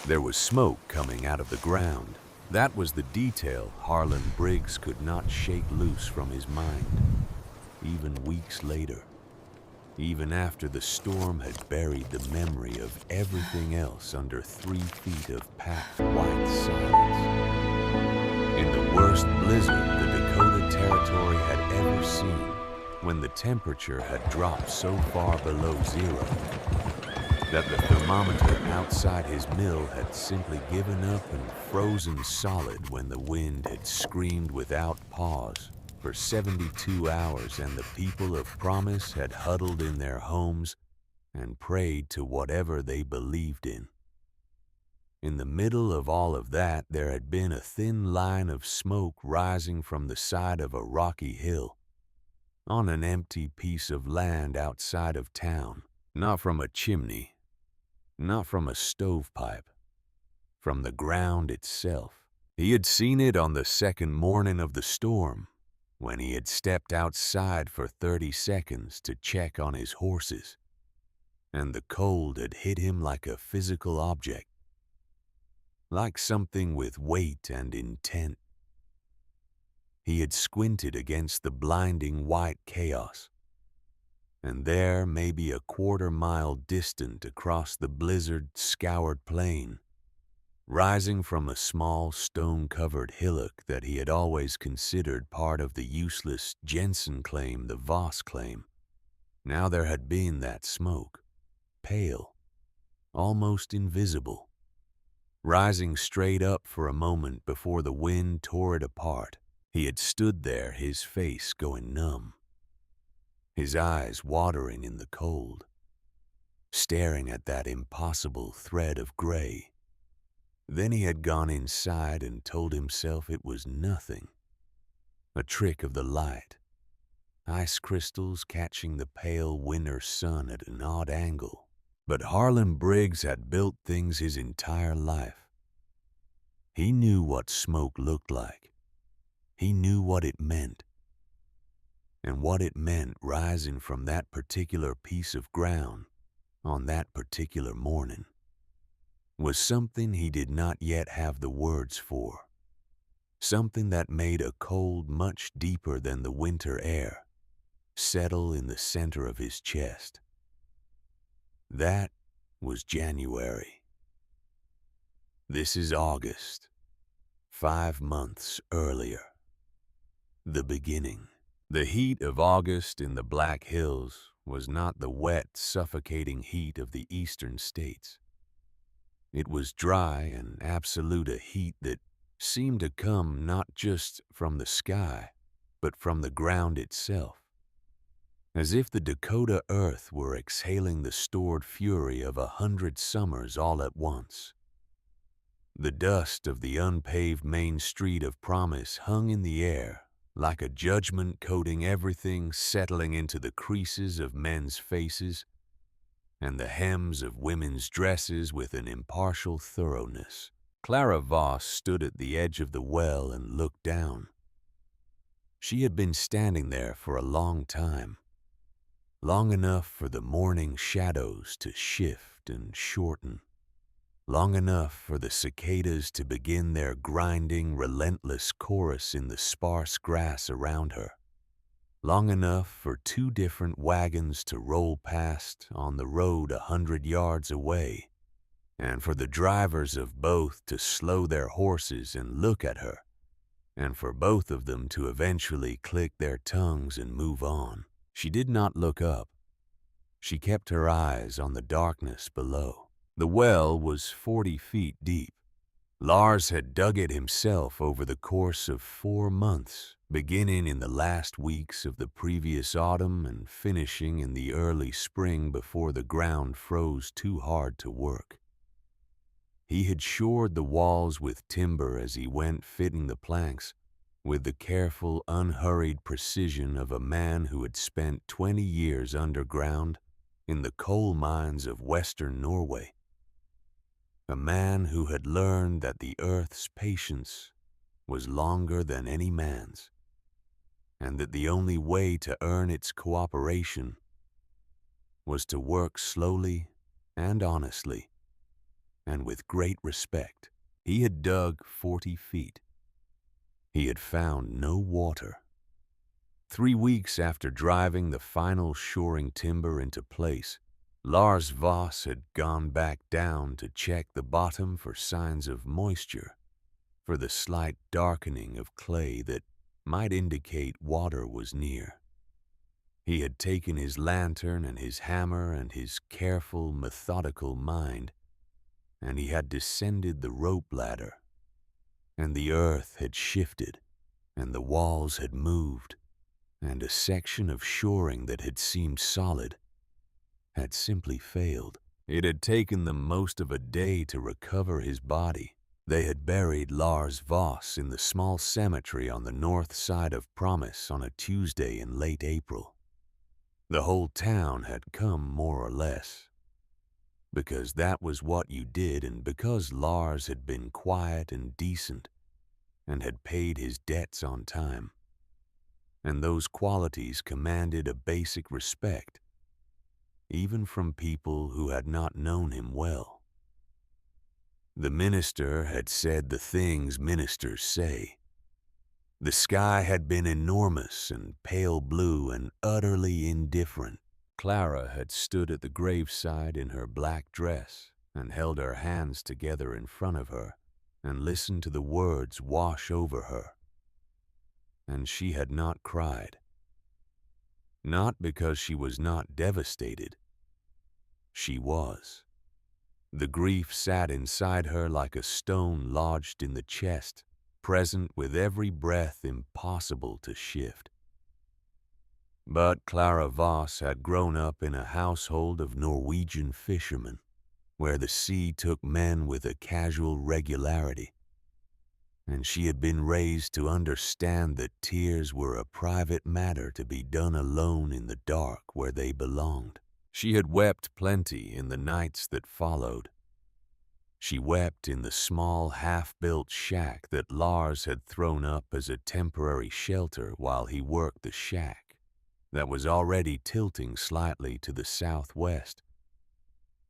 There was smoke coming out of the ground. That was the detail Harlan Briggs could not shake loose from his mind, even weeks later, even after the storm had buried the memory of everything else under 3 feet of packed white silence. In the worst blizzard the Dakota Territory had ever seen, when the temperature had dropped so far below zero that the thermometer outside his mill had simply given up and frozen solid when the wind had screamed without pause for 72 hours and the people of Promise had huddled in their homes and prayed to whatever they believed in. In the middle of all of that, there had been a thin line of smoke rising from the side of a rocky hill, on an empty piece of land outside of town, not from a chimney, not from a stovepipe, from the ground itself. He had seen it on the second morning of the storm, when he had stepped outside for 30 seconds to check on his horses, and the cold had hit him like a physical object, like something with weight and intent. He had squinted against the blinding white chaos, and there, maybe a quarter-mile distant across the blizzard-scoured plain, rising from a small stone-covered hillock that he had always considered part of the useless Jensen claim, the Voss claim, now there had been that smoke, pale, almost invisible, rising straight up for a moment before the wind tore it apart. He had stood there, his face going numb, his eyes watering in the cold, staring at that impossible thread of gray. Then he had gone inside and told himself it was nothing, a trick of the light, ice crystals catching the pale winter sun at an odd angle. But Harlan Briggs had built things his entire life. He knew what smoke looked like. He knew what it meant. And what it meant rising from that particular piece of ground on that particular morning was something he did not yet have the words for, something that made a cold much deeper than the winter air settle in the center of his chest. That was January. This is August, 5 months earlier. The beginning. The heat of August in the Black Hills was not the wet, suffocating heat of the eastern states. It was dry and absolute, a heat that seemed to come not just from the sky, but from the ground itself, as if the Dakota earth were exhaling the stored fury of 100 summers all at once. The dust of the unpaved main street of Promise hung in the air, like a judgment coating everything, settling into the creases of men's faces and the hems of women's dresses with an impartial thoroughness. Clara Voss stood at the edge of the well and looked down. She had been standing there for a long time, long enough for the morning shadows to shift and shorten, long enough for the cicadas to begin their grinding, relentless chorus in the sparse grass around her, long enough for 2 different wagons to roll past on the road 100 yards away, and for the drivers of both to slow their horses and look at her, and for both of them to eventually click their tongues and move on. She did not look up. She kept her eyes on the darkness below. The well was 40 feet deep. Lars had dug it himself over the course of 4 months, beginning in the last weeks of the previous autumn and finishing in the early spring before the ground froze too hard to work. He had shored the walls with timber as he went, fitting the planks with the careful, unhurried precision of a man who had spent 20 years underground in the coal mines of western Norway. A man who had learned that the earth's patience was longer than any man's, and that the only way to earn its cooperation was to work slowly and honestly, and with great respect. He had dug 40 feet. He had found no water. 3 weeks after driving the final shoring timber into place, Lars Voss had gone back down to check the bottom for signs of moisture, for the slight darkening of clay that might indicate water was near. He had taken his lantern and his hammer and his careful, methodical mind, and he had descended the rope ladder, and the earth had shifted, and the walls had moved, and a section of shoring that had seemed solid had simply failed. It had taken them most of a day to recover his body. They had buried Lars Voss in the small cemetery on the north side of Promise on a Tuesday in late April. The whole town had come more or less, because that was what you did, and because Lars had been quiet and decent and had paid his debts on time. And those qualities commanded a basic respect, even from people who had not known him well. The minister had said the things ministers say. The sky had been enormous and pale blue and utterly indifferent. Clara had stood at the graveside in her black dress and held her hands together in front of her and listened to the words wash over her. And she had not cried. Not because she was not devastated. She was. The grief sat inside her like a stone lodged in the chest, present with every breath impossible to shift. But Clara Voss had grown up in a household of Norwegian fishermen, where the sea took men with a casual regularity, and she had been raised to understand that tears were a private matter to be done alone in the dark where they belonged. She had wept plenty in the nights that followed. She wept in the small half-built shack that Lars had thrown up as a temporary shelter while he worked the shack that was already tilting slightly to the southwest,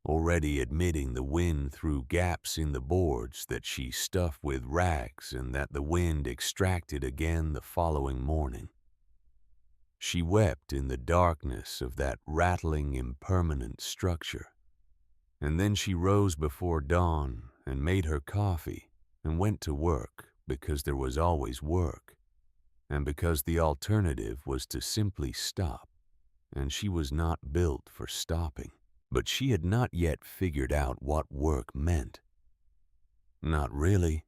already admitting the wind through gaps in the boards that she stuffed with rags and that the wind extracted again the following morning. She wept in the darkness of that rattling, impermanent structure. And then she rose before dawn and made her coffee and went to work because there was always work, and because the alternative was to simply stop, and she was not built for stopping. But she had not yet figured out what work meant. Not really.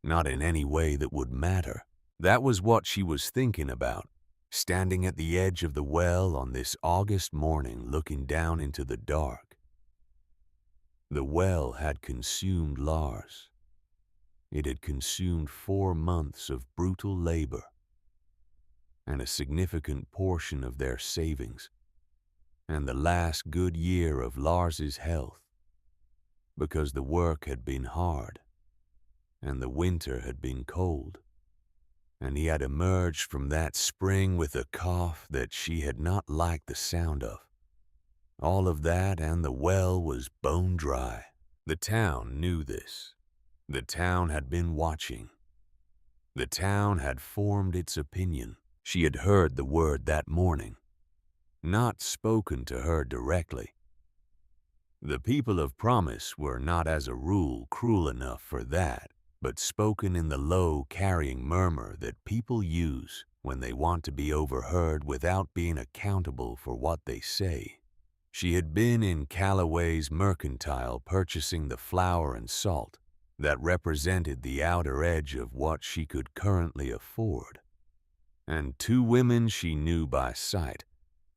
Not in any way that would matter. That was what she was thinking about, standing at the edge of the well on this August morning looking down into the dark. The well had consumed Lars. It had consumed 4 months of brutal labor and a significant portion of their savings, and the last good year of Lars's health, because the work had been hard, and the winter had been cold, and he had emerged from that spring with a cough that she had not liked the sound of. All of that, and the well was bone dry. The town knew this. The town had been watching. The town had formed its opinion. She had heard the word that morning, not spoken to her directly. The people of Promise were not as a rule cruel enough for that, but spoken in the low, carrying murmur that people use when they want to be overheard without being accountable for what they say. She had been in Callaway's mercantile purchasing the flour and salt that represented the outer edge of what she could currently afford. And 2 women she knew by sight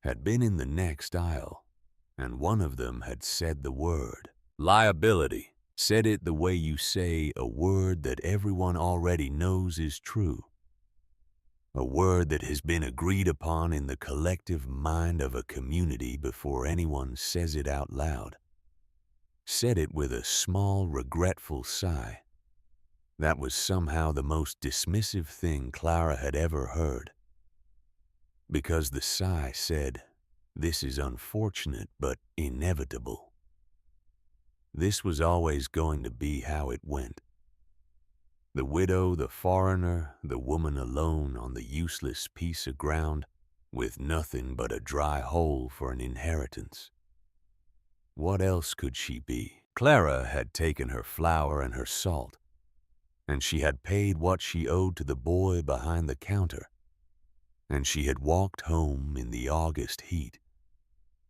had been in the next aisle, and one of them had said the word. Liability. Said it the way you say a word that everyone already knows is true. A word that has been agreed upon in the collective mind of a community before anyone says it out loud. Said it with a small, regretful sigh. That was somehow the most dismissive thing Clara had ever heard. Because the sigh said, "This is unfortunate but inevitable." This was always going to be how it went. The widow, the foreigner, the woman alone on the useless piece of ground with nothing but a dry hole for an inheritance. What else could she be? Clara had taken her flour and her salt, and she had paid what she owed to the boy behind the counter, and she had walked home in the August heat,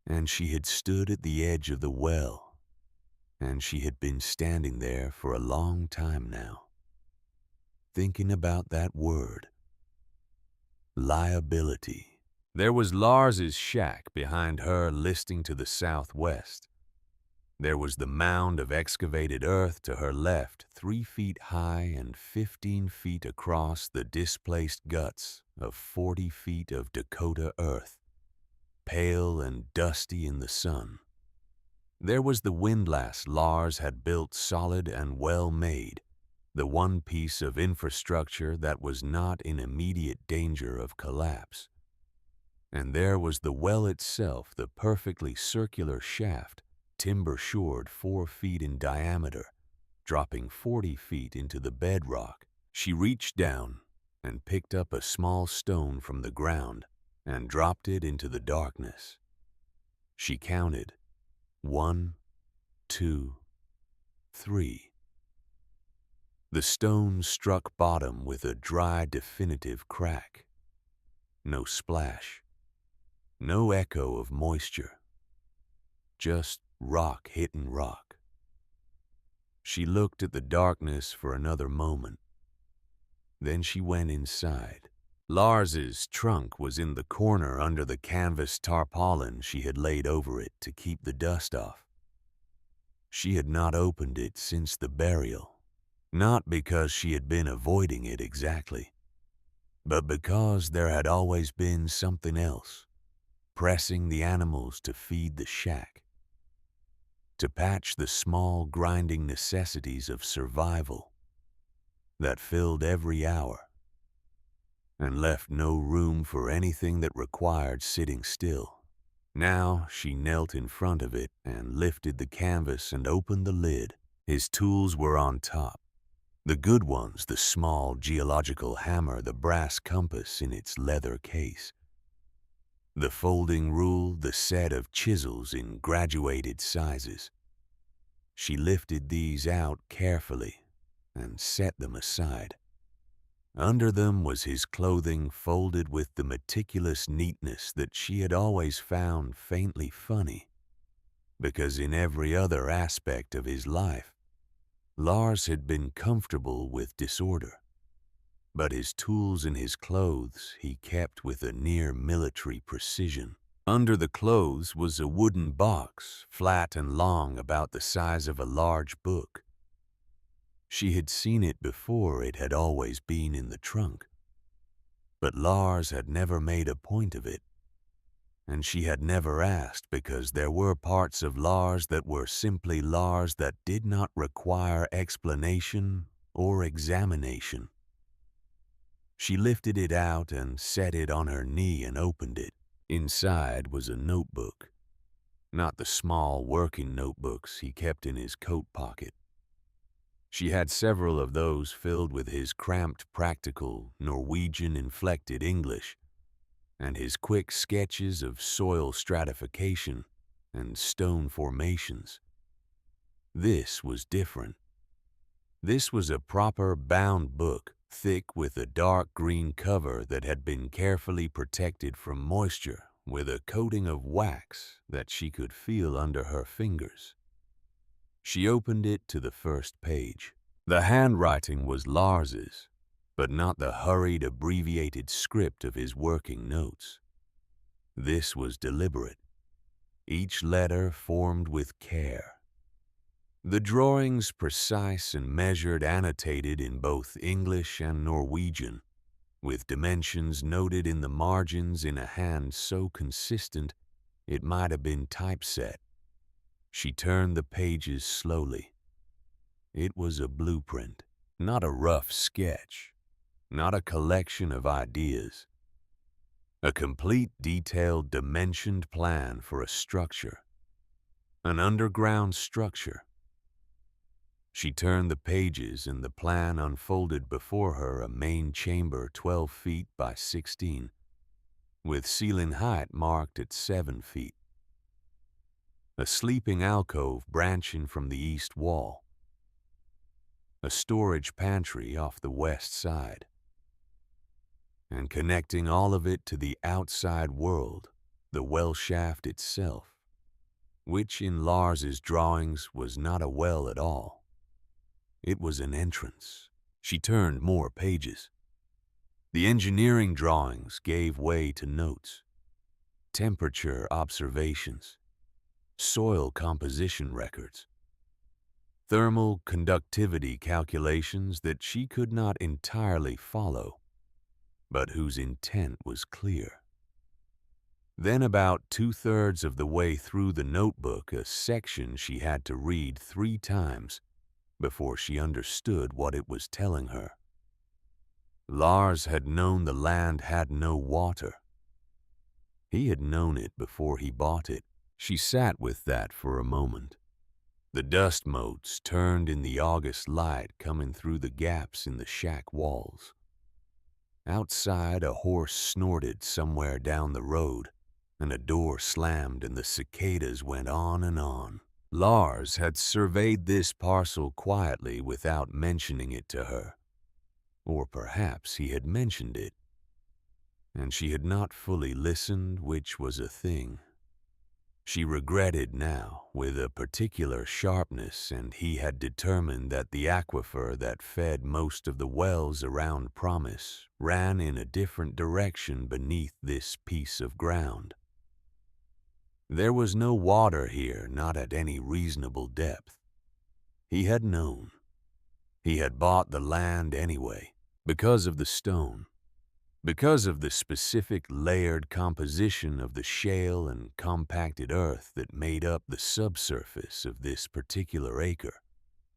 and she had stood at the edge of the well, and she had been standing there for a long time now, thinking about that word, liability. There was Lars's shack behind her listing to the southwest. There was the mound of excavated earth to her left, 3 feet high and 15 feet across the displaced guts of 40 feet of Dakota earth, pale and dusty in the sun. There was the windlass Lars had built solid and well made, the one piece of infrastructure that was not in immediate danger of collapse. And there was the well itself, the perfectly circular shaft, timber-shored 4 feet in diameter, dropping 40 feet into the bedrock. She reached down and picked up a small stone from the ground and dropped it into the darkness. She counted 1, 2, 3. The stone struck bottom with a dry, definitive crack. No splash, no echo of moisture, just rock hitting rock. She looked at the darkness for another moment. Then she went inside. Lars's trunk was in the corner under the canvas tarpaulin she had laid over it to keep the dust off. She had not opened it since the burial, not because she had been avoiding it exactly, but because there had always been something else, pressing the animals to feed the shack, to patch the small grinding necessities of survival that filled every hour and left no room for anything that required sitting still. Now she knelt in front of it and lifted the canvas and opened the lid. His tools were on top. The good ones, the small geological hammer, the brass compass in its leather case, the folding rule, the set of chisels in graduated sizes. She lifted these out carefully and set them aside. Under them was his clothing folded with the meticulous neatness that she had always found faintly funny, because in every other aspect of his life, Lars had been comfortable with disorder. But his tools and his clothes he kept with a near military precision. Under the clothes was a wooden box, flat and long, about the size of a large book. She had seen it before. It had always been in the trunk. But Lars had never made a point of it, and she had never asked, because there were parts of Lars that were simply Lars that did not require explanation or examination. She lifted it out and set it on her knee and opened it. Inside was a notebook, not the small working notebooks he kept in his coat pocket. She had several of those filled with his cramped, practical, Norwegian-inflected English and his quick sketches of soil stratification and stone formations. This was different. This was a proper bound book, thick with a dark green cover that had been carefully protected from moisture with a coating of wax that she could feel under her fingers. She opened it to the first page. The handwriting was Lars's, but not the hurried, abbreviated script of his working notes. This was deliberate, each letter formed with care. The drawings precise and measured, annotated in both English and Norwegian, with dimensions noted in the margins in a hand so consistent it might have been typeset. She turned the pages slowly. It was a blueprint, not a rough sketch, not a collection of ideas. A complete, detailed, dimensioned plan for a structure, an underground structure, She turned the pages and the plan unfolded before her a main chamber 12 feet by 16, with ceiling height marked at 7 feet. A sleeping alcove branching from the east wall. A storage pantry off the west side. And connecting all of it to the outside world, the well shaft itself, which in Lars's drawings was not a well at all. It was an entrance. She turned more pages. The engineering drawings gave way to notes, temperature observations, soil composition records, thermal conductivity calculations that she could not entirely follow, but whose intent was clear. Then about 2/3 of the way through the notebook, a section she had to read 3 times before she understood what it was telling her. Lars had known the land had no water. He had known it before he bought it. She sat with that for a moment. The dust motes turned in the August light coming through the gaps in the shack walls. Outside, a horse snorted somewhere down the road, and a door slammed and the cicadas went on and on. Lars had surveyed this parcel quietly without mentioning it to her. Or perhaps he had mentioned it, and she had not fully listened, which was a thing. She regretted now, with a particular sharpness, and he had determined that the aquifer that fed most of the wells around Promise ran in a different direction beneath this piece of ground. There was no water here, not at any reasonable depth. He had known. He had bought the land anyway, because of the stone, because of the specific layered composition of the shale and compacted earth that made up the subsurface of this particular acre,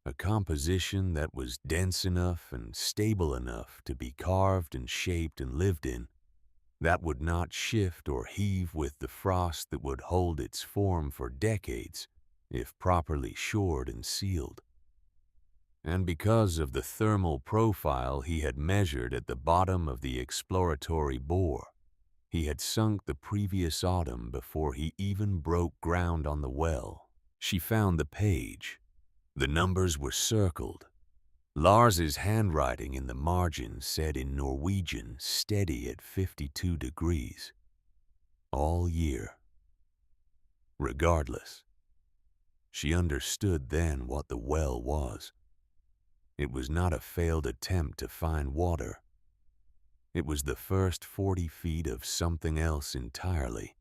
a composition that was dense enough and stable enough to be carved and shaped and lived in, that would not shift or heave with the frost that would hold its form for decades if properly shored and sealed. And because of the thermal profile he had measured at the bottom of the exploratory bore, he had sunk the previous autumn before he even broke ground on the well. She found the page. The numbers were circled. Lars's handwriting in the margin said in Norwegian, steady at 52 degrees. All year. Regardless. She understood then what the well was. It was not a failed attempt to find water. It was the first 40 feet of something else entirely.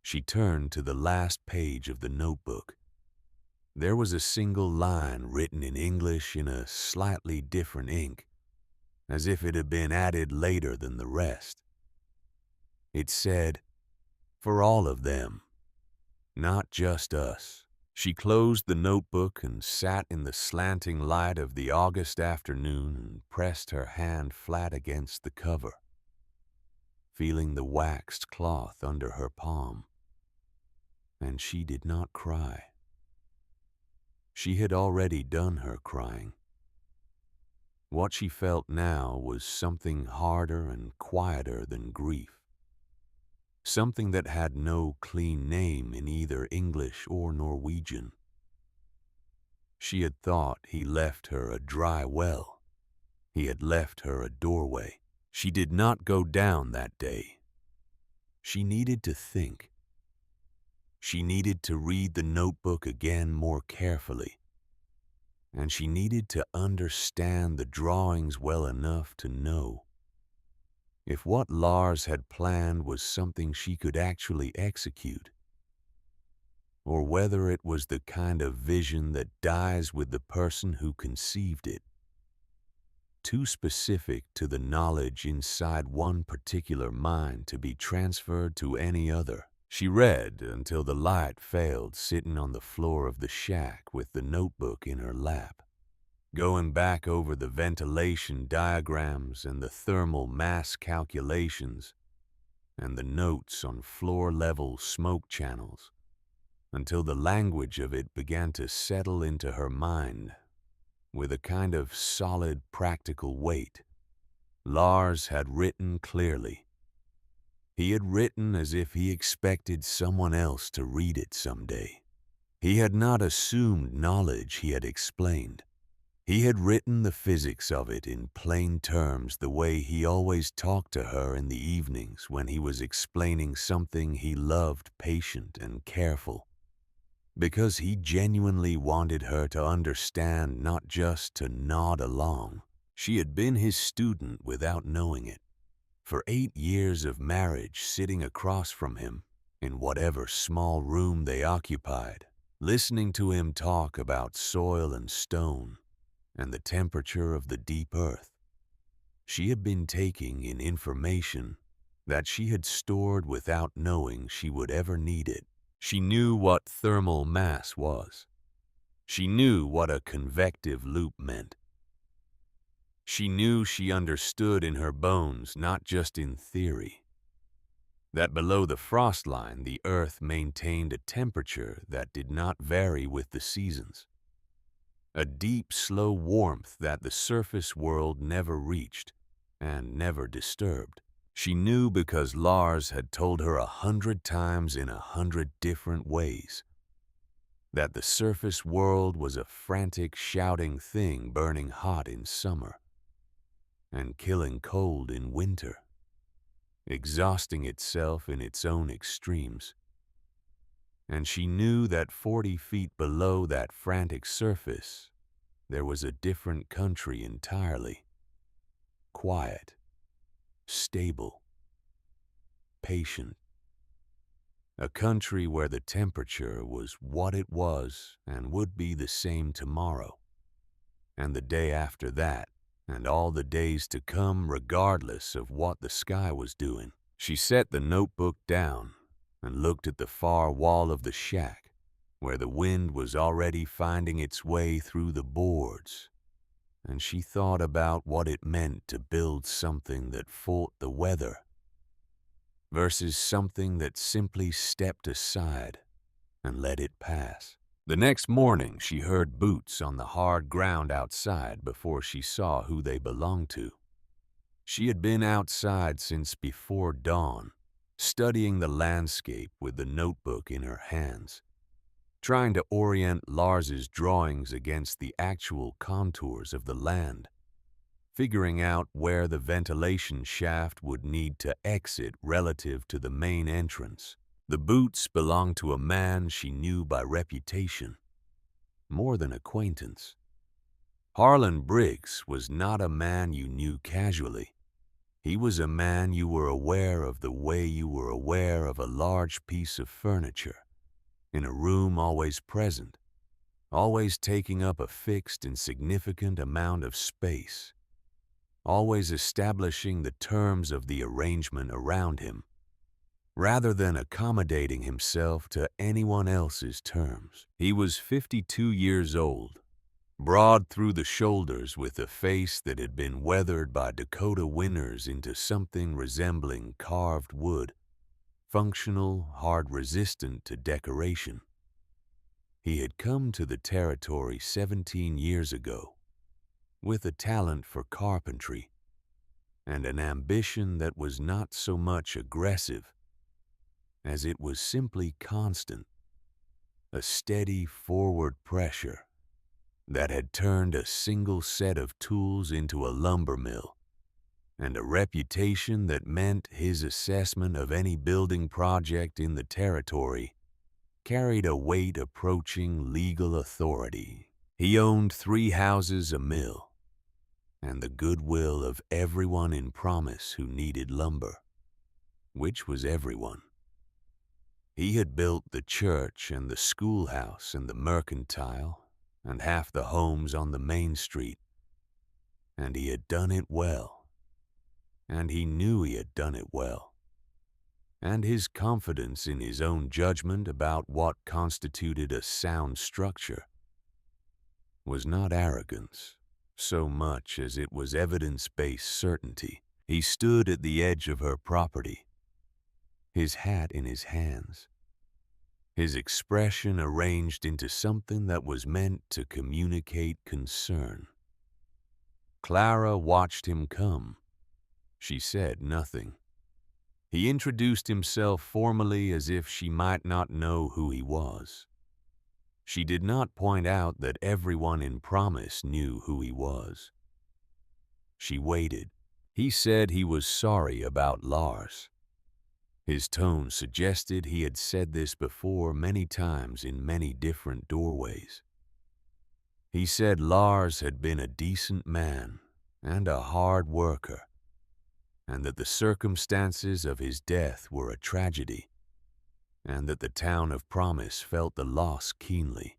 She turned to the last page of the notebook. There was a single line written in English in a slightly different ink, as if it had been added later than the rest. It said, "For all of them, not just us." She closed the notebook and sat in the slanting light of the August afternoon and pressed her hand flat against the cover, feeling the waxed cloth under her palm. And she did not cry. She had already done her crying. What she felt now was something harder and quieter than grief. Something that had no clean name in either English or Norwegian. She had thought he left her a dry well. He had left her a doorway. She did not go down that day. She needed to think. She needed to read the notebook again more carefully. And she needed to understand the drawings well enough to know if what Lars had planned was something she could actually execute, or whether it was the kind of vision that dies with the person who conceived it, too specific to the knowledge inside one particular mind to be transferred to any other. She read until the light failed, sitting on the floor of the shack with the notebook in her lap, going back over the ventilation diagrams and the thermal mass calculations and the notes on floor-level smoke channels until the language of it began to settle into her mind with a kind of solid, practical weight. Lars had written clearly. He had written as if he expected someone else to read it someday. He had not assumed knowledge, he had explained. He had written the physics of it in plain terms, the way he always talked to her in the evenings when he was explaining something he loved, patient and careful. Because he genuinely wanted her to understand, not just to nod along. She had been his student without knowing it. For 8 years of marriage, sitting across from him in whatever small room they occupied, listening to him talk about soil and stone and the temperature of the deep earth. She had been taking in information that she had stored without knowing she would ever need it. She knew what thermal mass was. She knew what a convective loop meant. She knew she understood in her bones, not just in theory, that below the frost line the earth maintained a temperature that did not vary with the seasons. A deep, slow warmth that the surface world never reached and never disturbed. She knew because Lars had told her 100 times in 100 different ways that the surface world was a frantic, shouting thing burning hot in summer and killing cold in winter, exhausting itself in its own extremes. And she knew that 40 feet below that frantic surface, there was a different country entirely. Quiet, stable, patient. A country where the temperature was what it was and would be the same tomorrow, and the day after that, and all the days to come, regardless of what the sky was doing. She set the notebook down and looked at the far wall of the shack, where the wind was already finding its way through the boards, and she thought about what it meant to build something that fought the weather versus something that simply stepped aside and let it pass. The next morning, she heard boots on the hard ground outside before she saw who they belonged to. She had been outside since before dawn, studying the landscape with the notebook in her hands, trying to orient Lars's drawings against the actual contours of the land, figuring out where the ventilation shaft would need to exit relative to the main entrance. The boots belonged to a man she knew by reputation, more than acquaintance. Harlan Briggs was not a man you knew casually. He was a man you were aware of the way you were aware of a large piece of furniture, in a room always present, always taking up a fixed and significant amount of space, always establishing the terms of the arrangement around him, rather than accommodating himself to anyone else's terms. He was 52 years old, broad through the shoulders with a face that had been weathered by Dakota winters into something resembling carved wood, functional, hard-resistant to decoration. He had come to the territory 17 years ago, with a talent for carpentry and an ambition that was not so much aggressive as it was simply constant, a steady forward pressure that had turned a single set of tools into a lumber mill, and a reputation that meant his assessment of any building project in the territory carried a weight approaching legal authority. He owned 3 houses, a mill, and the goodwill of everyone in Promise who needed lumber, which was everyone. He had built the church and the schoolhouse and the mercantile and half the homes on the main street, and he had done it well, and he knew he had done it well, and his confidence in his own judgment about what constituted a sound structure was not arrogance so much as it was evidence-based certainty. He stood at the edge of her property, his hat in his hands, his expression arranged into something that was meant to communicate concern. Clara watched him come. She said nothing. He introduced himself formally as if she might not know who he was. She did not point out that everyone in Promise knew who he was. She waited. He said he was sorry about Lars. His tone suggested he had said this before many times in many different doorways. He said Lars had been a decent man and a hard worker, and that the circumstances of his death were a tragedy, and that the town of Promise felt the loss keenly.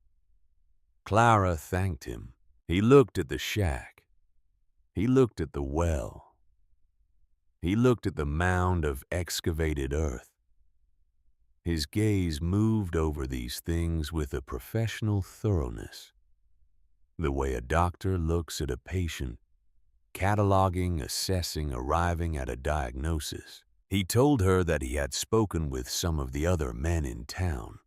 Clara thanked him. He looked at the shack. He looked at the well. He looked at the mound of excavated earth. His gaze moved over these things with a professional thoroughness, the way a doctor looks at a patient, cataloging, assessing, arriving at a diagnosis. He told her that he had spoken with some of the other men in town,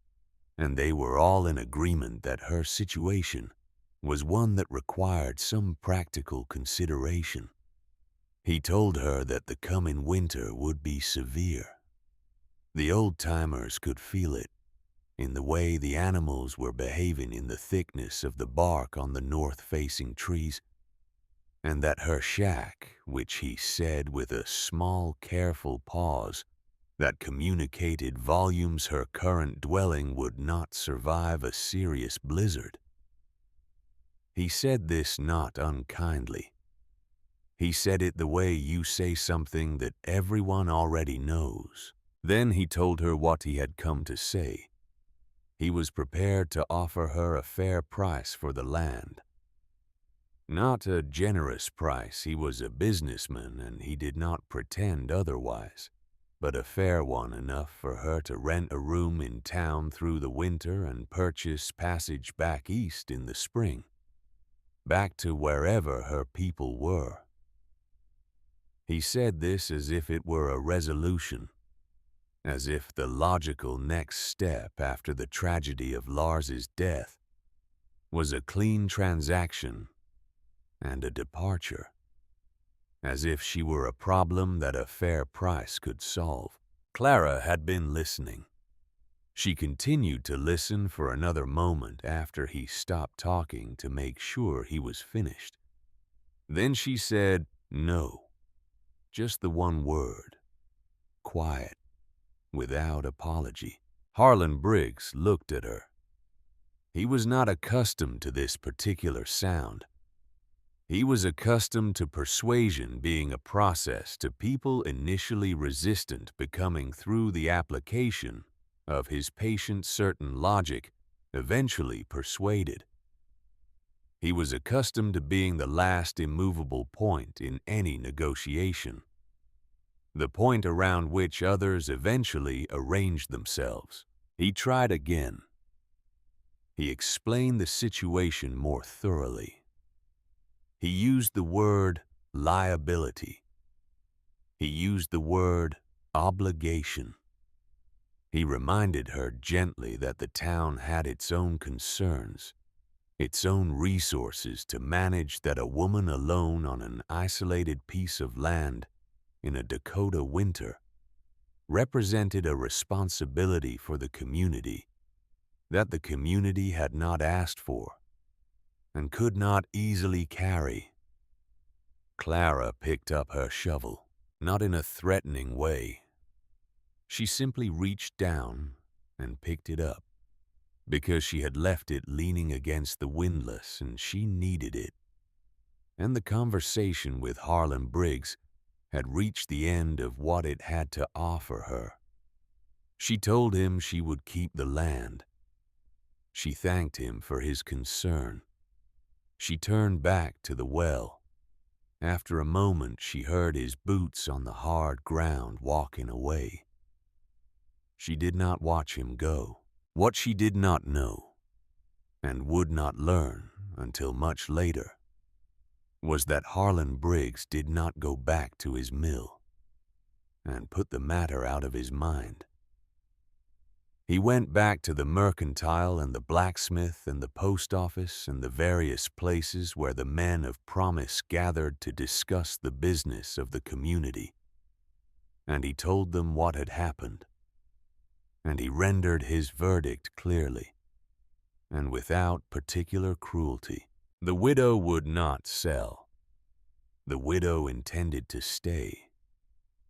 and they were all in agreement that her situation was one that required some practical consideration. He told her that the coming winter would be severe. The old-timers could feel it in the way the animals were behaving in the thickness of the bark on the north-facing trees, and that her shack, which he said with a small, careful pause that communicated volumes, her current dwelling would not survive a serious blizzard. He said this not unkindly. He said it the way you say something that everyone already knows. Then he told her what he had come to say. He was prepared to offer her a fair price for the land. Not a generous price, he was a businessman and he did not pretend otherwise, but a fair one enough for her to rent a room in town through the winter and purchase passage back east in the spring, back to wherever her people were. He said this as if it were a resolution, as if the logical next step after the tragedy of Lars's death was a clean transaction and a departure, as if she were a problem that a fair price could solve. Clara had been listening. She continued to listen for another moment after he stopped talking to make sure he was finished. Then she said, "No." Just the one word. Quiet. Without apology. Harlan Briggs looked at her. He was not accustomed to this particular sound. He was accustomed to persuasion being a process to people initially resistant becoming through the application of his patient certain logic, eventually persuaded. He was accustomed to being the last immovable point in any negotiation, the point around which others eventually arranged themselves. He tried again. He explained the situation more thoroughly. He used the word liability. He used the word obligation. He reminded her gently that the town had its own concerns, its own resources to manage, that a woman alone on an isolated piece of land in a Dakota winter represented a responsibility for the community that the community had not asked for and could not easily carry. Clara picked up her shovel, not in a threatening way. She simply reached down and picked it up, because she had left it leaning against the windlass and she needed it. And the conversation with Harlan Briggs had reached the end of what it had to offer her. She told him she would keep the land. She thanked him for his concern. She turned back to the well. After a moment, she heard his boots on the hard ground walking away. She did not watch him go. What she did not know, and would not learn until much later, was that Harlan Briggs did not go back to his mill and put the matter out of his mind. He went back to the mercantile and the blacksmith and the post office and the various places where the men of promise gathered to discuss the business of the community. And he told them what had happened. And he rendered his verdict clearly, and without particular cruelty. The widow would not sell. The widow intended to stay.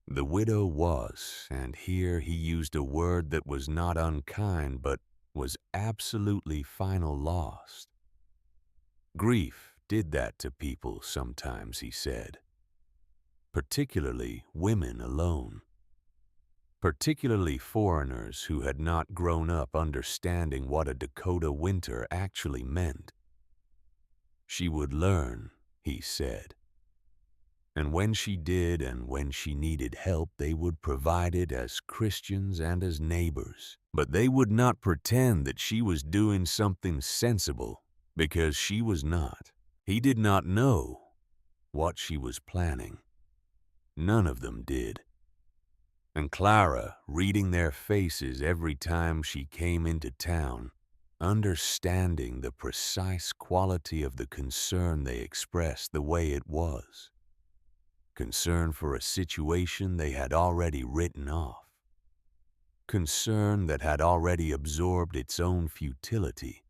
The widow was, and here he used a word that was not unkind but was absolutely final, lost. Grief did that to people sometimes, he said. Particularly women alone. Particularly foreigners who had not grown up understanding what a Dakota winter actually meant. She would learn, he said. And when she did and when she needed help, they would provide it as Christians and as neighbors. But they would not pretend that she was doing something sensible, because she was not. He did not know what she was planning. None of them did. And Clara, reading their faces every time she came into town, understanding the precise quality of the concern they expressed the way it was. Concern for a situation they had already written off. Concern that had already absorbed its own futility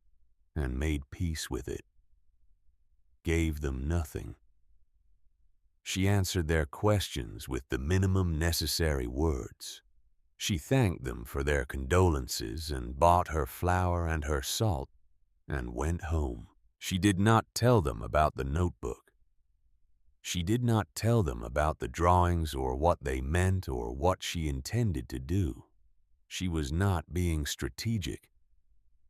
and made peace with it. Gave them nothing. She answered their questions with the minimum necessary words. She thanked them for their condolences and bought her flour and her salt and went home. She did not tell them about the notebook. She did not tell them about the drawings or what they meant or what she intended to do. She was not being strategic.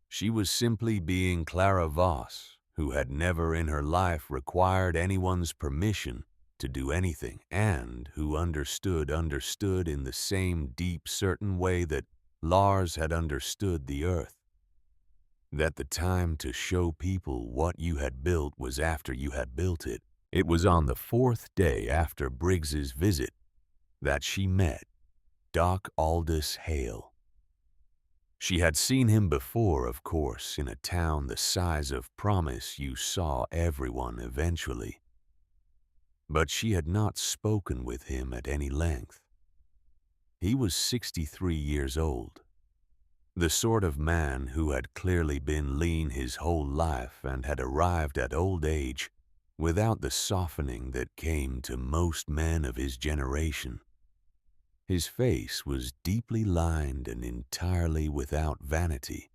She was simply being Clara Voss, who had never in her life required anyone's permission to do anything, and who understood in the same deep, certain way that Lars had understood the earth. That the time to show people what you had built was after you had built it. It was on the 4th day after Briggs's visit that she met Doc Aldous Hale. She had seen him before, of course, in a town the size of Promise. You saw everyone eventually. But she had not spoken with him at any length. He was 63 years old, the sort of man who had clearly been lean his whole life and had arrived at old age without the softening that came to most men of his generation. His face was deeply lined and entirely without vanity,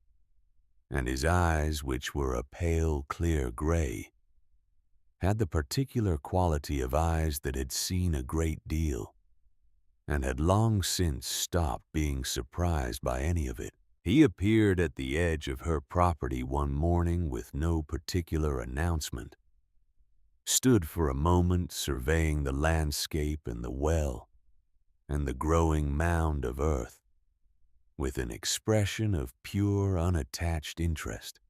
and his eyes, which were a pale, clear gray, had the particular quality of eyes that had seen a great deal and had long since stopped being surprised by any of it. He appeared at the edge of her property one morning with no particular announcement, stood for a moment surveying the landscape and the well and the growing mound of earth with an expression of pure, unattached interest.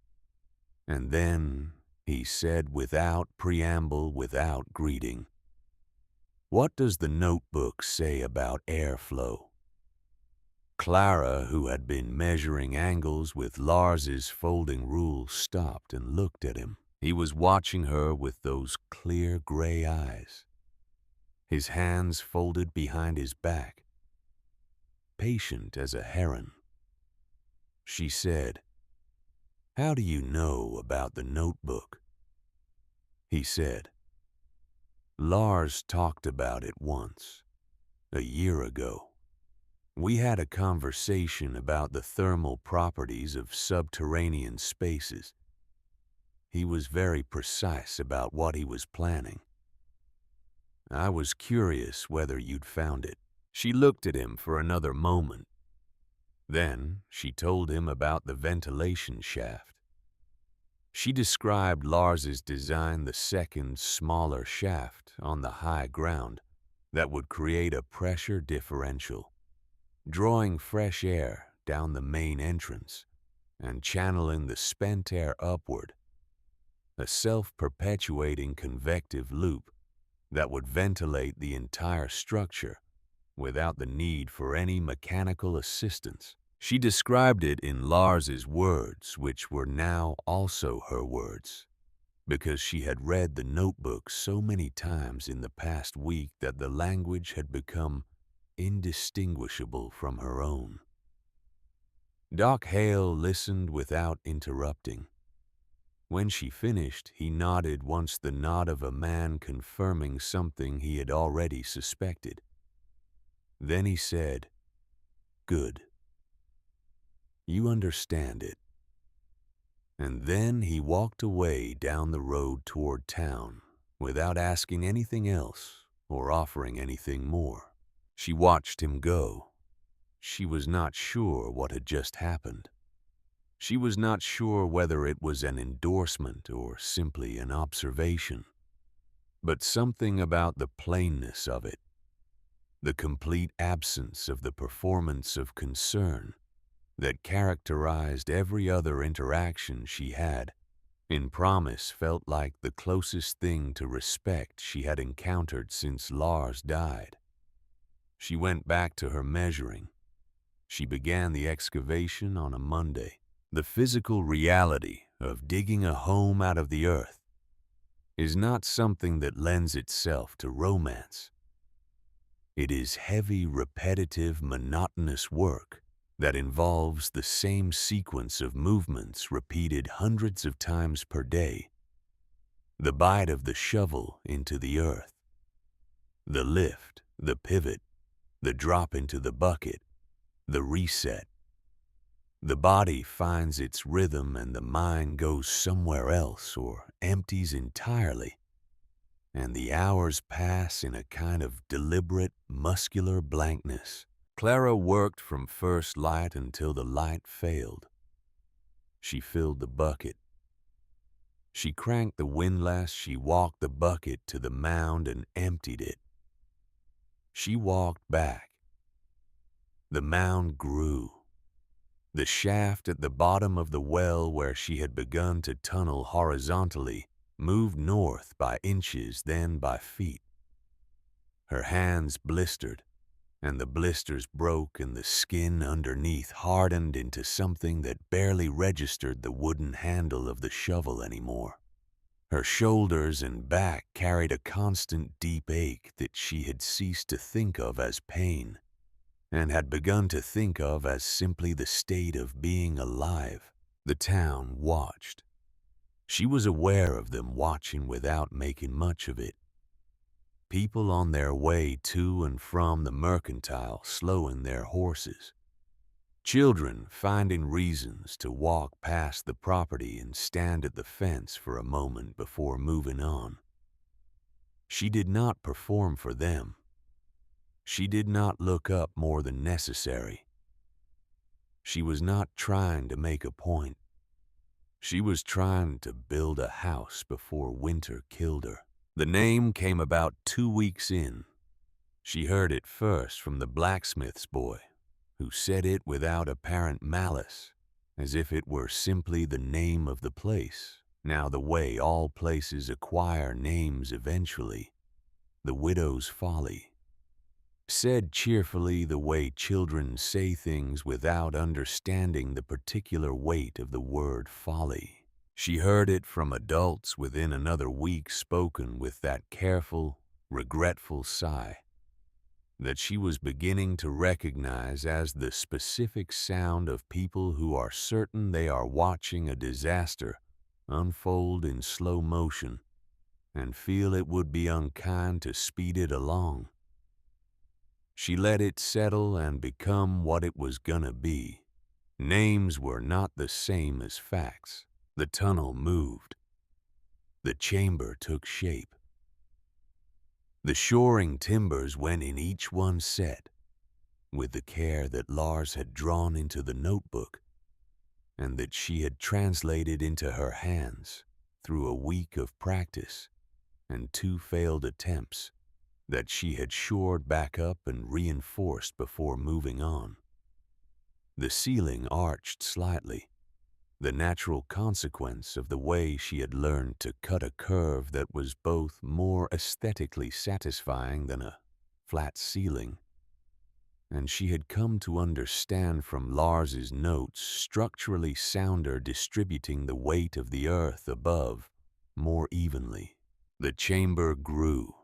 And then he said, without preamble, without greeting, "What does the notebook say about airflow?" Clara, who had been measuring angles with Lars's folding rule, stopped and looked at him. He was watching her with those clear gray eyes, his hands folded behind his back, patient as a heron. She said, "How do you know about the notebook?" He said, "Lars talked about it once, a year ago. We had a conversation about the thermal properties of subterranean spaces. He was very precise about what he was planning. I was curious whether you'd found it." She looked at him for another moment. Then she told him about the ventilation shaft. She described Lars's design, the second, smaller shaft on the high ground that would create a pressure differential, drawing fresh air down the main entrance and channeling the spent air upward, a self-perpetuating convective loop that would ventilate the entire structure without the need for any mechanical assistance. She described it in Lars's words, which were now also her words, because she had read the notebook so many times in the past week that the language had become indistinguishable from her own. Doc Hale listened without interrupting. When she finished, he nodded once, the nod of a man confirming something he had already suspected. Then he said, "Good. You understand it." And then he walked away down the road toward town without asking anything else or offering anything more. She watched him go. She was not sure what had just happened. She was not sure whether it was an endorsement or simply an observation. But something about the plainness of it, the complete absence of the performance of concern that characterized every other interaction she had, in promise, felt like the closest thing to respect she had encountered since Lars died. She went back to her measuring. She began the excavation on a Monday. The physical reality of digging a home out of the earth is not something that lends itself to romance. It is heavy, repetitive, monotonous work that involves the same sequence of movements repeated hundreds of times per day. The bite of the shovel into the earth, the lift, the pivot, the drop into the bucket, the reset. The body finds its rhythm and the mind goes somewhere else or empties entirely, and the hours pass in a kind of deliberate, muscular blankness. Clara worked from first light until the light failed. She filled the bucket. She cranked the windlass. She walked the bucket to the mound and emptied it. She walked back. The mound grew. The shaft at the bottom of the well where she had begun to tunnel horizontally moved north by inches, then by feet. Her hands blistered, and the blisters broke and the skin underneath hardened into something that barely registered the wooden handle of the shovel anymore. Her shoulders and back carried a constant deep ache that she had ceased to think of as pain, and had begun to think of as simply the state of being alive. The town watched. She was aware of them watching without making much of it. People on their way to and from the mercantile slowing their horses. Children finding reasons to walk past the property and stand at the fence for a moment before moving on. She did not perform for them. She did not look up more than necessary. She was not trying to make a point. She was trying to build a house before winter killed her. The name came about 2 weeks in. She heard it first from the blacksmith's boy, who said it without apparent malice, as if it were simply the name of the place, now the way all places acquire names eventually, the Widow's Folly. Said cheerfully the way children say things without understanding the particular weight of the word folly. She heard it from adults within another week, spoken with that careful, regretful sigh that she was beginning to recognize as the specific sound of people who are certain they are watching a disaster unfold in slow motion and feel it would be unkind to speed it along. She let it settle and become what it was gonna be. Names were not the same as facts. The tunnel moved. The chamber took shape. The shoring timbers went in, each one set, with the care that Lars had drawn into the notebook and that she had translated into her hands through a week of practice and 2 failed attempts that she had shored back up and reinforced before moving on. The ceiling arched slightly, the natural consequence of the way she had learned to cut a curve that was both more aesthetically satisfying than a flat ceiling, and she had come to understand from Lars's notes structurally sounder distributing the weight of the earth above more evenly. The chamber grew.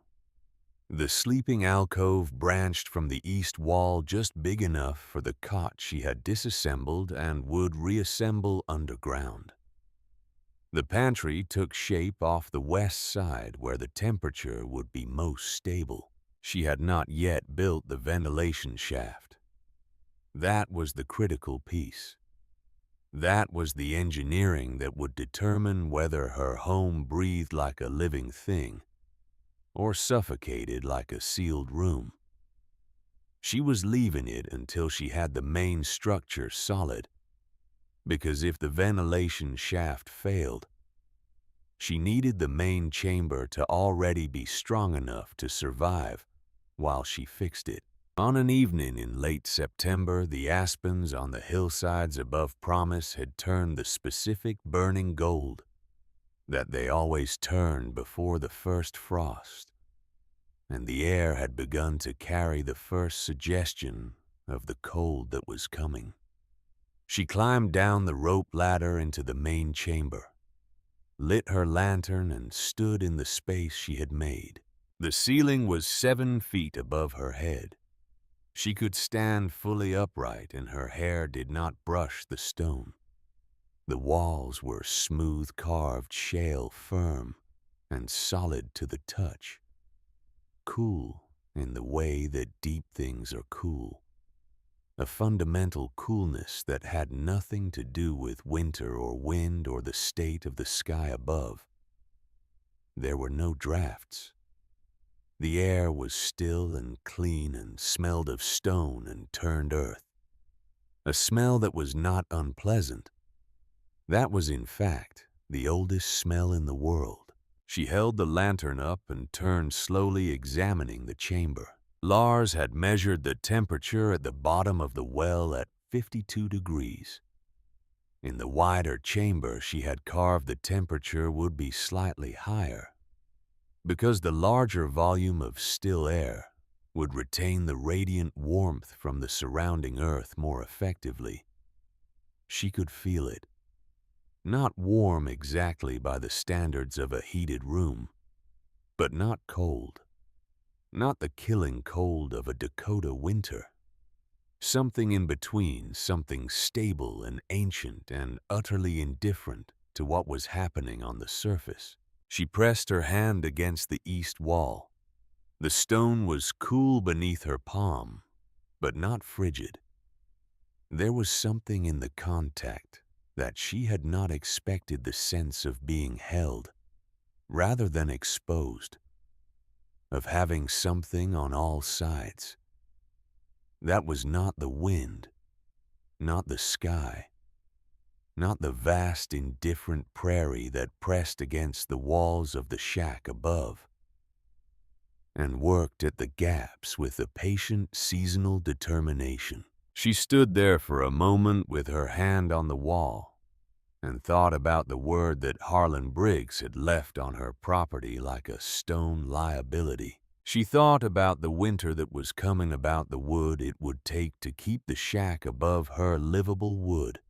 The sleeping alcove branched from the east wall just big enough for the cot she had disassembled and would reassemble underground. The pantry took shape off the west side where the temperature would be most stable. She had not yet built the ventilation shaft. That was the critical piece. That was the engineering that would determine whether her home breathed like a living thing or suffocated like a sealed room. She was leaving it until she had the main structure solid, because if the ventilation shaft failed, she needed the main chamber to already be strong enough to survive while she fixed it. On an evening in late September, the aspens on the hillsides above Promise had turned the specific burning gold that they always turned before the first frost, and the air had begun to carry the first suggestion of the cold that was coming. She climbed down the rope ladder into the main chamber, lit her lantern, and stood in the space she had made. The ceiling was 7 feet above her head. She could stand fully upright, and her hair did not brush the stone. The walls were smooth-carved shale, firm and solid to the touch, cool in the way that deep things are cool, a fundamental coolness that had nothing to do with winter or wind or the state of the sky above. There were no drafts. The air was still and clean and smelled of stone and turned earth, a smell that was not unpleasant. That was, in fact, the oldest smell in the world. She held the lantern up and turned, slowly examining the chamber. Lars had measured the temperature at the bottom of the well at 52 degrees. In the wider chamber she had carved, the temperature would be slightly higher, because the larger volume of still air would retain the radiant warmth from the surrounding earth more effectively. She could feel it. Not warm exactly by the standards of a heated room, but not cold. Not the killing cold of a Dakota winter. Something in between, something stable and ancient and utterly indifferent to what was happening on the surface. She pressed her hand against the east wall. The stone was cool beneath her palm, but not frigid. There was something in the contact that she had not expected, the sense of being held rather than exposed, of having something on all sides. That was not the wind, not the sky, not the vast indifferent prairie that pressed against the walls of the shack above and worked at the gaps with a patient seasonal determination. She stood there for a moment with her hand on the wall and thought about the word that Harlan Briggs had left on her property like a stone liability. She thought about the winter that was coming, about the wood it would take to keep the shack above her livable wood.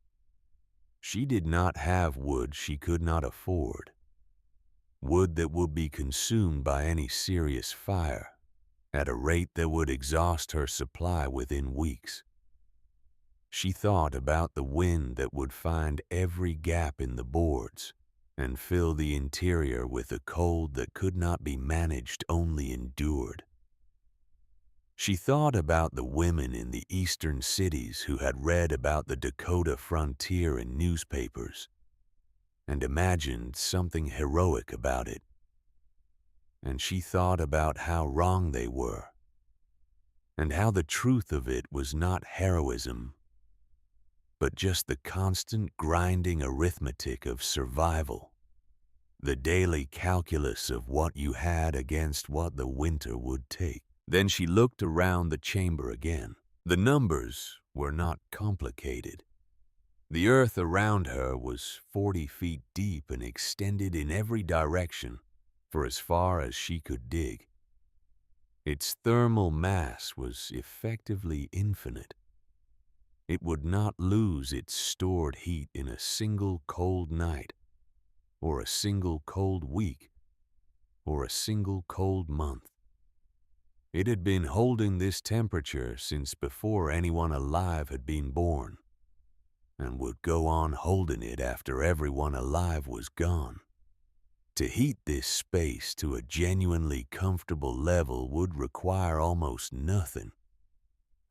She did not have wood she could not afford, wood that would be consumed by any serious fire at a rate that would exhaust her supply within weeks. She thought about the wind that would find every gap in the boards and fill the interior with a cold that could not be managed, only endured. She thought about the women in the eastern cities who had read about the Dakota frontier in newspapers and imagined something heroic about it. And she thought about how wrong they were, and how the truth of it was not heroism, but just the constant grinding arithmetic of survival, the daily calculus of what you had against what the winter would take. Then she looked around the chamber again. The numbers were not complicated. The earth around her was 40 feet deep and extended in every direction for as far as she could dig. Its thermal mass was effectively infinite. It would not lose its stored heat in a single cold night, or a single cold week, or a single cold month. It had been holding this temperature since before anyone alive had been born, and would go on holding it after everyone alive was gone. To heat this space to a genuinely comfortable level would require almost nothing.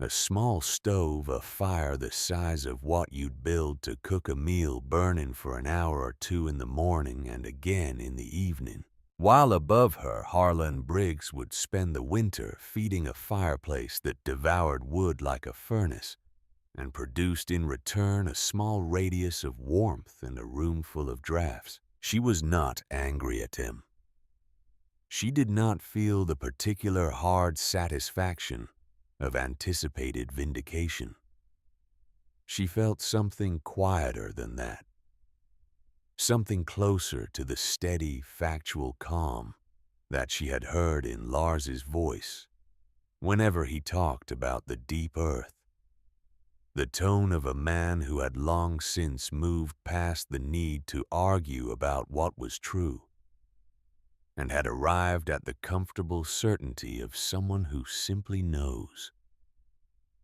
A small stove, a fire the size of what you'd build to cook a meal burning for an hour or two in the morning and again in the evening. While above her, Harlan Briggs would spend the winter feeding a fireplace that devoured wood like a furnace and produced in return a small radius of warmth and a room full of drafts. She was not angry at him. She did not feel the particular hard satisfaction of anticipated vindication. She felt something quieter than that, something closer to the steady, factual calm that she had heard in Lars's voice whenever he talked about the deep earth, the tone of a man who had long since moved past the need to argue about what was true and had arrived at the comfortable certainty of someone who simply knows.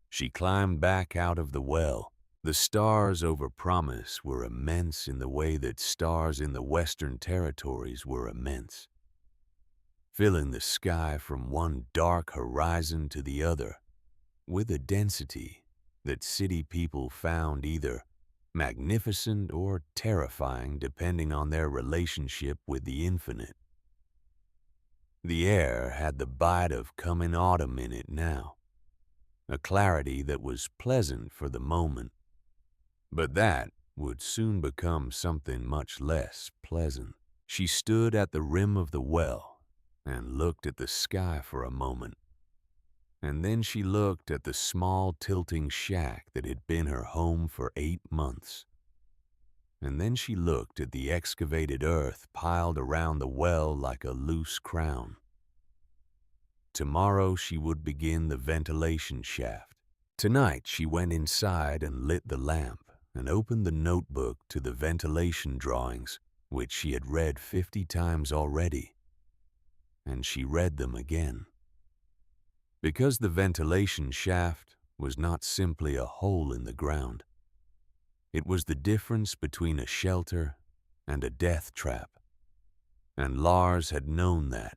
She climbed back out of the well. The stars over Promise were immense in the way that stars in the Western Territories were immense, filling the sky from one dark horizon to the other with a density that city people found either magnificent or terrifying depending on their relationship with the infinite. The air had the bite of coming autumn in it now, a clarity that was pleasant for the moment, but that would soon become something much less pleasant. She stood at the rim of the well and looked at the sky for a moment, and then she looked at the small tilting shack that had been her home for 8 months. And then she looked at the excavated earth piled around the well like a loose crown. Tomorrow she would begin the ventilation shaft. Tonight she went inside and lit the lamp and opened the notebook to the ventilation drawings, which she had read 50 times already. And she read them again. Because the ventilation shaft was not simply a hole in the ground. It was the difference between a shelter and a death trap. And Lars had known that,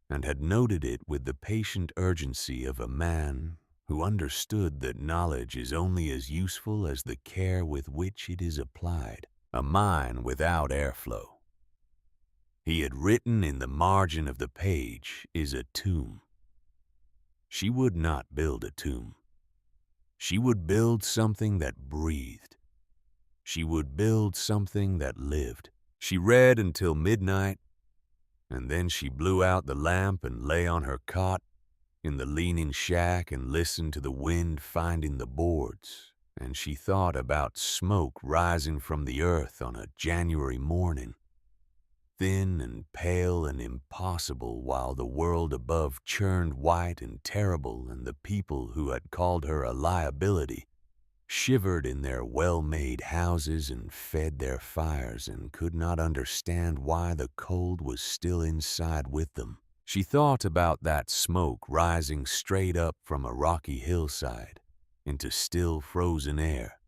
and had noted it with the patient urgency of a man who understood that knowledge is only as useful as the care with which it is applied. A mine without airflow. He had written in the margin of the page is a tomb. She would not build a tomb. She would build something that breathed. She would build something that lived. She read until midnight, and then she blew out the lamp and lay on her cot in the leaning shack and listened to the wind finding the boards, and she thought about smoke rising from the earth on a January morning, thin and pale and impossible, while the world above churned white and terrible, and the people who had called her a liability shivered in their well-made houses and fed their fires and could not understand why the cold was still inside with them. She thought about that smoke rising straight up from a rocky hillside into still frozen air,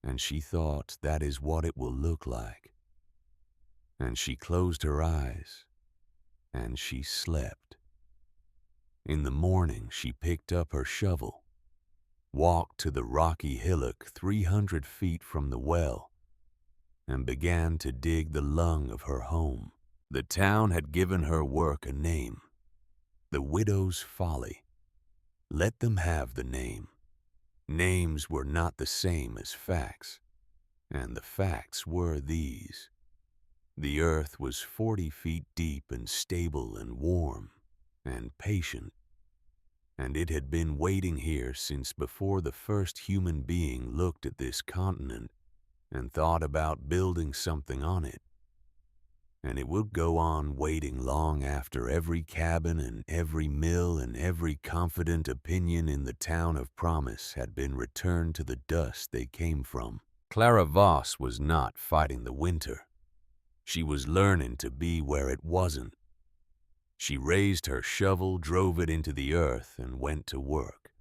and she thought that is what it will look like. And she closed her eyes, and she slept. In the morning she picked up her shovel, walked to the rocky hillock 300 feet from the well, and began to dig the lung of her home. The town had given her work a name, the Widow's Folly. Let them have the name. Names were not the same as facts, and the facts were these. The earth was 40 feet deep and stable and warm and patient, and it had been waiting here since before the first human being looked at this continent and thought about building something on it. and it would go on waiting long after every cabin and every mill and every confident opinion in the town of promise had been returned to the dust they came from. Clara Voss was not fighting the winter. She was learning to be where it wasn't. She raised her shovel, drove it into the earth, and went to work.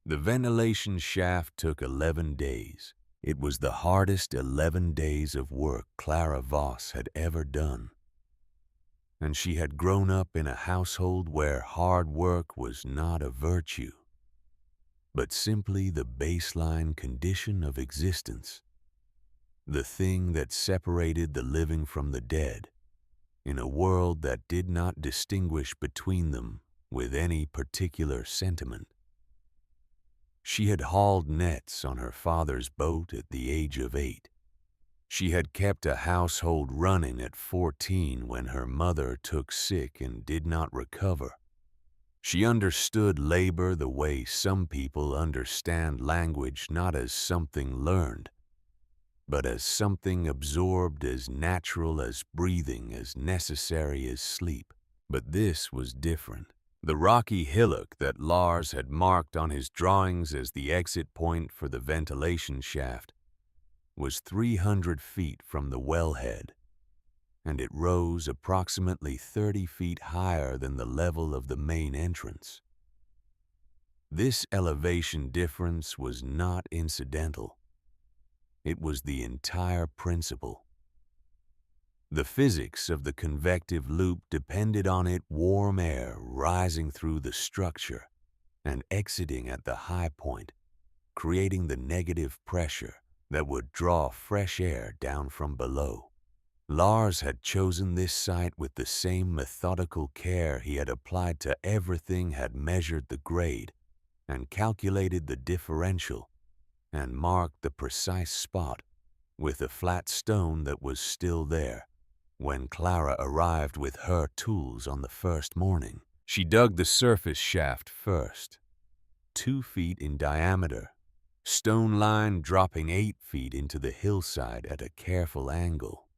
The ventilation shaft took 11 days. It was the hardest 11 days of work Clara Voss had ever done. And she had grown up in a household where hard work was not a virtue, but simply the baseline condition of existence, the thing that separated the living from the dead, in a world that did not distinguish between them with any particular sentiment. She had hauled nets on her father's boat at the age of 8. She had kept a household running at 14 when her mother took sick and did not recover. She understood labor the way some people understand language, not as something learned, but as something absorbed, as natural as breathing, as necessary as sleep. But this was different. The rocky hillock that Lars had marked on his drawings as the exit point for the ventilation shaft was 300 feet from the wellhead, and it rose approximately 30 feet higher than the level of the main entrance. This elevation difference was not incidental. It was the entire principle. The physics of the convective loop depended on it warm air rising through the structure and exiting at the high point, creating the negative pressure that would draw fresh air down from below. Lars had chosen this site with the same methodical care he had applied to everything, had measured the grade and calculated the differential and marked the precise spot with a flat stone that was still there. When Clara arrived with her tools on the first morning, she dug the surface shaft first, 2 feet in diameter, stone line dropping 8 feet into the hillside at a careful angle.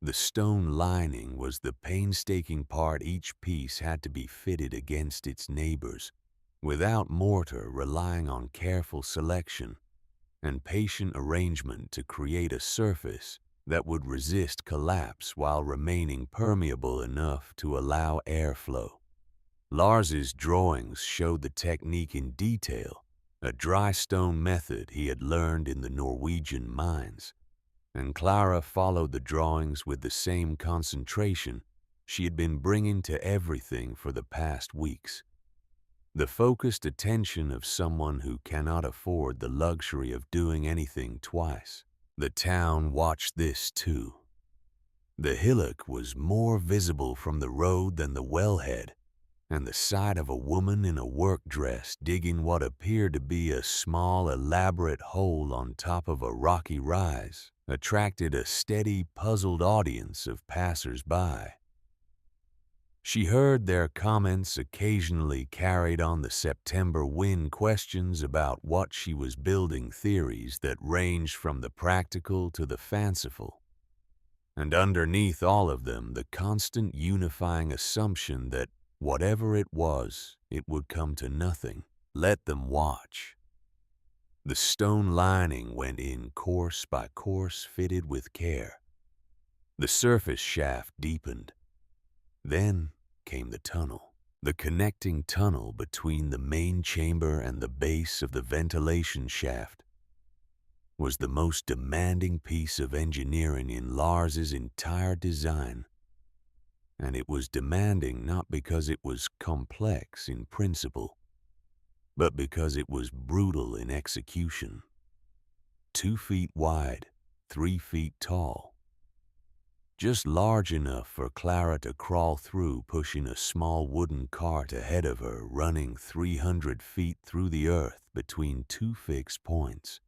The stone lining was the painstaking part. Each piece had to be fitted against its neighbors, without mortar, relying on careful selection and patient arrangement to create a surface that would resist collapse while remaining permeable enough to allow airflow. Lars's drawings showed the technique in detail, a dry stone method he had learned in the Norwegian mines, and Clara followed the drawings with the same concentration she had been bringing to everything for the past weeks. The focused attention of someone who cannot afford the luxury of doing anything twice. The town watched this too. The hillock was more visible from the road than the wellhead, and the sight of a woman in a work dress digging what appeared to be a small, elaborate hole on top of a rocky rise attracted a steady, puzzled audience of passers-by. She heard their comments, occasionally carried on the September wind, questions about what she was building, theories that ranged from the practical to the fanciful. And underneath all of them, the constant unifying assumption that whatever it was, it would come to nothing. Let them watch. The stone lining went in course by course, fitted with care. The surface shaft deepened. Then came the tunnel. The connecting tunnel between the main chamber and the base of the ventilation shaft was the most demanding piece of engineering in Lars's entire design. And it was demanding not because it was complex in principle, but because it was brutal in execution. 2 feet wide, 3 feet tall. Just large enough for Clara to crawl through, pushing a small wooden cart ahead of her, running 300 feet through the earth between 2 fixed points.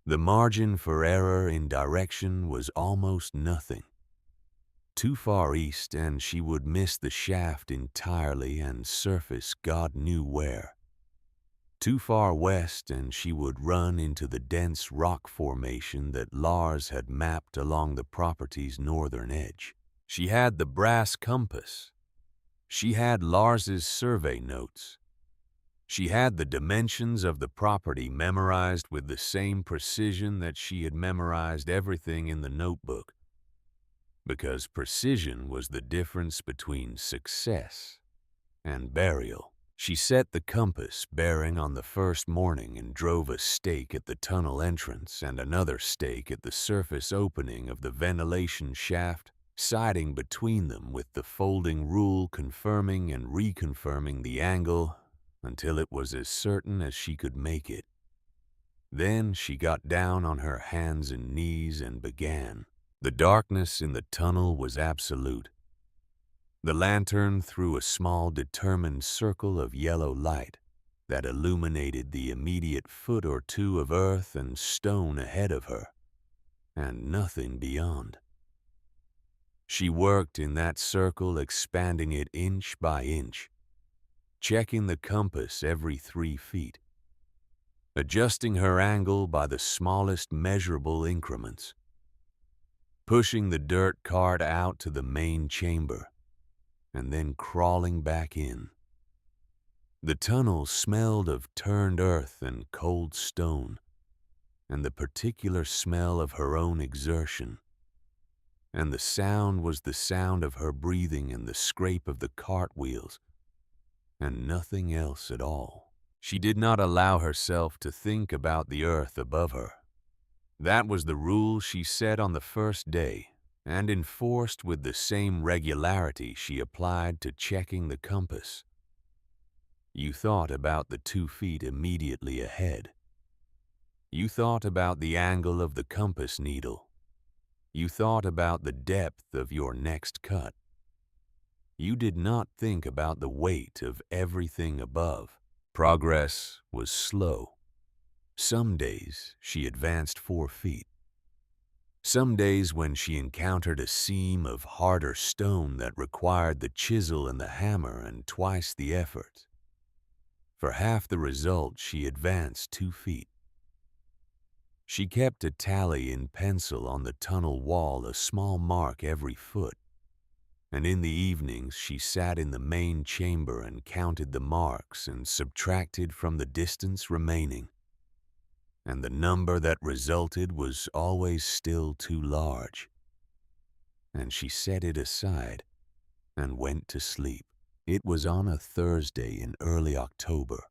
The margin for error in direction was almost nothing. Too far east and she would miss the shaft entirely and surface God knew where. Too far west and she would run into the dense rock formation that Lars had mapped along the property's northern edge. She had the brass compass. She had Lars's survey notes. She had the dimensions of the property memorized with the same precision that she had memorized everything in the notebook. Because precision was the difference between success and burial. She set the compass bearing on the first morning and drove a stake at the tunnel entrance and another stake at the surface opening of the ventilation shaft, siding between them with the folding rule confirming and reconfirming the angle until it was as certain as she could make it. Then she got down on her hands and knees and began. The darkness in the tunnel was absolute. The lantern threw a small determined circle of yellow light that illuminated the immediate foot or two of earth and stone ahead of her, and nothing beyond. She worked in that circle, expanding it inch by inch, checking the compass every 3 feet, adjusting her angle by the smallest measurable increments, pushing the dirt cart out to the main chamber, and then crawling back in. The tunnel smelled of turned earth and cold stone, and the particular smell of her own exertion. And the sound was the sound of her breathing and the scrape of the cartwheels, and nothing else at all. She did not allow herself to think about the earth above her. That was the rule she set on the first day, and enforced with the same regularity she applied to checking the compass. You thought about the 2 feet immediately ahead. You thought about the angle of the compass needle. You thought about the depth of your next cut. You did not think about the weight of everything above. Progress was slow. Some days she advanced 4 feet. Some days when she encountered a seam of harder stone that required the chisel and the hammer and twice the effort. For half the result, she advanced 2 feet. She kept a tally in pencil on the tunnel wall, a small mark every foot. And in the evenings, she sat in the main chamber and counted the marks and subtracted from the distance remaining. And the number that resulted was always still too large. And she set it aside and went to sleep. It was on a Thursday in early October,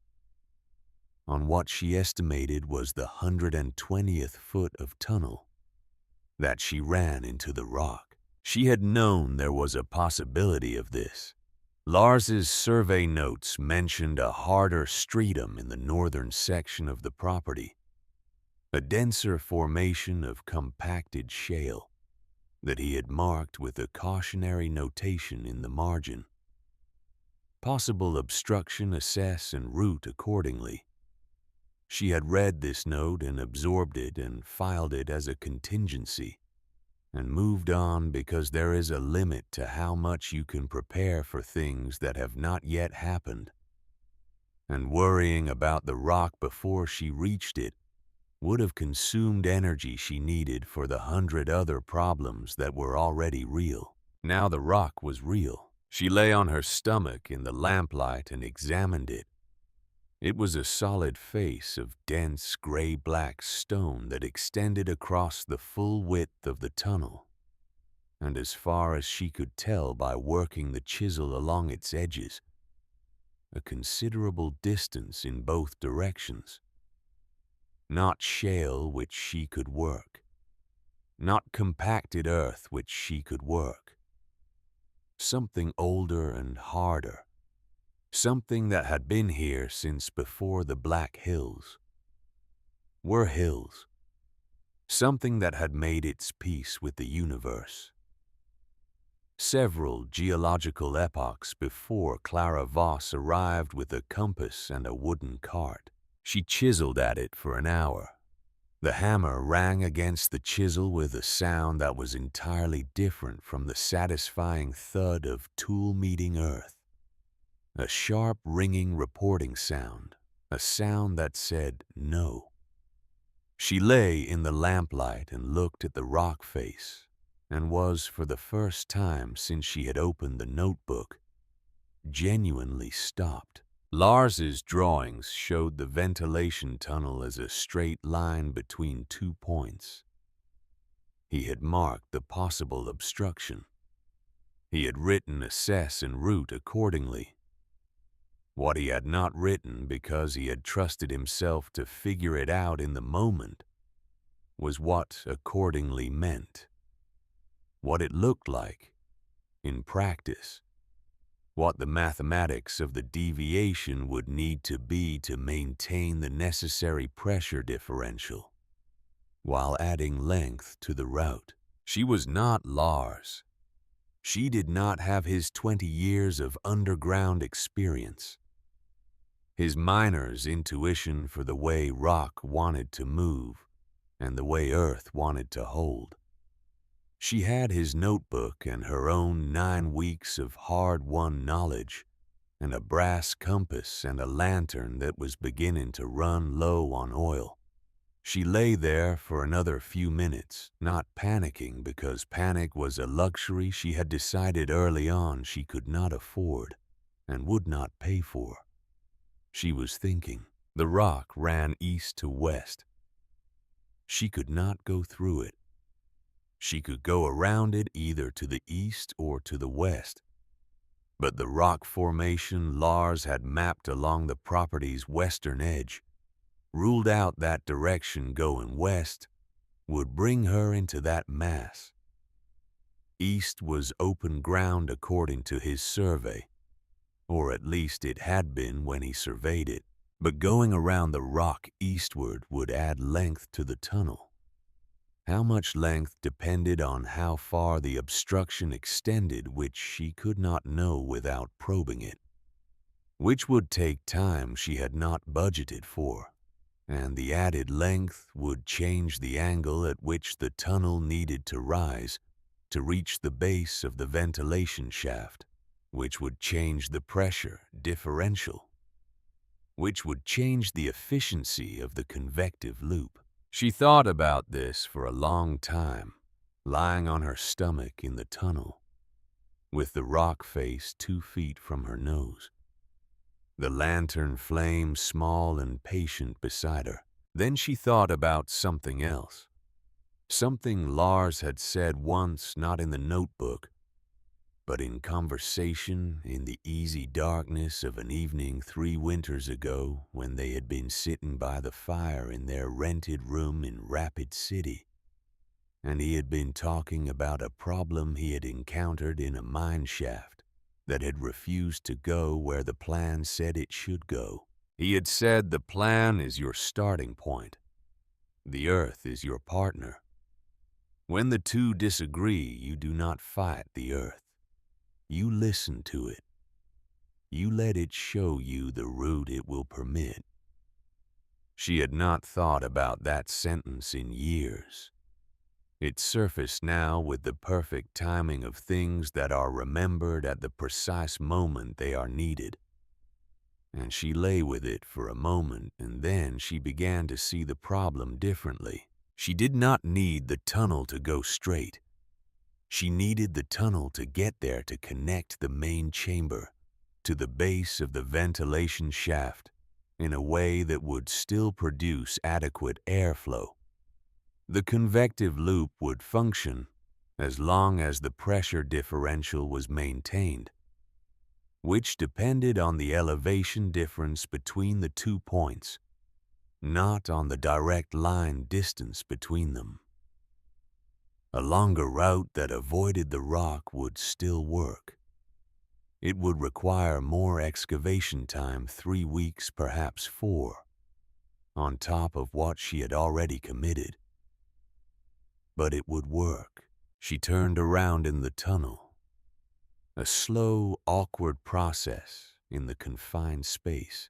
on what she estimated was the 120th foot of tunnel, that she ran into the rock. She had known there was a possibility of this. Lars's survey notes mentioned a harder stratum in the northern section of the property, a denser formation of compacted shale that he had marked with a cautionary notation in the margin. Possible obstruction, assess and route accordingly. She had read this note and absorbed it and filed it as a contingency, and moved on because there is a limit to how much you can prepare for things that have not yet happened. And worrying about the rock before she reached it would have consumed energy she needed for the 100 other problems that were already real. Now the rock was real. She lay on her stomach in the lamplight and examined it. It was a solid face of dense gray-black stone that extended across the full width of the tunnel, and as far as she could tell by working the chisel along its edges, a considerable distance in both directions. Not shale which she could work, not compacted earth which she could work. Something older and harder. Something that had been here since before the Black Hills. Were hills. Something that had made its peace with the universe. Several geological epochs before Clara Voss arrived with a compass and a wooden cart. She chiseled at it for an hour. The hammer rang against the chisel with a sound that was entirely different from the satisfying thud of tool meeting earth. A sharp ringing reporting sound, a sound that said no. She lay in the lamplight and looked at the rock face, and was, for the first time since she had opened the notebook, genuinely stopped. Lars's drawings showed the ventilation tunnel as a straight line between 2 points. He had marked the possible obstruction. He had written assess and route accordingly. What he had not written, because he had trusted himself to figure it out in the moment, was what accordingly meant. What it looked like in practice. What the mathematics of the deviation would need to be to maintain the necessary pressure differential, while adding length to the route. She was not Lars. She did not have his 20 years of underground experience, his miner's intuition for the way rock wanted to move and the way earth wanted to hold. She had his notebook and her own 9 weeks of hard-won knowledge, and a brass compass and a lantern that was beginning to run low on oil. She lay there for another few minutes, not panicking, because panic was a luxury she had decided early on she could not afford and would not pay for. She was thinking. The rock ran east to west. She could not go through it. She could go around it either to the east or to the west. But the rock formation Lars had mapped along the property's western edge ruled out that direction going west would bring her into that mass. East was open ground according to his survey, or at least it had been when he surveyed it, but going around the rock eastward would add length to the tunnel. How much length depended on how far the obstruction extended, which she could not know without probing it, which would take time she had not budgeted for, and the added length would change the angle at which the tunnel needed to rise to reach the base of the ventilation shaft, which would change the pressure differential, which would change the efficiency of the convective loop. She thought about this for a long time, lying on her stomach in the tunnel, with the rock face 2 feet from her nose, the lantern flame small and patient beside her. Then she thought about something else, something Lars had said once, not in the notebook, but in conversation in the easy darkness of an evening 3 winters ago, when they had been sitting by the fire in their rented room in Rapid City, and he had been talking about a problem he had encountered in a mine shaft that had refused to go where the plan said it should go. He had said, the plan is your starting point. The earth is your partner. When the two disagree, you do not fight the earth. You listen to it. You let it show you the route it will permit. She had not thought about that sentence in years. It surfaced now with the perfect timing of things that are remembered at the precise moment they are needed. And she lay with it for a moment, and then she began to see the problem differently. She did not need the tunnel to go straight. She needed the tunnel to get there to connect the main chamber to the base of the ventilation shaft in a way that would still produce adequate airflow. The convective loop would function as long as the pressure differential was maintained, which depended on the elevation difference between the 2 points, not on the direct line distance between them. A longer route that avoided the rock would still work. It would require more excavation time, 3 weeks, perhaps 4, on top of what she had already committed. But it would work. She turned around in the tunnel, a slow, awkward process in the confined space,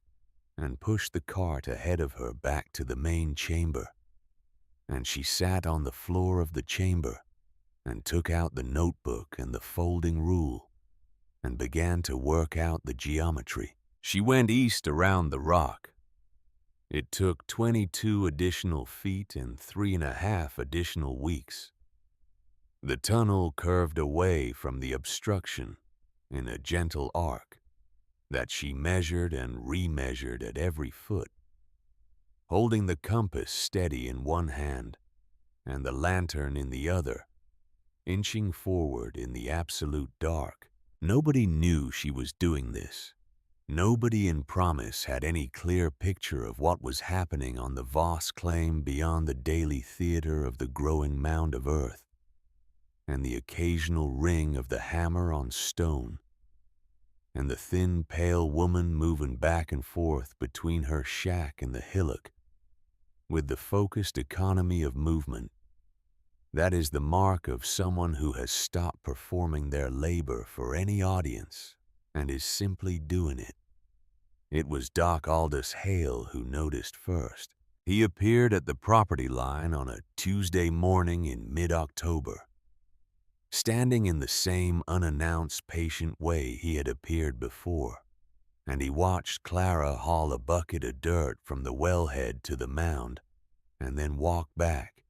and pushed the cart ahead of her back to the main chamber. And she sat on the floor of the chamber and took out the notebook and the folding rule and began to work out the geometry. She went east around the rock, It took 22 additional feet and 3.5 additional weeks. The tunnel curved away from the obstruction in a gentle arc that she measured and remeasured at every foot, holding the compass steady in one hand and the lantern in the other, inching forward in the absolute dark. Nobody knew she was doing this. Nobody in Promise had any clear picture of what was happening on the Voss claim beyond the daily theater of the growing mound of earth and the occasional ring of the hammer on stone and the thin, pale woman moving back and forth between her shack and the hillock with the focused economy of movement. That is the mark of someone who has stopped performing their labor for any audience and is simply doing it. It was Doc Aldous Hale who noticed first. He appeared at the property line on a Tuesday morning in mid-October, standing in the same unannounced, patient way he had appeared before, and he watched Clara haul a bucket of dirt from the wellhead to the mound and then walk back,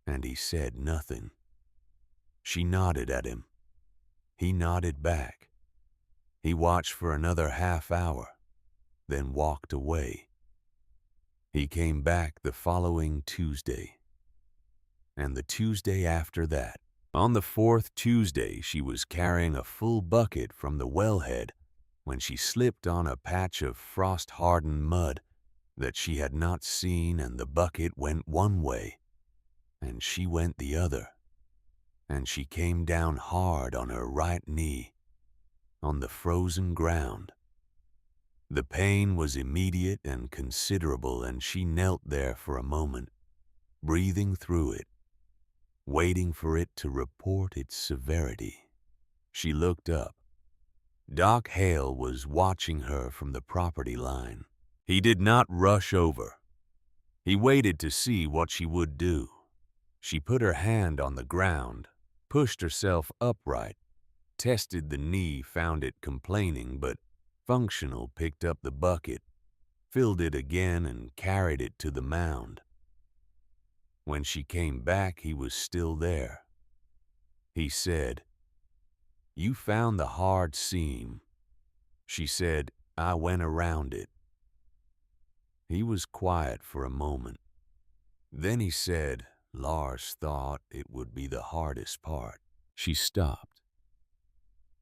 and he said nothing. She nodded at him. He nodded back. He watched for another half hour, then walked away. He came back the following Tuesday, and the Tuesday after that. On the fourth Tuesday, she was carrying a full bucket from the wellhead when she slipped on a patch of frost-hardened mud that she had not seen, and the bucket went one way, and she went the other, and she came down hard on her right knee, on the frozen ground. The pain was immediate and considerable, and she knelt there for a moment, breathing through it, waiting for it to report its severity. She looked up. Doc Hale was watching her from the property line. He did not rush over. He waited to see what she would do. She put her hand on the ground, pushed herself upright, tested the knee, found it complaining but functional, picked up the bucket, filled it again, and carried it to the mound. When she came back, he was still there. He said, "You found the hard seam." She said, "I went around it." He was quiet for a moment. Then he said, "Lars thought it would be the hardest part." She stopped.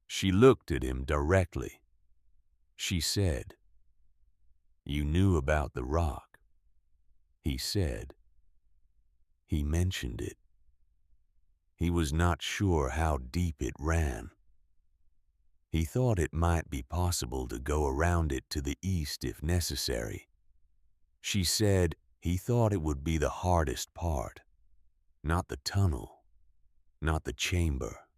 She looked at him directly. She said, "You knew about the rock." He said, "He mentioned it." He was not sure how deep it ran. He thought it might be possible to go around it to the east if necessary. She said he thought it would be the hardest part, not the tunnel, not the chamber,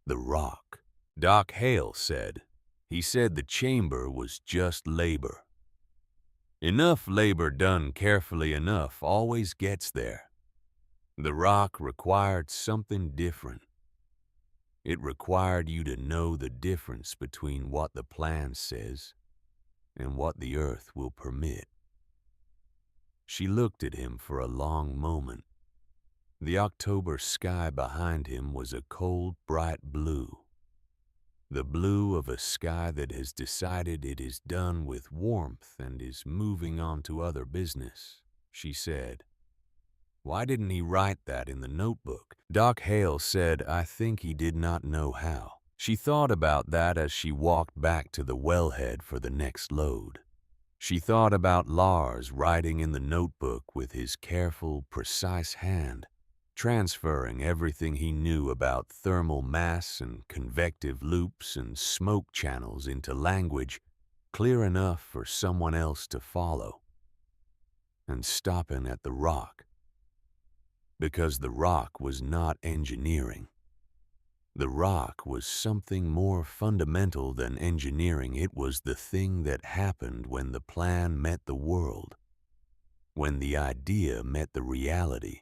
the rock. Doc Hale said, he said the chamber was just labor. Enough labor done carefully enough always gets there. The rock required something different. It required you to know the difference between what the plan says and what the earth will permit. She looked at him for a long moment. The October sky behind him was a cold, bright blue. The blue of a sky that has decided it is done with warmth and is moving on to other business. She said, "Why didn't he write that in the notebook?" Doc Hale said, "I think he did not know how." She thought about that as she walked back to the wellhead for the next load. She thought about Lars writing in the notebook with his careful, precise hand, transferring everything he knew about thermal mass and convective loops and smoke channels into language clear enough for someone else to follow, and stopping at the rock. Because the rock was not engineering. The rock was something more fundamental than engineering. It was the thing that happened when the plan met the world, when the idea met the reality,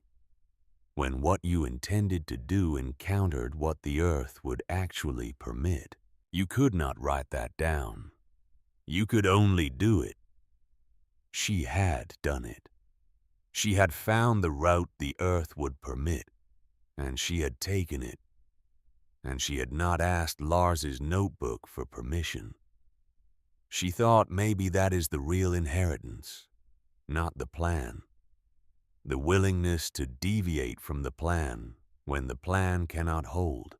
when what you intended to do encountered what the earth would actually permit. You could not write that down. You could only do it. She had done it. She had found the route the earth would permit, and she had taken it. And she had not asked Lars's notebook for permission. She thought maybe that is the real inheritance, not the plan. The willingness to deviate from the plan when the plan cannot hold.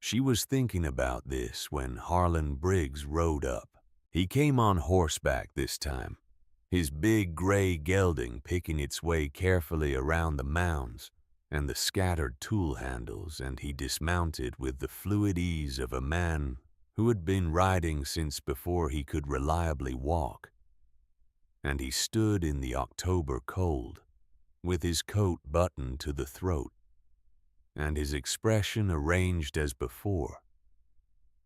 She was thinking about this when Harlan Briggs rode up. He came on horseback this time, his big gray gelding picking its way carefully around the mounds and the scattered tool handles, and he dismounted with the fluid ease of a man who had been riding since before he could reliably walk. And he stood in the October cold, with his coat buttoned to the throat, and his expression arranged as before,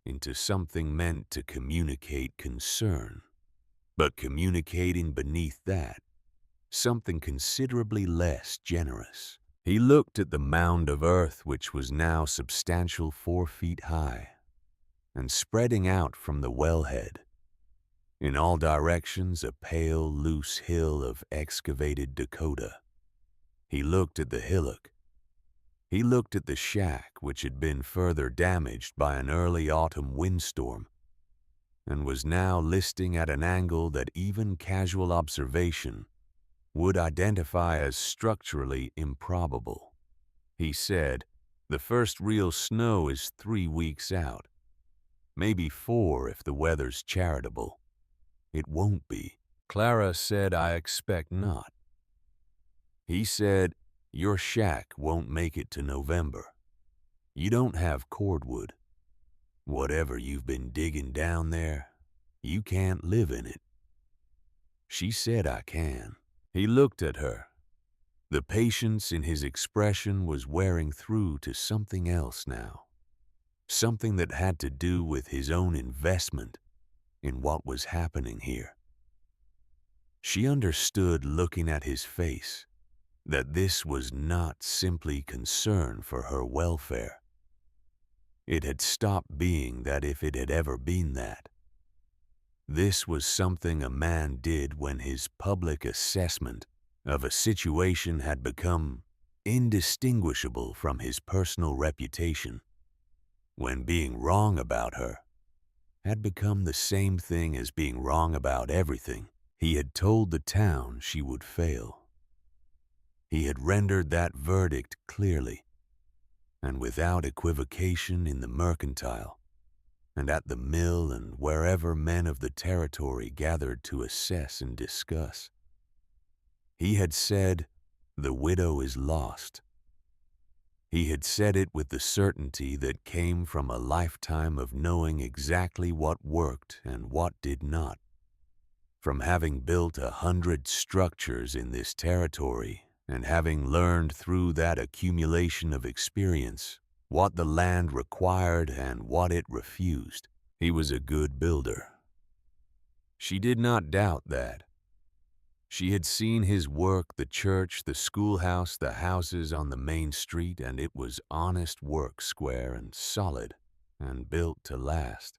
into something meant to communicate concern, but communicating beneath that, something considerably less generous. He looked at the mound of earth which was now substantial 4 feet high, and spreading out from the wellhead, in all directions a pale, loose hill of excavated Dakota. He looked at the hillock. He looked at the shack which had been further damaged by an early autumn windstorm, and was now listing at an angle that even casual observation would identify as structurally improbable. He said, "The first real snow is 3 weeks out. Maybe 4 if the weather's charitable. It won't be." Clara said, "I expect not." He said, "Your shack won't make it to November. You don't have cordwood. Whatever you've been digging down there, you can't live in it." She said, "I can." He looked at her. The patience in his expression was wearing through to something else now, something that had to do with his own investment in what was happening here. She understood, looking at his face, that this was not simply concern for her welfare. It had stopped being that if it had ever been that. This was something a man did when his public assessment of a situation had become indistinguishable from his personal reputation, when being wrong about her had become the same thing as being wrong about everything. He had told the town she would fail. He had rendered that verdict clearly and without equivocation in the mercantile and at the mill and wherever men of the territory gathered to assess and discuss. He had said, "The widow is lost." He had said it with the certainty that came from a lifetime of knowing exactly what worked and what did not, from having built 100 structures in this territory and having learned through that accumulation of experience what the land required and what it refused. He was a good builder. She did not doubt that. She had seen his work, the church, the schoolhouse, the houses on the main street, and it was honest work, square and solid, and built to last.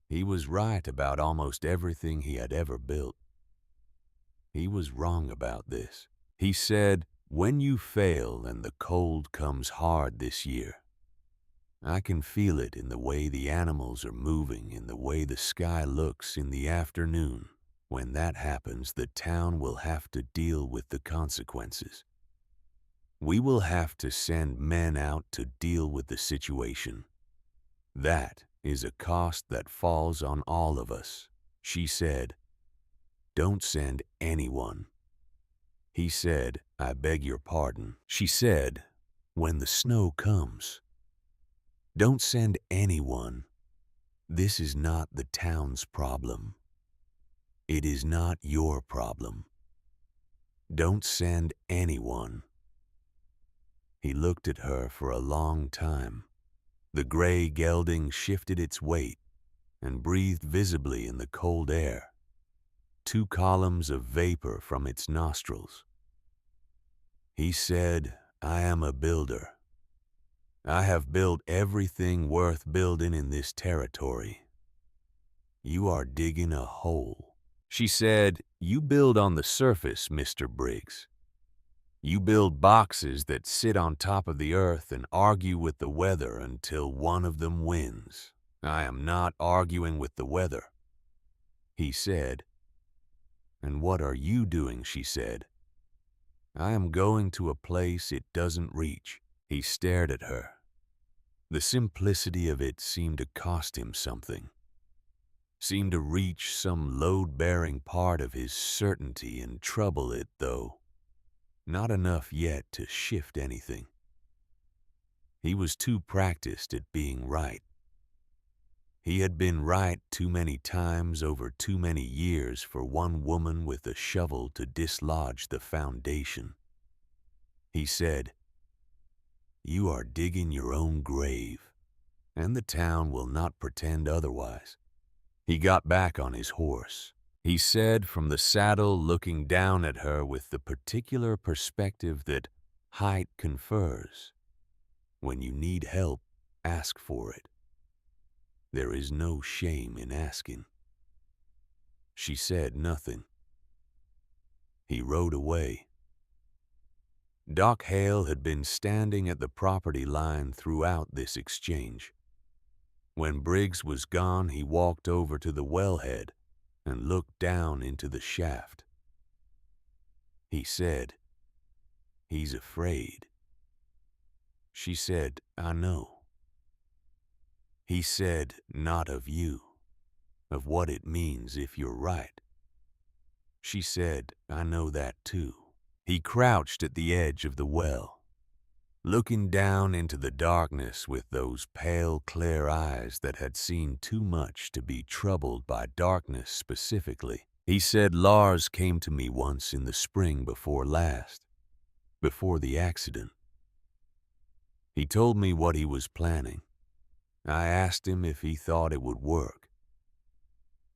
He was right about almost everything he had ever built. He was wrong about this. He said, "When you fail and the cold comes hard this year, I can feel it in the way the animals are moving, in the way the sky looks in the afternoon. When that happens, the town will have to deal with the consequences. We will have to send men out to deal with the situation. That is a cost that falls on all of us." She said, "Don't send anyone." He said, "I beg your pardon." She said, "When the snow comes, don't send anyone. This is not the town's problem. It is not your problem. Don't send anyone." He looked at her for a long time. The gray gelding shifted its weight and breathed visibly in the cold air, 2 columns of vapor from its nostrils. He said, "I am a builder. I have built everything worth building in this territory. You are digging a hole." She said, "You build on the surface, Mr. Briggs. You build boxes that sit on top of the earth and argue with the weather until one of them wins. I am not arguing with the weather." He said. "And what are you doing?" she said. "I am going to a place it doesn't reach." He stared at her. The simplicity of it seemed to cost him something, seemed to reach some load-bearing part of his certainty and trouble it, though not enough yet to shift anything. He was too practiced at being right. He had been right too many times over too many years for one woman with a shovel to dislodge the foundation. He said, "You are digging your own grave, and the town will not pretend otherwise." He got back on his horse. He said from the saddle, looking down at her with the particular perspective that height confers, "When you need help, ask for it. There is no shame in asking." She said nothing. He rode away. Doc Hale had been standing at the property line throughout this exchange. When Briggs was gone, he walked over to the wellhead and looked down into the shaft. He said, "He's afraid." She said, "I know." He said, "Not of you, of what it means if you're right." She said, "I know that too." He crouched at the edge of the well, looking down into the darkness with those pale, clear eyes that had seen too much to be troubled by darkness specifically. He said, "Lars came to me once in the spring before last, before the accident. He told me what he was planning. I asked him if he thought it would work.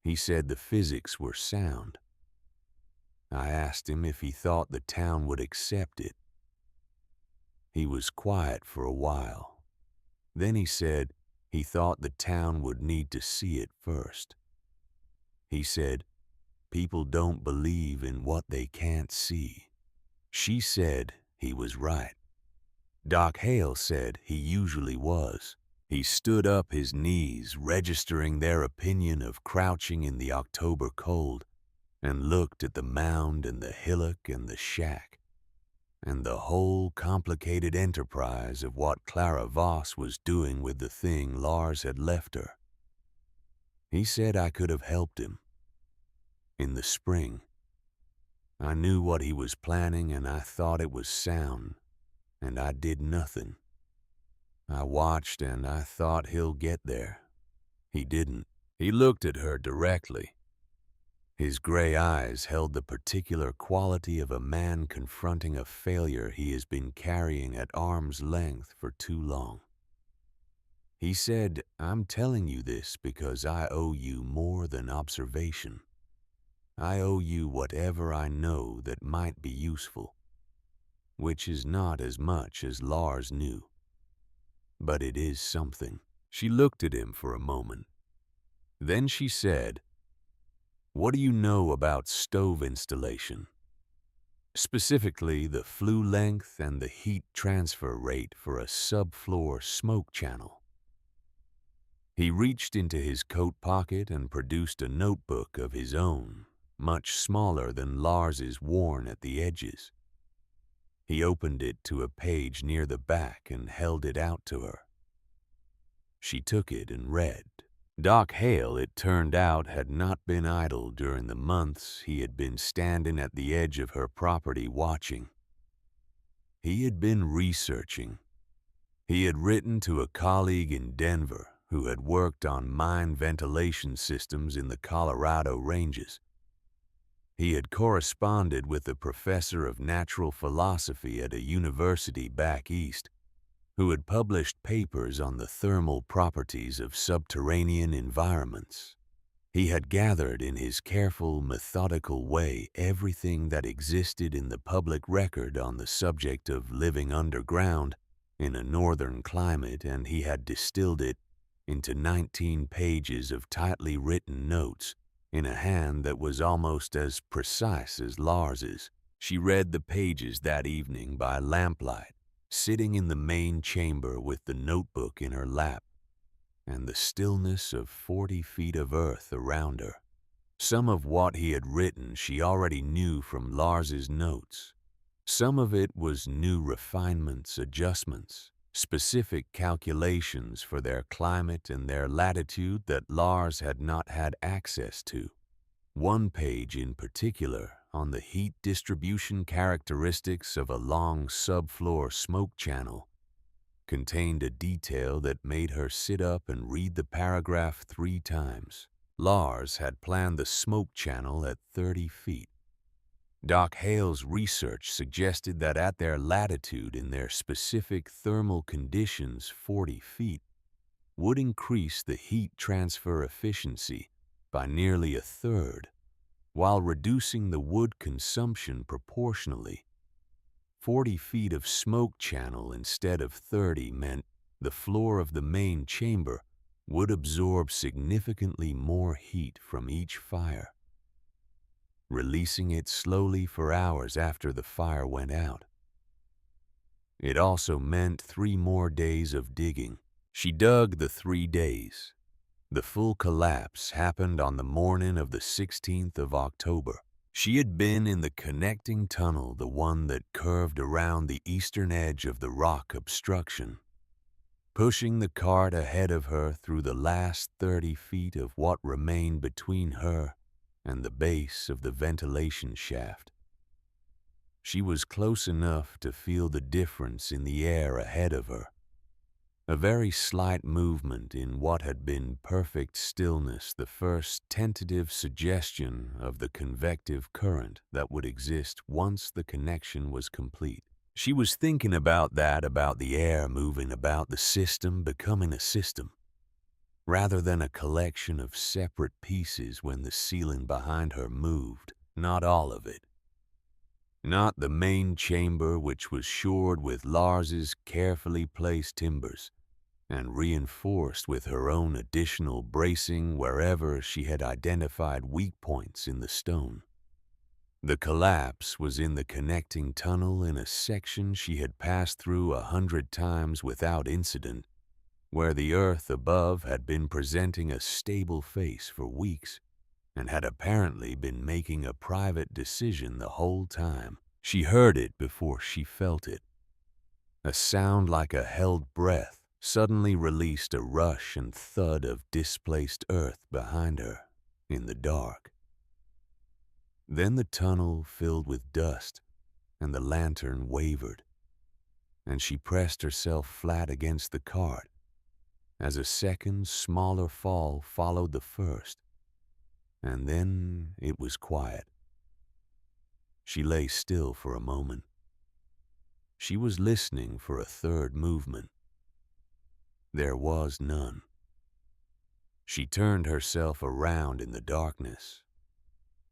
He said the physics were sound. I asked him if he thought the town would accept it. He was quiet for a while. Then he said he thought the town would need to see it first. He said, 'People don't believe in what they can't see.'" She said he was right. Doc Hale said he usually was. He stood up his knees, registering their opinion of crouching in the October cold, and looked at the mound and the hillock and the shack, and the whole complicated enterprise of what Clara Voss was doing with the thing Lars had left her. He said I could have helped him. In the spring, I knew what he was planning and I thought it was sound, and I did nothing. I watched and I thought he'll get there. He didn't. He looked at her directly. His gray eyes held the particular quality of a man confronting a failure he has been carrying at arm's length for too long. He said, "I'm telling you this because I owe you more than observation. I owe you whatever I know that might be useful, which is not as much as Lars knew. But it is something." She looked at him for a moment. Then she said, "What do you know about stove installation? Specifically, the flue length and the heat transfer rate for a subfloor smoke channel." He reached into his coat pocket and produced a notebook of his own, much smaller than Lars's, worn at the edges. He opened it to a page near the back and held it out to her. She took it and read. Doc Hale, it turned out, had not been idle during the months he had been standing at the edge of her property watching. He had been researching. He had written to a colleague in Denver who had worked on mine ventilation systems in the Colorado ranges. He had corresponded with a professor of natural philosophy at a university back east who had published papers on the thermal properties of subterranean environments. He had gathered in his careful, methodical way everything that existed in the public record on the subject of living underground in a northern climate, and he had distilled it into 19 pages of tightly written notes in a hand that was almost as precise as Lars's. She read the pages that evening by lamplight, sitting in the main chamber with the notebook in her lap, and the stillness of 40 feet of earth around her. Some of what he had written she already knew from Lars's notes. Some of it was new refinements, adjustments, specific calculations for their climate and their latitude that Lars had not had access to. One page in particular, on the heat distribution characteristics of a long subfloor smoke channel, contained a detail that made her sit up and read the paragraph 3 times. Lars had planned the smoke channel at 30 feet. Doc Hale's research suggested that at their latitude in their specific thermal conditions, 40 feet would increase the heat transfer efficiency by nearly a third, while reducing the wood consumption proportionally. 40 feet of smoke channel instead of 30 meant the floor of the main chamber would absorb significantly more heat from each fire, releasing it slowly for hours after the fire went out. It also meant 3 more days of digging. She dug the 3 days. The full collapse happened on the morning of the 16th of October. She had been in the connecting tunnel, the one that curved around the eastern edge of the rock obstruction, pushing the cart ahead of her through the last 30 feet of what remained between her and the base of the ventilation shaft. She was close enough to feel the difference in the air ahead of her. A very slight movement in what had been perfect stillness, the first tentative suggestion of the convective current that would exist once the connection was complete. She was thinking about the air moving about the system, becoming a system, rather than a collection of separate pieces when the ceiling behind her moved, not all of it. Not the main chamber, which was shored with Lars's carefully placed timbers and reinforced with her own additional bracing wherever she had identified weak points in the stone. The collapse was in the connecting tunnel in a section she had passed through 100 times without incident, where the earth above had been presenting a stable face for weeks and had apparently been making a private decision the whole time. She heard it before she felt it. A sound like a held breath suddenly released a rush and thud of displaced earth behind her in the dark. Then the tunnel filled with dust and the lantern wavered, and she pressed herself flat against the cart as a second, smaller fall followed the first, and then it was quiet. She lay still for a moment. She was listening for a third movement. There was none. She turned herself around in the darkness.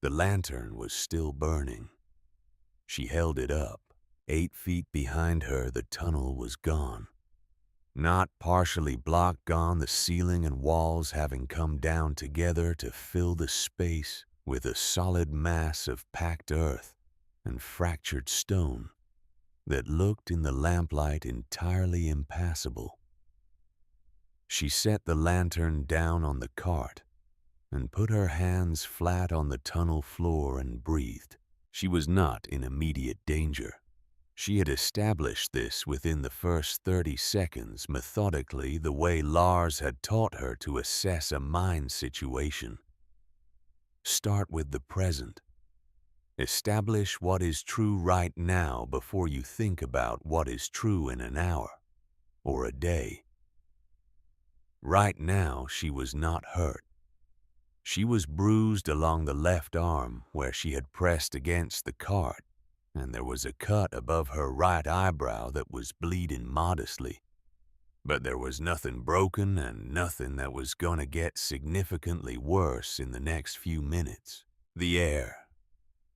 The lantern was still burning. She held it up. 8 feet behind her, the tunnel was gone. Not partially blocked, gone, the ceiling and walls having come down together to fill the space with a solid mass of packed earth and fractured stone that looked in the lamplight entirely impassable. She set the lantern down on the cart and put her hands flat on the tunnel floor and breathed. She was not in immediate danger. She had established this within the first 30 seconds methodically, the way Lars had taught her to assess a mine situation. Start with the present. Establish what is true right now before you think about what is true in an hour or a day. Right now, she was not hurt. She was bruised along the left arm where she had pressed against the cart, and there was a cut above her right eyebrow that was bleeding modestly. But there was nothing broken and nothing that was going to get significantly worse in the next few minutes. The air.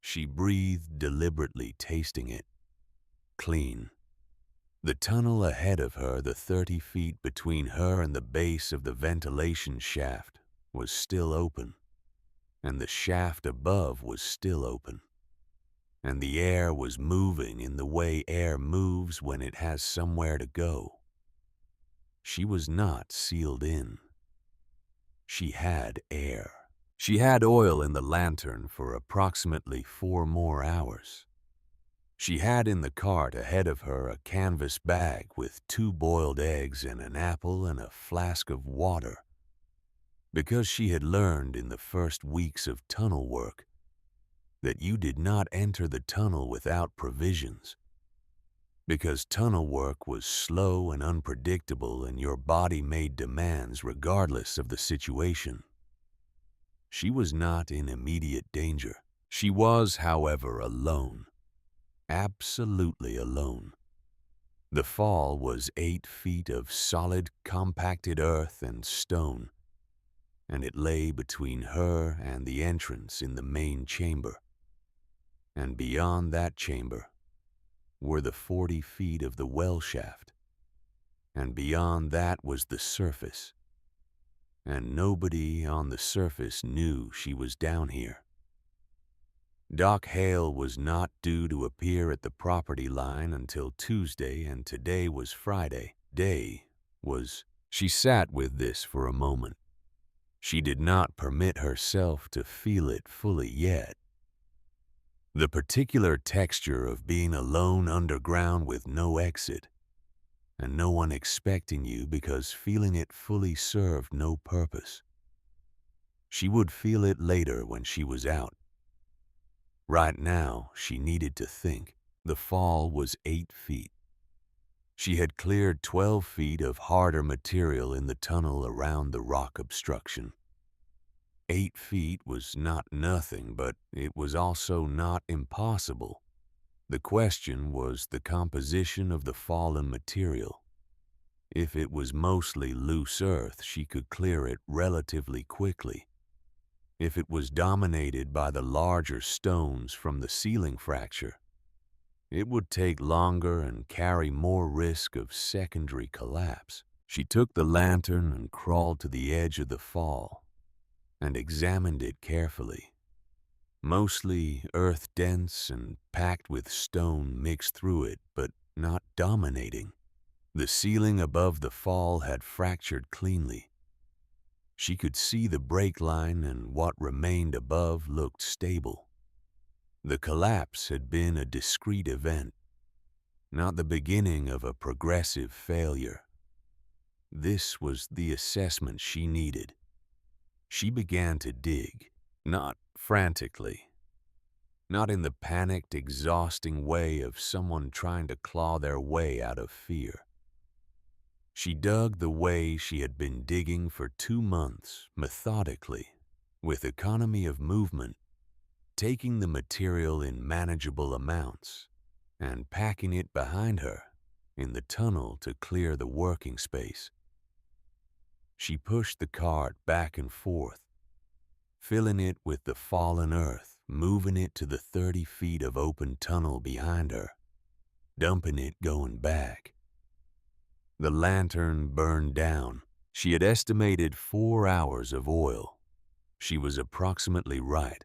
She breathed deliberately, tasting it. Clean. The tunnel ahead of her, the 30 feet between her and the base of the ventilation shaft, was still open. and the shaft above was still open, and the air was moving in the way air moves when it has somewhere to go. She was not sealed in. She had air. She had oil in the lantern for approximately 4 more hours. She had in the cart ahead of her a canvas bag with 2 boiled eggs and an apple and a flask of water, because she had learned in the first weeks of tunnel work that you did not enter the tunnel without provisions, because tunnel work was slow and unpredictable and your body made demands regardless of the situation. She was not in immediate danger. She was, however, alone. Absolutely alone. The fall was 8 feet of solid, compacted earth and stone, and it lay between her and the entrance in the main chamber. And beyond that chamber were the 40 feet of the well shaft, and beyond that was the surface, and nobody on the surface knew she was down here. Doc Hale was not due to appear at the property line until Tuesday, and today was Friday. She sat with this for a moment. She did not permit herself to feel it fully yet. The particular texture of being alone underground with no exit, and no one expecting you because feeling it fully served no purpose. She would feel it later when she was out. Right now, she needed to think. The fall was 8 feet. She had cleared 12 feet of harder material in the tunnel around the rock obstruction. 8 feet was not nothing, but it was also not impossible. The question was the composition of the fallen material. If it was mostly loose earth, she could clear it relatively quickly. If it was dominated by the larger stones from the ceiling fracture, it would take longer and carry more risk of secondary collapse. She took the lantern and crawled to the edge of the fall and examined it carefully. Mostly earth-dense and packed with stone mixed through it, but not dominating. The ceiling above the fall had fractured cleanly. She could see the break line, and what remained above looked stable. The collapse had been a discrete event, not the beginning of a progressive failure. This was the assessment she needed. She began to dig, not frantically, not in the panicked, exhausting way of someone trying to claw their way out of fear. She dug the way she had been digging for 2 months, methodically, with economy of movement, taking the material in manageable amounts and packing it behind her in the tunnel to clear the working space. She pushed the cart back and forth, filling it with the fallen earth, moving it to the 30 feet of open tunnel behind her, dumping it going back. The lantern burned down. She had estimated 4 hours of oil. She was approximately right.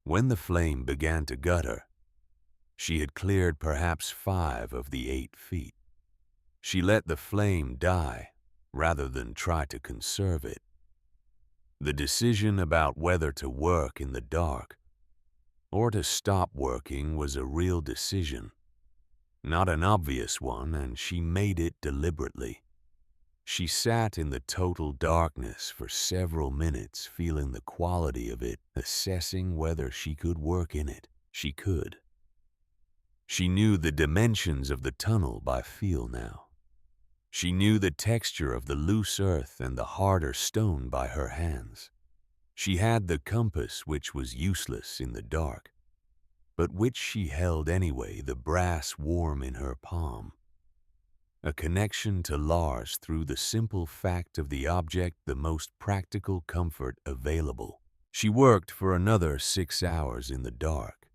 When the flame began to gut her, she had cleared perhaps 5 of the 8 feet. She let the flame die rather than try to conserve it. The decision about whether to work in the dark or to stop working was a real decision. Not an obvious one, and she made it deliberately. She sat in the total darkness for several minutes, feeling the quality of it, assessing whether she could work in it. She could. She knew the dimensions of the tunnel by feel now. She knew the texture of the loose earth and the harder stone by her hands. She had the compass, which was useless in the dark, but which she held anyway, the brass warm in her palm. A connection to Lars through the simple fact of the object, the most practical comfort available. She worked for another 6 hours in the dark.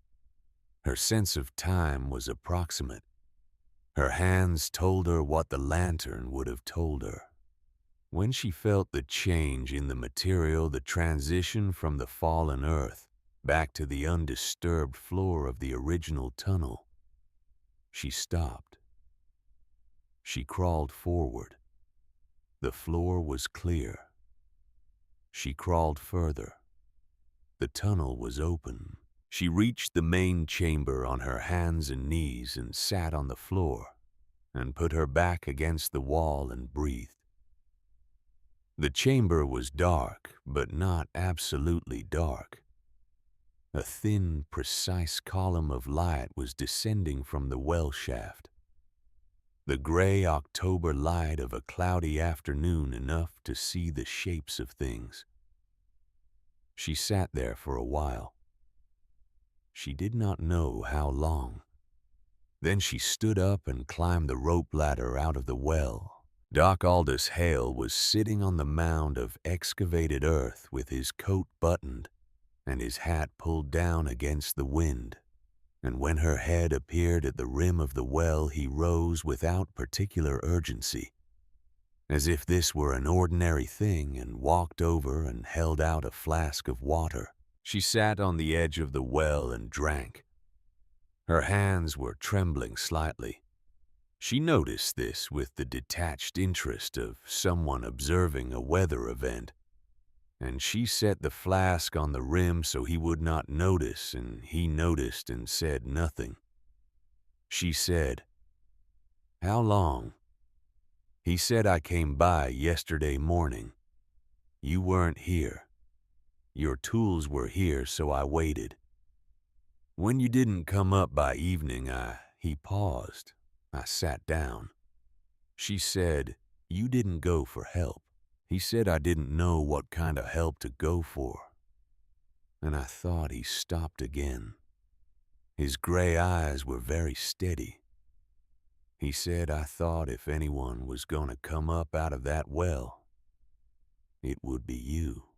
Her sense of time was approximate. Her hands told her what the lantern would have told her. When she felt the change in the material, the transition from the fallen earth back to the undisturbed floor of the original tunnel, she stopped. She crawled forward. The floor was clear. She crawled further. The tunnel was open. She reached the main chamber on her hands and knees and sat on the floor and put her back against the wall and breathed. The chamber was dark, but not absolutely dark. A thin, precise column of light was descending from the well shaft. The gray October light of a cloudy afternoon, enough to see the shapes of things. She sat there for a while. She did not know how long. Then she stood up and climbed the rope ladder out of the well. Doc Aldous Hale was sitting on the mound of excavated earth with his coat buttoned and his hat pulled down against the wind. And when her head appeared at the rim of the well, he rose without particular urgency, as if this were an ordinary thing, and walked over and held out a flask of water. She sat on the edge of the well and drank. Her hands were trembling slightly. She noticed this with the detached interest of someone observing a weather event, and she set the flask on the rim so he would not notice, and he noticed and said nothing. She said, "How long?" "He said I came by yesterday morning. You weren't here. Your tools were here, so I waited. When you didn't come up by evening, He paused. I sat down. She said, "You didn't go for help." He said I didn't know what kind of help to go for. And I thought he stopped again. His gray eyes were very steady. He said I thought if anyone was going to come up out of that well, it would be you.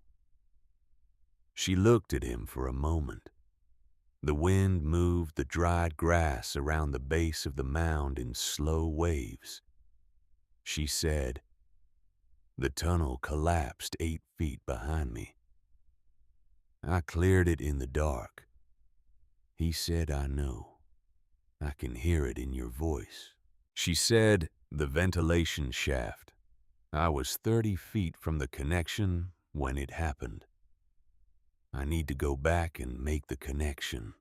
She looked at him for a moment. The wind moved the dried grass around the base of the mound in slow waves. She said, "The tunnel collapsed 8 feet behind me. I cleared it in the dark." He said, "I know. I can hear it in your voice." She said, "The ventilation shaft. I was 30 feet from the connection when it happened. I need to go back and make the connection.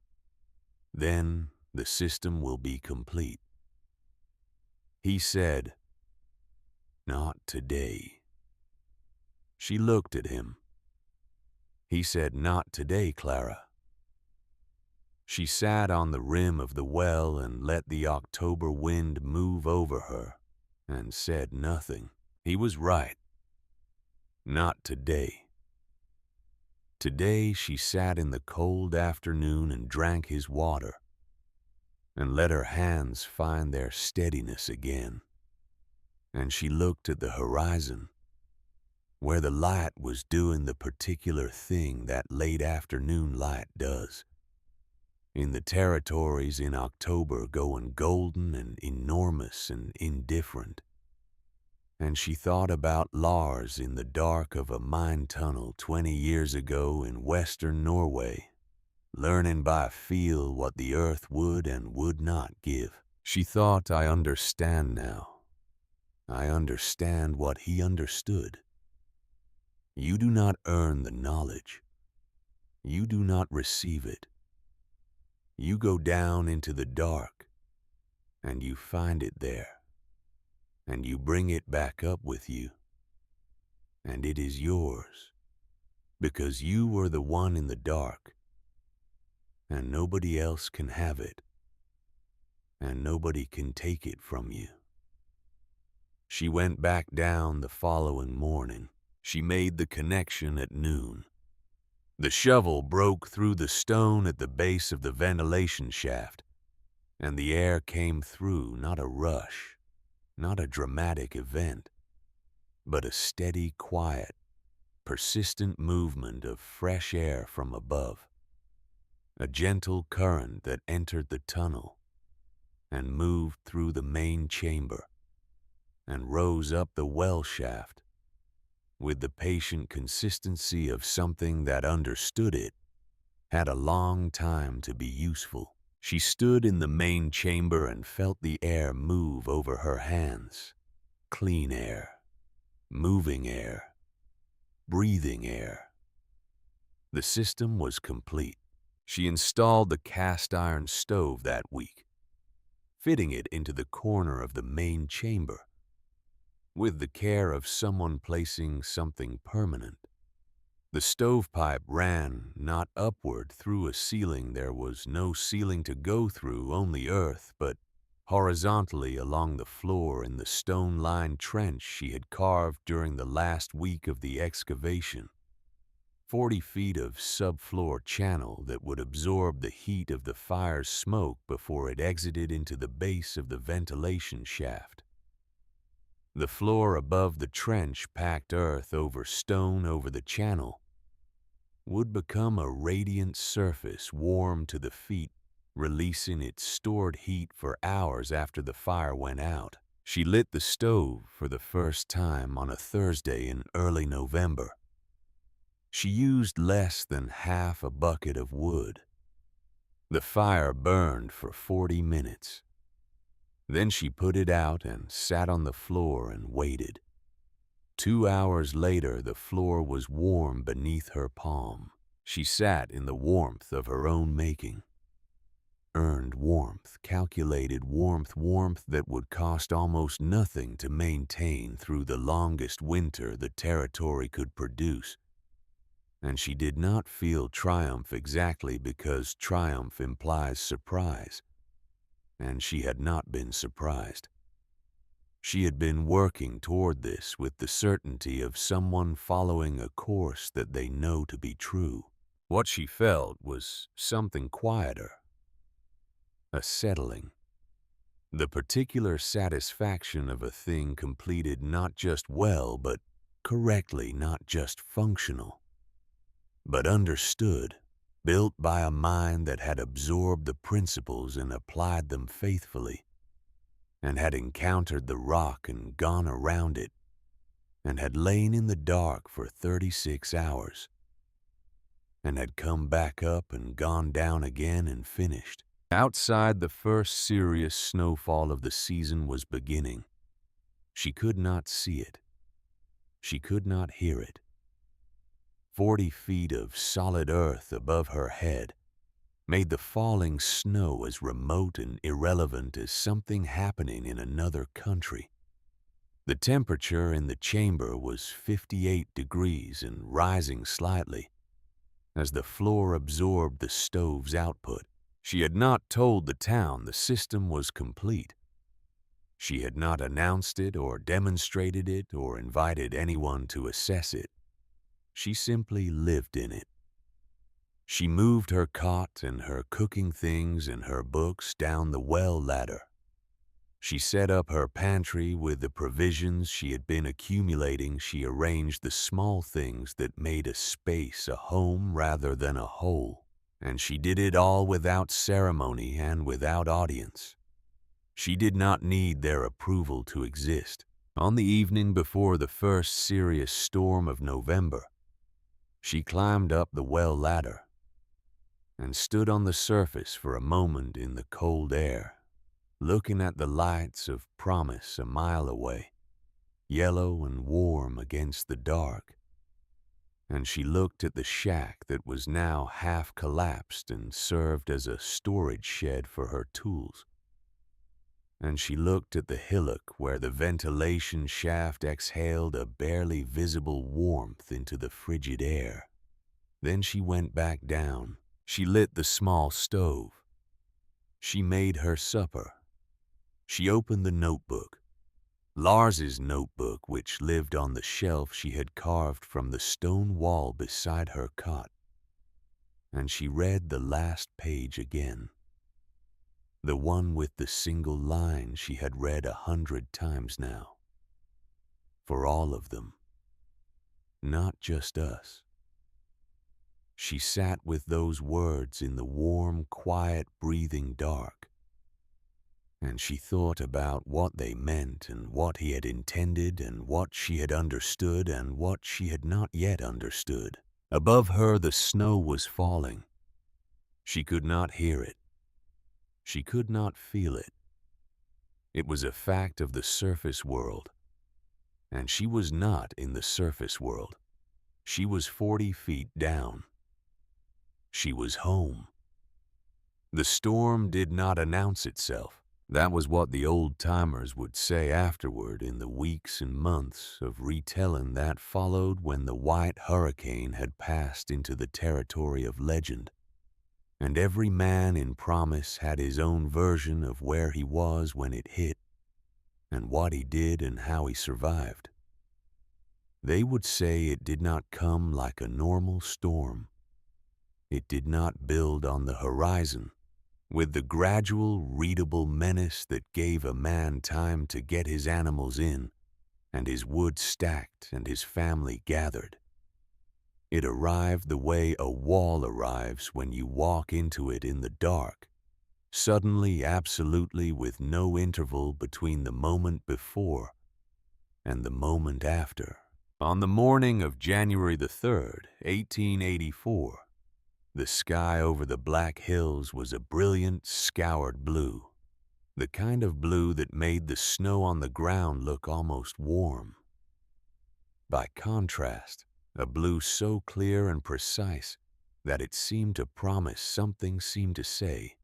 Then the system will be complete." He said, "Not today." She looked at him. He said, "Not today, Clara." She sat on the rim of the well and let the October wind move over her and said nothing. He was right. Not today. Today she sat in the cold afternoon and drank his water and let her hands find their steadiness again. And she looked at the horizon, where the light was doing the particular thing that late afternoon light does. In the territories in October going golden and enormous and indifferent. And she thought about Lars in the dark of a mine tunnel 20 years ago in western Norway, learning by feel what the earth would and would not give. She thought, "I understand now. I understand what he understood. You do not earn the knowledge. You do not receive it. You go down into the dark, and you find it there. And you bring it back up with you, and it is yours, because you were the one in the dark, and nobody else can have it, and nobody can take it from you." She went back down the following morning. She made the connection at noon. The shovel broke through the stone at the base of the ventilation shaft, and the air came through, not a rush, not a dramatic event, but a steady, quiet, persistent movement of fresh air from above. A gentle current that entered the tunnel and moved through the main chamber and rose up the well shaft with the patient consistency of something that understood it, had a long time to be useful. She stood in the main chamber and felt the air move over her hands. Clean air, moving air, breathing air. The system was complete. She installed the cast iron stove that week, fitting it into the corner of the main chamber, with the care of someone placing something permanent. The stovepipe ran not upward through a ceiling there was no ceiling to go through, only earth, but horizontally along the floor in the stone-lined trench she had carved during the last week of the excavation. 40 feet of subfloor channel that would absorb the heat of the fire's smoke before it exited into the base of the ventilation shaft. The floor above the trench, packed earth over stone over the channel, would become a radiant surface warm to the feet, releasing its stored heat for hours after the fire went out. She lit the stove for the first time on a Thursday in early November. She used less than half a bucket of wood. The fire burned for 40 minutes. Then she put it out and sat on the floor and waited. 2 hours later, the floor was warm beneath her palm. She sat in the warmth of her own making. Earned warmth, calculated warmth that would cost almost nothing to maintain through the longest winter the territory could produce. And she did not feel triumph exactly because triumph implies surprise. And she had not been surprised. She had been working toward this with the certainty of someone following a course that they know to be true. What she felt was something quieter, a settling, the particular satisfaction of a thing completed not just well, but correctly, not just functional, but understood, built by a mind that had absorbed the principles and applied them faithfully, and had encountered the rock and gone around it, and had lain in the dark for 36 hours, and had come back up and gone down again and finished. Outside, the first serious snowfall of the season was beginning. She could not see it. She could not hear it. 40 feet of solid earth above her head made the falling snow as remote and irrelevant as something happening in another country. The temperature in the chamber was 58 degrees and rising slightly as the floor absorbed the stove's output. She had not told the town the system was complete. She had not announced it or demonstrated it or invited anyone to assess it. She simply lived in it. She moved her cot and her cooking things and her books down the well ladder. She set up her pantry with the provisions she had been accumulating. She arranged the small things that made a space a home rather than a whole. And she did it all without ceremony and without audience. She did not need their approval to exist. On the evening before the first serious storm of November, she climbed up the well ladder and stood on the surface for a moment in the cold air, looking at the lights of promise a mile away, yellow and warm against the dark. And she looked at the shack that was now half collapsed and served as a storage shed for her tools. And she looked at the hillock where the ventilation shaft exhaled a barely visible warmth into the frigid air. Then she went back down. She lit the small stove. She made her supper. She opened the notebook, Lars's notebook, which lived on the shelf she had carved from the stone wall beside her cot, and she read the last page again. The one with the single line she had read 100 times now. For all of them. Not just us. She sat with those words in the warm, quiet, breathing dark. and she thought about what they meant and what he had intended and what she had understood and what she had not yet understood. Above her the snow was falling. She could not hear it. She could not feel it. It was a fact of the surface world, and she was not in the surface world. She was 40 feet down. She was home. The storm did not announce itself. That was what the old-timers would say afterward in the weeks and months of retelling that followed when the white hurricane had passed into the territory of legend. And every man in Promise had his own version of where he was when it hit, and what he did and how he survived. They would say it did not come like a normal storm. It did not build on the horizon, with the gradual, readable menace that gave a man time to get his animals in, and his wood stacked and his family gathered. It arrived the way a wall arrives when you walk into it in the dark, suddenly, absolutely, with no interval between the moment before and the moment after. On the morning of January the 3rd, 1884, the sky over the Black Hills was a brilliant, scoured blue, the kind of blue that made the snow on the ground look almost warm. By contrast, a blue so clear and precise that it seemed to promise, something seemed to say,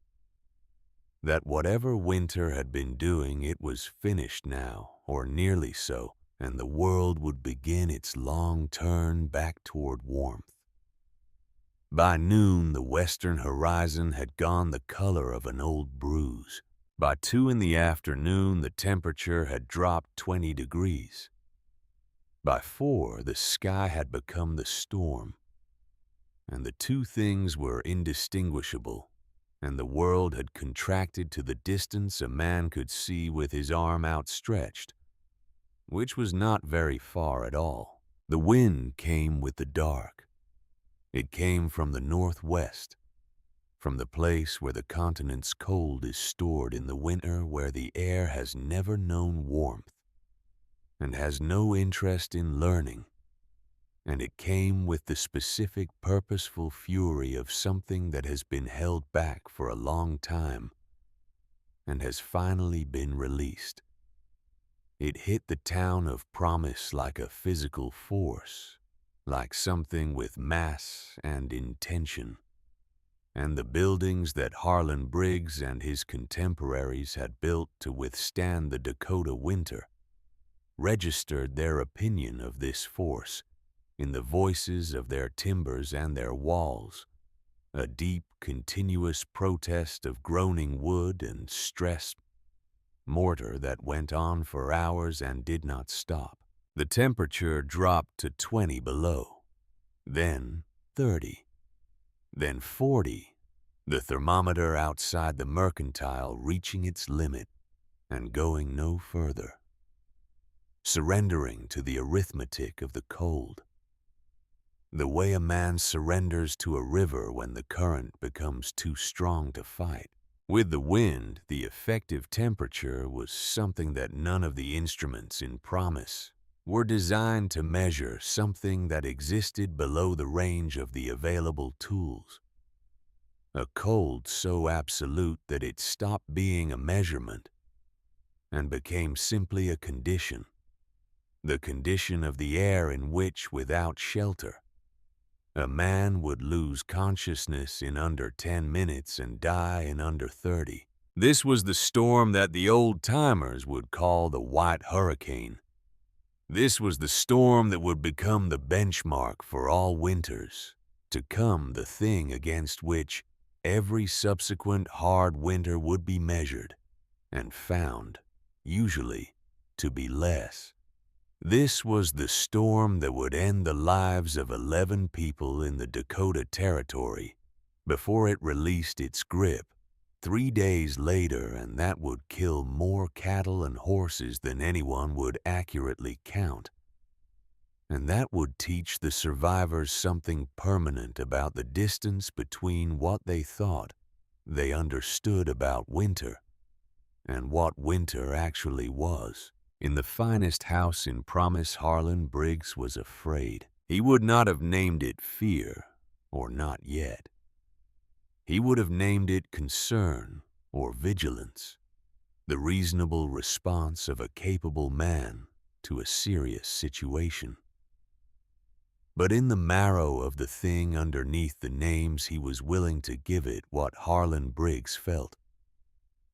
that whatever winter had been doing, it was finished now, or nearly so, and the world would begin its long turn back toward warmth. By noon, the western horizon had gone the color of an old bruise. By 2 in the afternoon, the temperature had dropped 20 degrees. By 4, the sky had become the storm, and the two things were indistinguishable, and the world had contracted to the distance a man could see with his arm outstretched, which was not very far at all. The wind came with the dark. It came from the northwest, from the place where the continent's cold is stored in the winter, where the air has never known warmth and has no interest in learning, and it came with the specific, purposeful fury of something that has been held back for a long time and has finally been released. It hit the town of Promise like a physical force, like something with mass and intention, and the buildings that Harlan Briggs and his contemporaries had built to withstand the Dakota winter registered their opinion of this force in the voices of their timbers and their walls, a deep, continuous protest of groaning wood and stressed mortar that went on for hours and did not stop. The temperature dropped to 20 below, then 30, then 40, the thermometer outside the mercantile reaching its limit and going no further, surrendering to the arithmetic of the cold, the way a man surrenders to a river when the current becomes too strong to fight. With the wind, the effective temperature was something that none of the instruments in Promise were designed to measure, something that existed below the range of the available tools. A cold so absolute that it stopped being a measurement and became simply a condition, the condition of the air in which, without shelter, a man would lose consciousness in under 10 minutes and die in under 30. This was the storm that the old-timers would call the White Hurricane. This was the storm that would become the benchmark for all winters, to come the thing against which every subsequent hard winter would be measured and found, usually, to be less. This was the storm that would end the lives of 11 people in the Dakota Territory before it released its grip 3 days later, and that would kill more cattle and horses than anyone would accurately count. And that would teach the survivors something permanent about the distance between what they thought they understood about winter and what winter actually was. In the finest house in Promise, Harlan Briggs was afraid. He would not have named it fear, or not yet. He would have named it concern or vigilance, the reasonable response of a capable man to a serious situation. But in the marrow of the thing underneath the names, he was willing to give it what Harlan Briggs felt.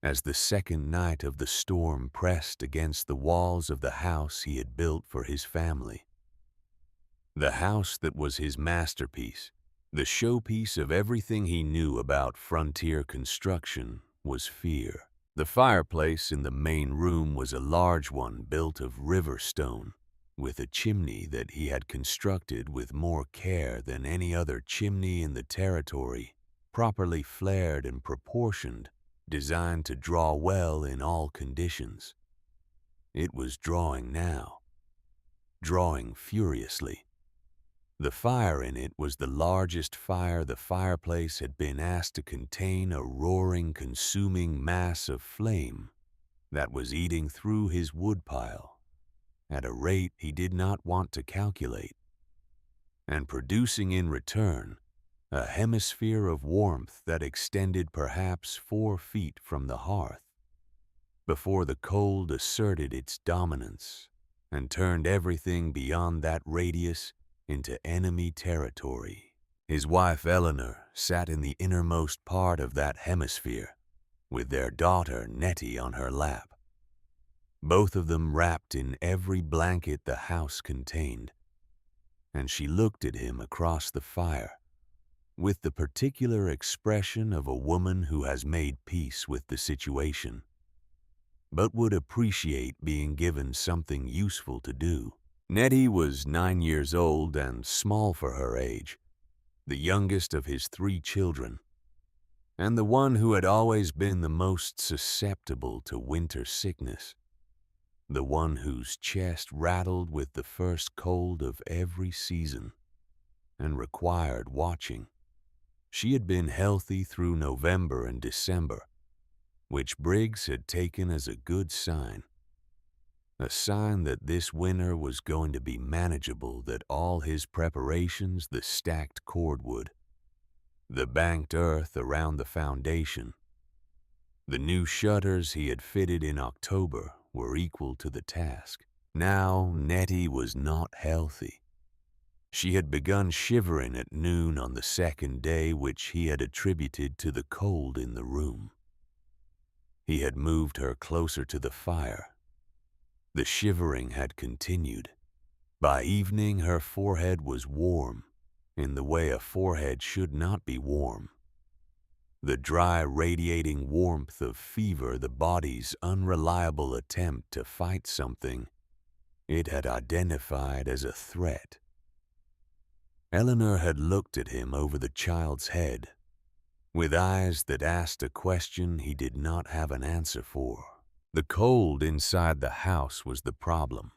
As the second night of the storm pressed against the walls of the house he had built for his family, the house that was his masterpiece, the showpiece of everything he knew about frontier construction, was fear. The fireplace in the main room was a large one built of river stone, with a chimney that he had constructed with more care than any other chimney in the territory, properly flared and proportioned, designed to draw well in all conditions. It was drawing now, drawing furiously. The fire in it was the largest fire the fireplace had been asked to contain, a roaring, consuming mass of flame that was eating through his woodpile at a rate he did not want to calculate, and producing in return a hemisphere of warmth that extended perhaps 4 feet from the hearth, before the cold asserted its dominance and turned everything beyond that radius into enemy territory. His wife Eleanor sat in the innermost part of that hemisphere, with their daughter Nettie on her lap, both of them wrapped in every blanket the house contained, and she looked at him across the fire with the particular expression of a woman who has made peace with the situation, but would appreciate being given something useful to do. Nettie was 9 years old and small for her age, the youngest of his 3 children, and the one who had always been the most susceptible to winter sickness, the one whose chest rattled with the first cold of every season and required watching. She had been healthy through November and December, which Briggs had taken as a good sign. A sign that this winter was going to be manageable, that all his preparations, the stacked cordwood, the banked earth around the foundation, the new shutters he had fitted in October, were equal to the task. Now Nettie was not healthy. She had begun shivering at noon on the second day, which he had attributed to the cold in the room. He had moved her closer to the fire. The shivering had continued. By evening, her forehead was warm, in the way a forehead should not be warm. The dry, radiating warmth of fever, the body's unreliable attempt to fight something it had identified as a threat. Eleanor had looked at him over the child's head, with eyes that asked a question he did not have an answer for. The cold inside the house was the problem,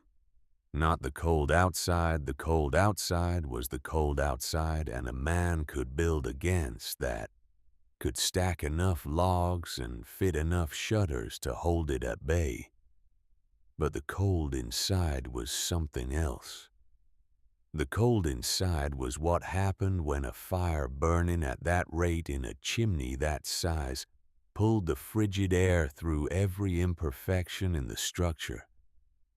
not the cold outside. The cold outside was the cold outside, and a man could build against that, could stack enough logs and fit enough shutters to hold it at bay. But the cold inside was something else. The cold inside was what happened when a fire burning at that rate in a chimney that size pulled the frigid air through every imperfection in the structure,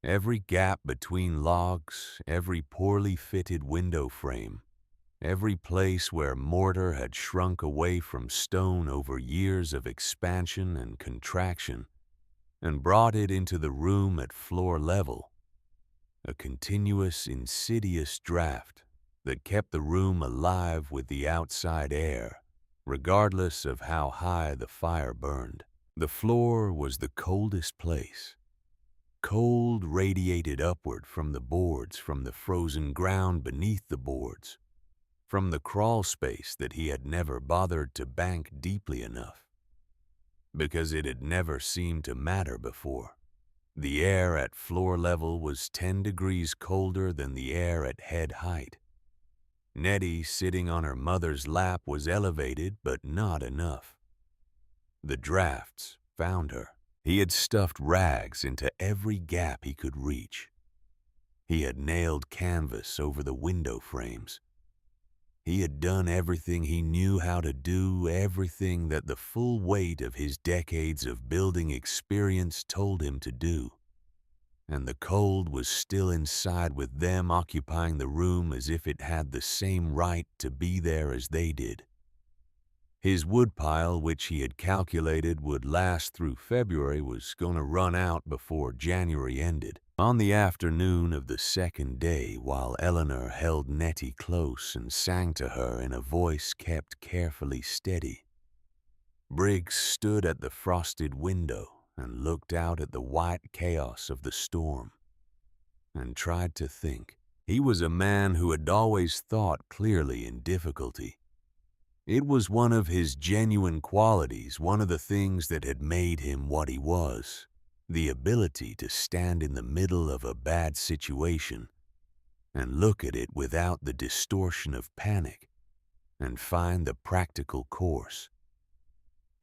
every gap between logs, every poorly fitted window frame, every place where mortar had shrunk away from stone over years of expansion and contraction, and brought it into the room at floor level. A continuous, insidious draft that kept the room alive with the outside air, regardless of how high the fire burned. The floor was the coldest place. Cold radiated upward from the boards, from the frozen ground beneath the boards, from the crawl space that he had never bothered to bank deeply enough, because it had never seemed to matter before. The air at floor level was 10 degrees colder than the air at head height. Nettie, sitting on her mother's lap, was elevated, but not enough. The drafts found her. He had stuffed rags into every gap he could reach. He had nailed canvas over the window frames. He had done everything he knew how to do, everything that the full weight of his decades of building experience told him to do. And the cold was still inside, with them occupying the room as if it had the same right to be there as they did. His woodpile, which he had calculated would last through February, was going to run out before January ended. On the afternoon of the second day, while Eleanor held Nettie close and sang to her in a voice kept carefully steady, Briggs stood at the frosted window and looked out at the white chaos of the storm and tried to think. He was a man who had always thought clearly in difficulty. It was one of his genuine qualities, one of the things that had made him what he was, the ability to stand in the middle of a bad situation and look at it without the distortion of panic and find the practical course.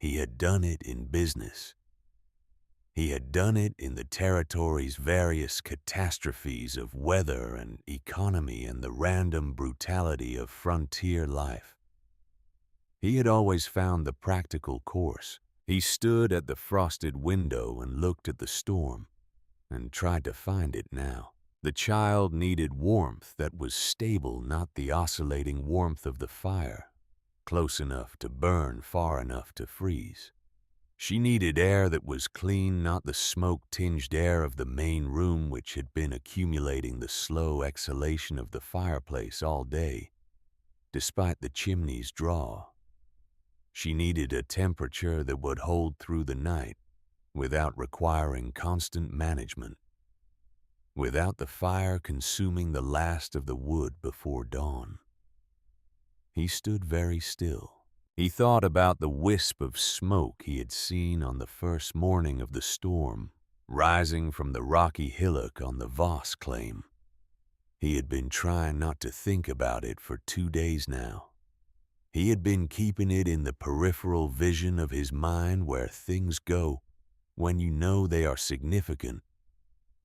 He had done it in business. He had done it in the territory's various catastrophes of weather and economy and the random brutality of frontier life. He had always found the practical course. He stood at the frosted window and looked at the storm and tried to find it now. The child needed warmth that was stable, not the oscillating warmth of the fire, close enough to burn, far enough to freeze. She needed air that was clean, not the smoke-tinged air of the main room which had been accumulating the slow exhalation of the fireplace all day, despite the chimney's draw. She needed a temperature that would hold through the night without requiring constant management, without the fire consuming the last of the wood before dawn. He stood very still. He thought about the wisp of smoke he had seen on the first morning of the storm, rising from the rocky hillock on the Voss claim. He had been trying not to think about it for 2 days now. He had been keeping it in the peripheral vision of his mind, where things go when you know they are significant,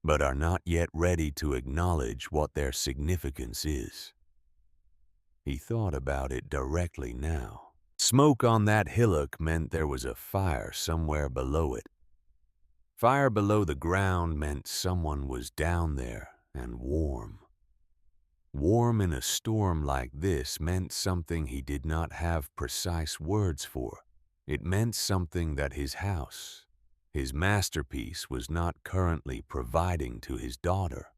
but are not yet ready to acknowledge what their significance is. He thought about it directly now. Smoke on that hillock meant there was a fire somewhere below it. Fire below the ground meant someone was down there and warm. Warm in a storm like this meant something he did not have precise words for. It meant something that his house, his masterpiece, was not currently providing to his daughter.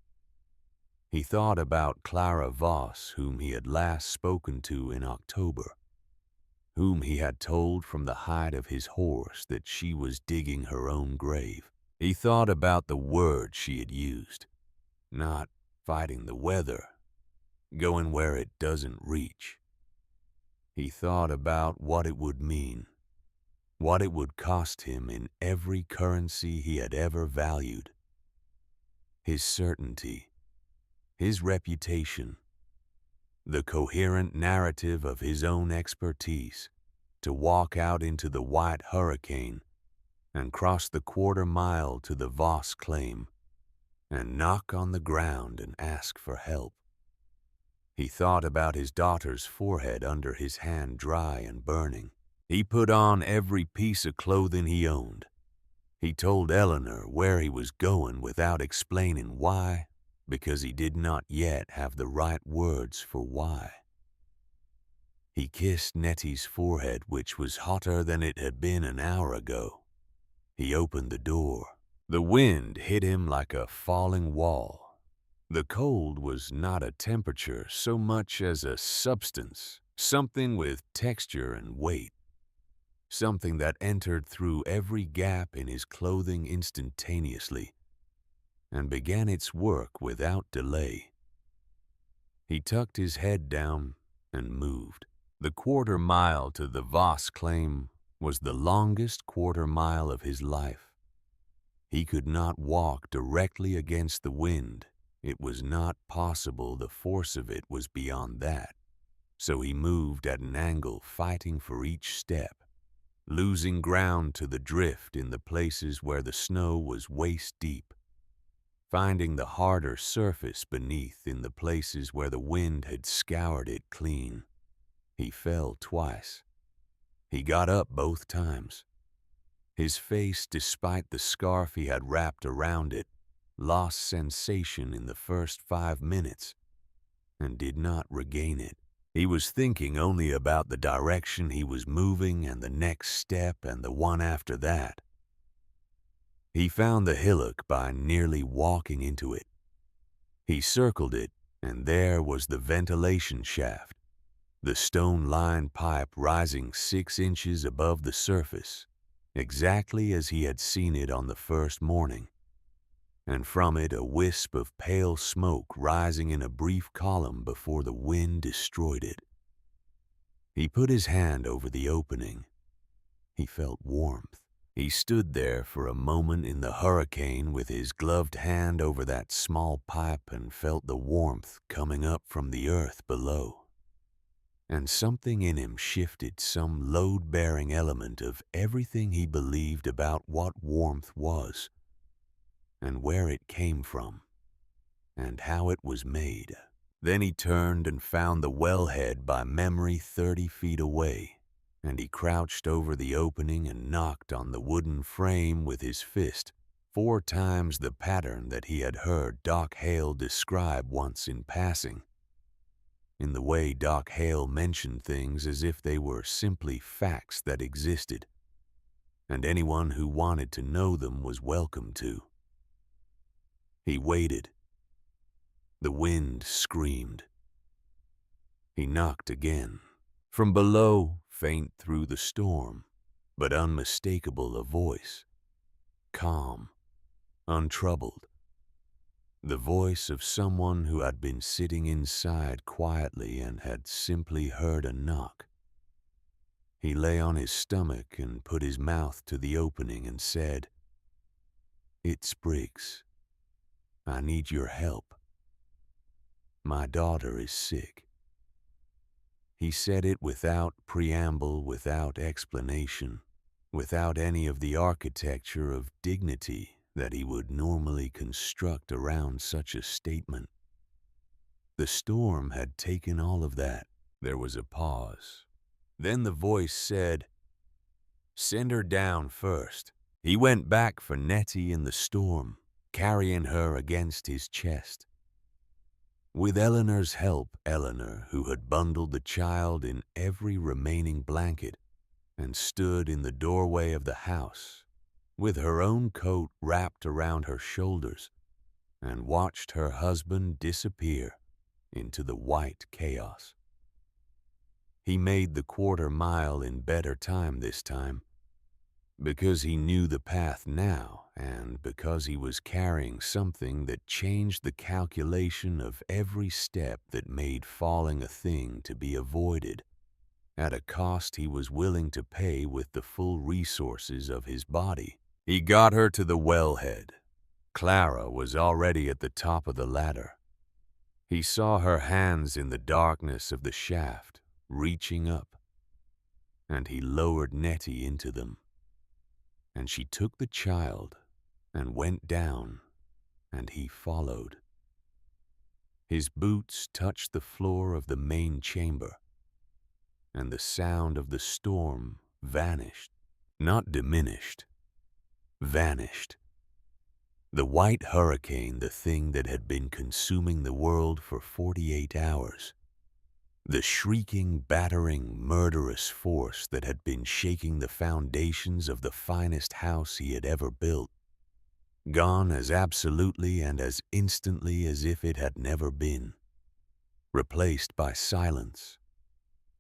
He thought about Clara Voss, whom he had last spoken to in October, whom he had told from the height of his horse that she was digging her own grave. He thought about the words she had used, not fighting the weather, going where it doesn't reach. He thought about what it would mean, what it would cost him in every currency he had ever valued. His certainty, his reputation, the coherent narrative of his own expertise, to walk out into the white hurricane and cross the 1/4 mile to the Voss claim and knock on the ground and ask for help. He thought about his daughter's forehead under his hand, dry and burning. He put on every piece of clothing he owned. He told Eleanor where he was going without explaining why, because he did not yet have the right words for why. He kissed Nettie's forehead, which was hotter than it had been an hour ago. He opened the door. The wind hit him like a falling wall. The cold was not a temperature so much as a substance, something with texture and weight, something that entered through every gap in his clothing instantaneously and began its work without delay. He tucked his head down and moved. The 1/4 mile to the Voss claim was the longest 1/4 mile of his life. He could not walk directly against the wind. It was not possible. The force of it was beyond that. So he moved at an angle, fighting for each step. losing ground to the drift in the places where the snow was waist deep, finding the harder surface beneath in the places where the wind had scoured it clean. He fell twice. He got up both times. His face, despite the scarf he had wrapped around it, lost sensation in the first 5 minutes and did not regain it. He was thinking only about the direction he was moving and the next step and the one after that. He found the hillock by nearly walking into it. He circled it, and there was the ventilation shaft, the stone-lined pipe rising 6 inches above the surface, exactly as he had seen it on the first morning, and from it a wisp of pale smoke rising in a brief column before the wind destroyed it. He put his hand over the opening. He felt warmth. He stood there for a moment in the hurricane with his gloved hand over that small pipe and felt the warmth coming up from the earth below. And something in him shifted some load-bearing element of everything he believed about what warmth was, and where it came from, and how it was made. Then he turned and found the wellhead by memory 30 feet away, and he crouched over the opening and knocked on the wooden frame with his fist, 4 times the pattern that he had heard Doc Hale describe once in passing, in the way Doc Hale mentioned things as if they were simply facts that existed, and anyone who wanted to know them was welcome to. He waited. The wind screamed. He knocked again. From below, faint through the storm, but unmistakable a voice, calm, untroubled, the voice of someone who had been sitting inside quietly and had simply heard a knock. He lay on his stomach and put his mouth to the opening and said, "It's Briggs. I need your help. My daughter is sick." He said it without preamble, without explanation, without any of the architecture of dignity that he would normally construct around such a statement. The storm had taken all of that. There was a pause. Then the voice said, "Send her down first." He went back for Nettie in the storm, carrying her against his chest. With Eleanor's help, Eleanor, who had bundled the child in every remaining blanket and stood in the doorway of the house, with her own coat wrapped around her shoulders, and watched her husband disappear into the white chaos. He made the 1/4 mile in better time this time, because he knew the path now, and because he was carrying something that changed the calculation of every step that made falling a thing to be avoided, at a cost he was willing to pay with the full resources of his body. He got her to the wellhead. Clara was already at the top of the ladder. He saw her hands in the darkness of the shaft, reaching up, and he lowered Nettie into them. And she took the child and went down, and he followed. His boots touched the floor of the main chamber, and the sound of the storm vanished, not diminished, vanished. The white hurricane, the thing that had been consuming the world for 48 hours, the shrieking, battering, murderous force that had been shaking the foundations of the finest house he had ever built, gone as absolutely and as instantly as if it had never been, replaced by silence,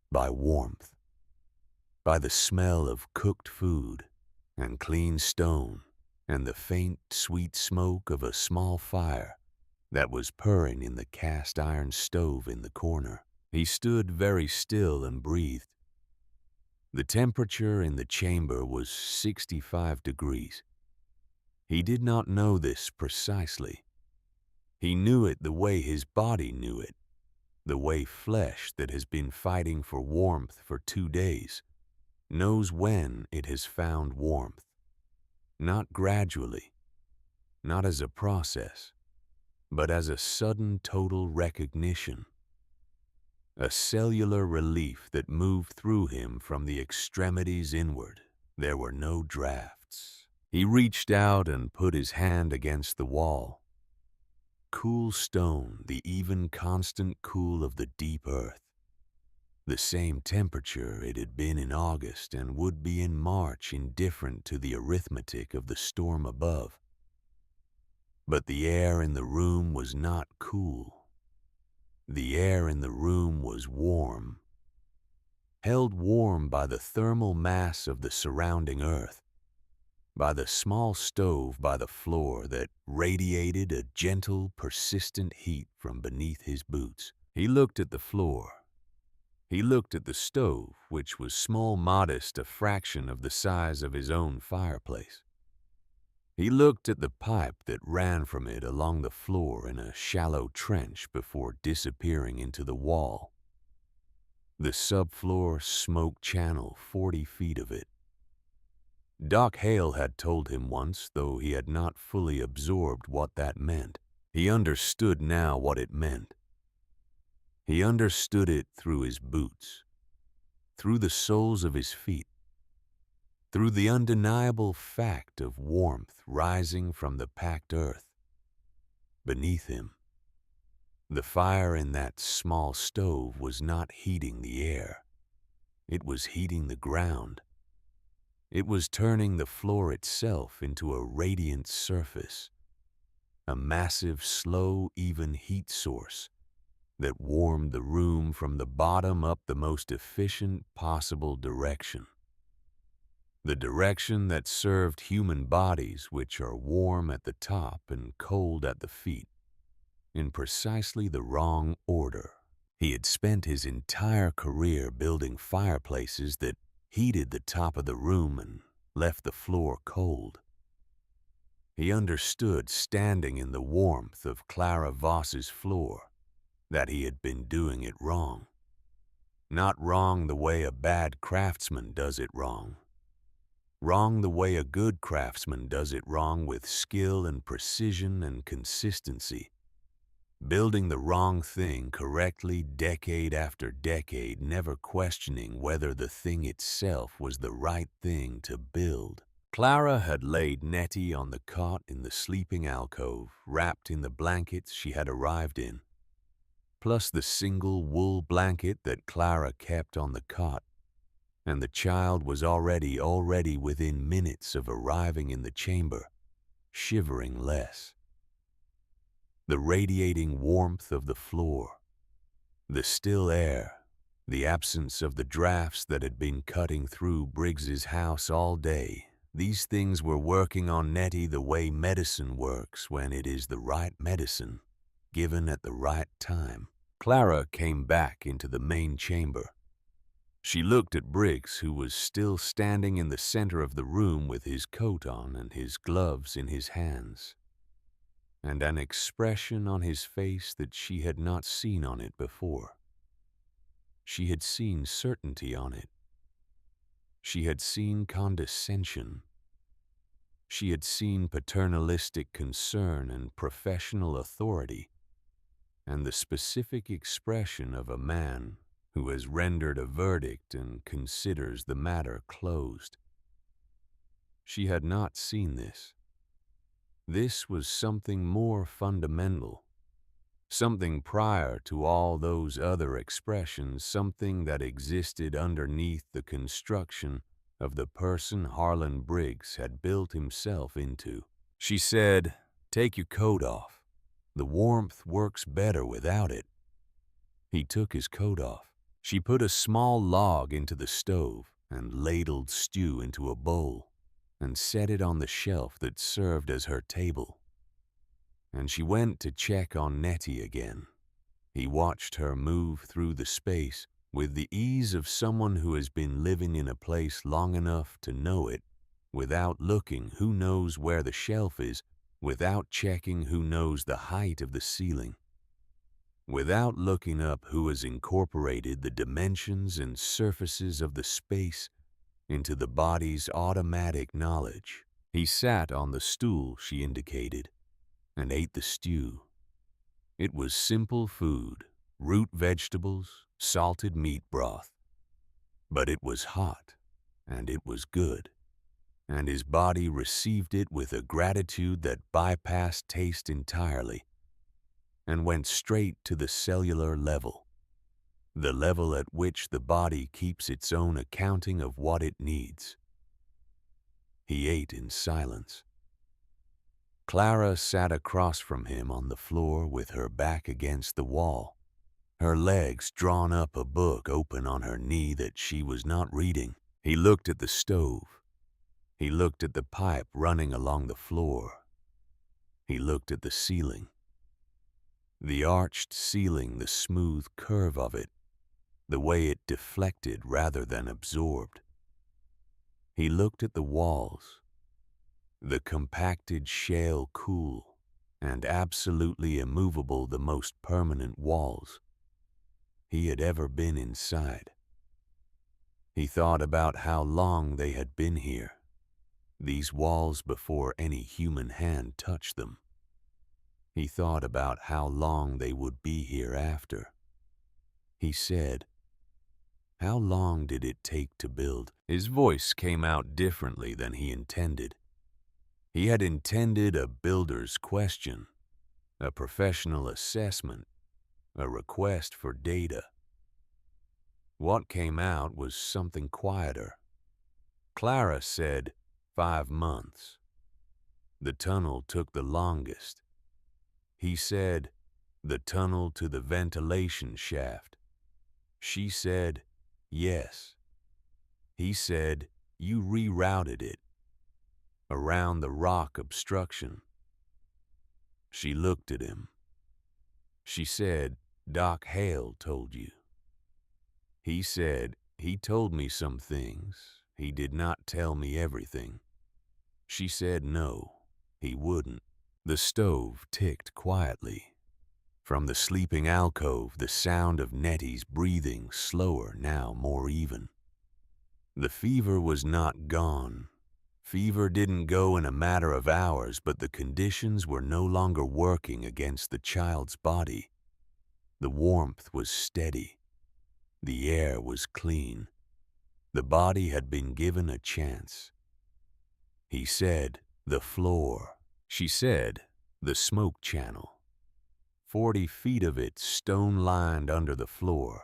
by warmth, by the smell of cooked food and clean stone and the faint, sweet smoke of a small fire that was purring in the cast-iron stove in the corner. He stood very still and breathed. The temperature in the chamber was 65 degrees. He did not know this precisely. He knew it the way his body knew it, the way flesh that has been fighting for warmth for 2 days knows when it has found warmth, not gradually, not as a process, but as a sudden total recognition, a cellular relief that moved through him from the extremities inward. There were no drafts. He reached out and put his hand against the wall. Cool stone, the even constant cool of the deep earth. The same temperature it had been in August and would be in March, indifferent to the arithmetic of the storm above. But the air in the room was not cool. The air in the room was warm, held warm by the thermal mass of the surrounding earth, by the small stove by the floor that radiated a gentle, persistent heat from beneath his boots. He looked at the floor. He looked at the stove, which was small, modest, a fraction of the size of his own fireplace. He looked at the pipe that ran from it along the floor in a shallow trench before disappearing into the wall. The subfloor smoke channel, 40 feet of it. Doc Hale had told him once, though he had not fully absorbed what that meant. He understood now what it meant. He understood it through his boots, through the soles of his feet, through the undeniable fact of warmth rising from the packed earth beneath him. The fire in that small stove was not heating the air. It was heating the ground. It was turning the floor itself into a radiant surface, a massive, slow, even heat source that warmed the room from the bottom up the most efficient possible direction. The direction that served human bodies, which are warm at the top and cold at the feet, in precisely the wrong order. He had spent his entire career building fireplaces that heated the top of the room and left the floor cold. He understood, standing in the warmth of Clara Voss's floor, that he had been doing it wrong. Not wrong the way a bad craftsman does it wrong. Wrong the way a good craftsman does it wrong, with skill and precision and consistency. Building the wrong thing correctly decade after decade, never questioning whether the thing itself was the right thing to build. Clara had laid Nettie on the cot in the sleeping alcove, wrapped in the blankets she had arrived in, plus the single wool blanket that Clara kept on the cot, and the child was already within minutes of arriving in the chamber, shivering less. The radiating warmth of the floor, the still air, the absence of the drafts that had been cutting through Briggs's house all day, these things were working on Nettie the way medicine works when it is the right medicine, given at the right time. Clara came back into the main chamber. She looked at Briggs, who was still standing in the center of the room with his coat on and his gloves in his hands, and an expression on his face that she had not seen on it before. She had seen certainty on it. She had seen condescension. She had seen paternalistic concern and professional authority, and the specific expression of a man who has rendered a verdict and considers the matter closed. She had not seen this. This was something more fundamental, something prior to all those other expressions, something that existed underneath the construction of the person Harlan Briggs had built himself into. She said, "Take your coat off. The warmth works better without it." He took his coat off. She put a small log into the stove and ladled stew into a bowl and set it on the shelf that served as her table. And she went to check on Nettie again. He watched her move through the space with the ease of someone who has been living in a place long enough to know it, without looking who knows where the shelf is, without checking who knows the height of the ceiling, without looking up who has incorporated the dimensions and surfaces of the space into the body's automatic knowledge. He sat on the stool she indicated and ate the stew. It was simple food, root vegetables, salted meat broth. But it was hot, and it was good, and his body received it with a gratitude that bypassed taste entirely and went straight to the cellular level, the level at which the body keeps its own accounting of what it needs. He ate in silence. Clara sat across from him on the floor with her back against the wall, her legs drawn up, a book open on her knee that she was not reading. He looked at the stove. He looked at the pipe running along the floor. He looked at the ceiling. The arched ceiling, the smooth curve of it, the way it deflected rather than absorbed. He looked at the walls, the compacted shale cool and absolutely immovable, the most permanent walls he had ever been inside. He thought about how long they had been here, these walls, before any human hand touched them. He thought about how long they would be here after. He said, "How long did it take to build?" His voice came out differently than he intended. He had intended a builder's question, a professional assessment, a request for data. What came out was something quieter. Clara said 5 months. The tunnel took the longest. He said, the tunnel to the ventilation shaft. She said, yes. He said, you rerouted it around the rock obstruction. She looked at him. She said, Doc Hale told you. He said, he told me some things. He did not tell me everything. She said no, he wouldn't. The stove ticked quietly. From the sleeping alcove, the sound of Nettie's breathing, slower now, more even. The fever was not gone. Fever didn't go in a matter of hours, but the conditions were no longer working against the child's body. The warmth was steady. The air was clean. The body had been given a chance. He said, the floor. She said, the smoke channel. 40 feet of it stone-lined under the floor.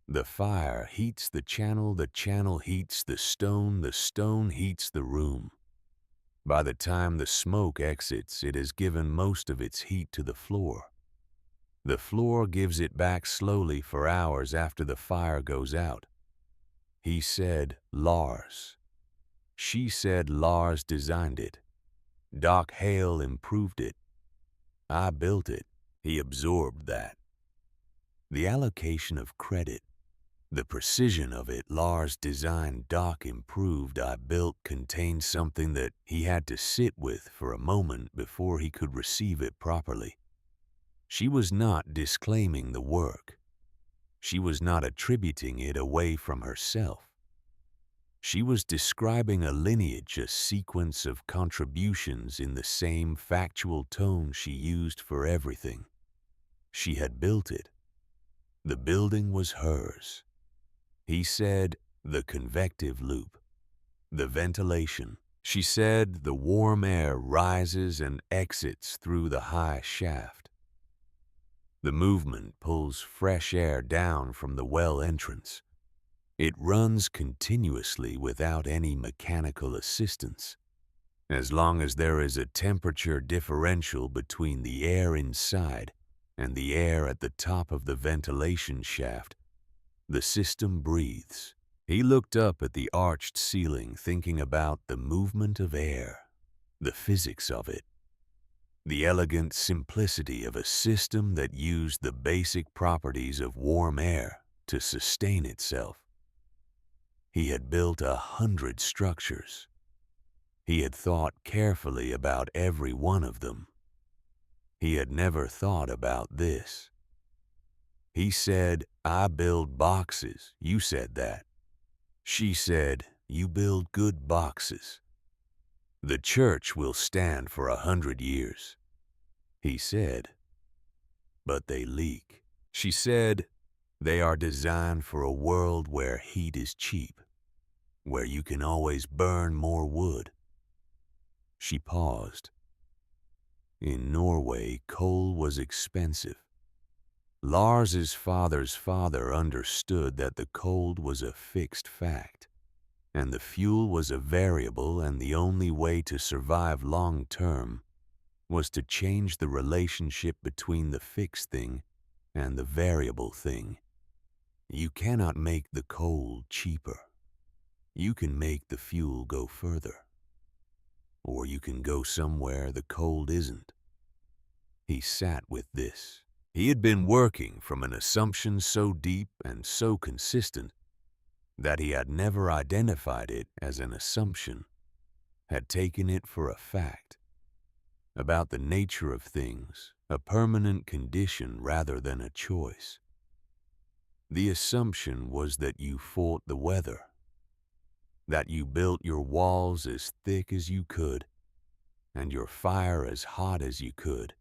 The fire heats the channel heats the stone heats the room. By the time the smoke exits, it has given most of its heat to the floor. The floor gives it back slowly for hours after the fire goes out. He said, Lars. She said Lars designed it. Doc Hale improved it. I built it. He absorbed that. The allocation of credit, the precision of it, Lars designed, Doc improved, I built, contained something that he had to sit with for a moment before he could receive it properly. She was not disclaiming the work. She was not attributing it away from herself. She was describing a lineage, a sequence of contributions in the same factual tone she used for everything. She had built it. The building was hers. He said, the convective loop, the ventilation. She said, the warm air rises and exits through the high shaft. The movement pulls fresh air down from the well entrance. It runs continuously without any mechanical assistance. As long as there is a temperature differential between the air inside and the air at the top of the ventilation shaft, the system breathes. He looked up at the arched ceiling, thinking about the movement of air, the physics of it, the elegant simplicity of a system that used the basic properties of warm air to sustain itself. He had built 100 structures. He had thought carefully about every one of them. He had never thought about this. He said, I build boxes. You said that. She said, You build good boxes. The church will stand for 100 years, he said. But they leak. She said, they are designed for a world where heat is cheap, where you can always burn more wood. She paused. In Norway, coal was expensive. Lars's father's father understood that the cold was a fixed fact, and the fuel was a variable, and the only way to survive long-term was to change the relationship between the fixed thing and the variable thing. You cannot make the coal cheaper. You can make the fuel go further. Or you can go somewhere the cold isn't. He sat with this. He had been working from an assumption so deep and so consistent that he had never identified it as an assumption, had taken it for a fact, about the nature of things, a permanent condition rather than a choice. The assumption was that you fought the weather, that you built your walls as thick as you could, and your fire as hot as you could,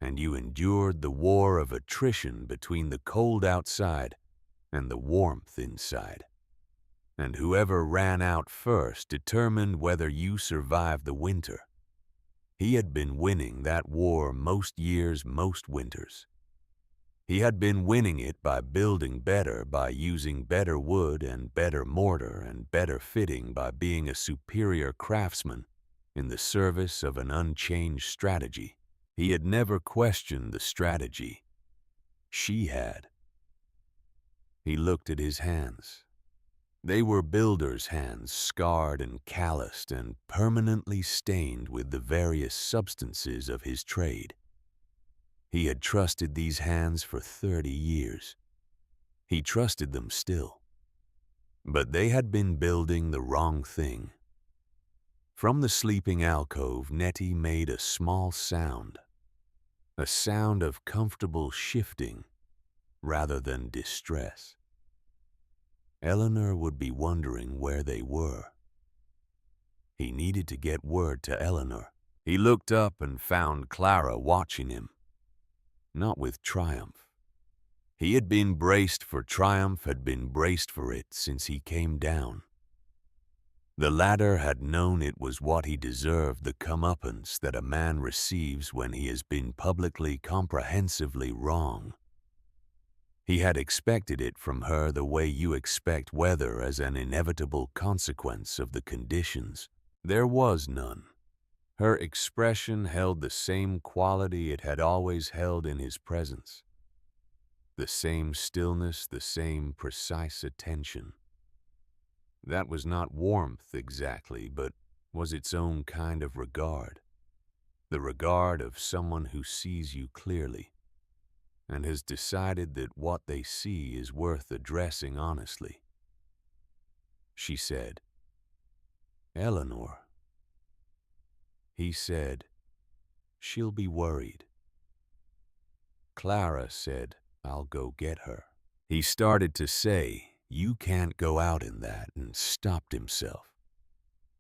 and you endured the war of attrition between the cold outside and the warmth inside. And whoever ran out first determined whether you survived the winter. He had been winning that war most years, most winters. He had been winning it by building better, by using better wood and better mortar and better fitting, by being a superior craftsman in the service of an unchanged strategy. He had never questioned the strategy. She had. He looked at his hands. They were builder's hands, scarred and calloused and permanently stained with the various substances of his trade. He had trusted these hands for 30 years. He trusted them still. But they had been building the wrong thing. From the sleeping alcove, Nettie made a small sound, a sound of comfortable shifting rather than distress. Eleanor would be wondering where they were. He needed to get word to Eleanor. He looked up and found Clara watching him, not with triumph. He had been braced for triumph, had been braced for it since he came down. The latter had known it was what he deserved, the comeuppance that a man receives when he has been publicly, comprehensively wrong. He had expected it from her the way you expect weather as an inevitable consequence of the conditions. There was none. Her expression held the same quality it had always held in his presence. The same stillness, the same precise attention. That was not warmth exactly, but was its own kind of regard. The regard of someone who sees you clearly and has decided that what they see is worth addressing honestly. She said, "Eleanor." He said, "She'll be worried." Clara said, "I'll go get her." He started to say, "You can't go out in that," and stopped himself,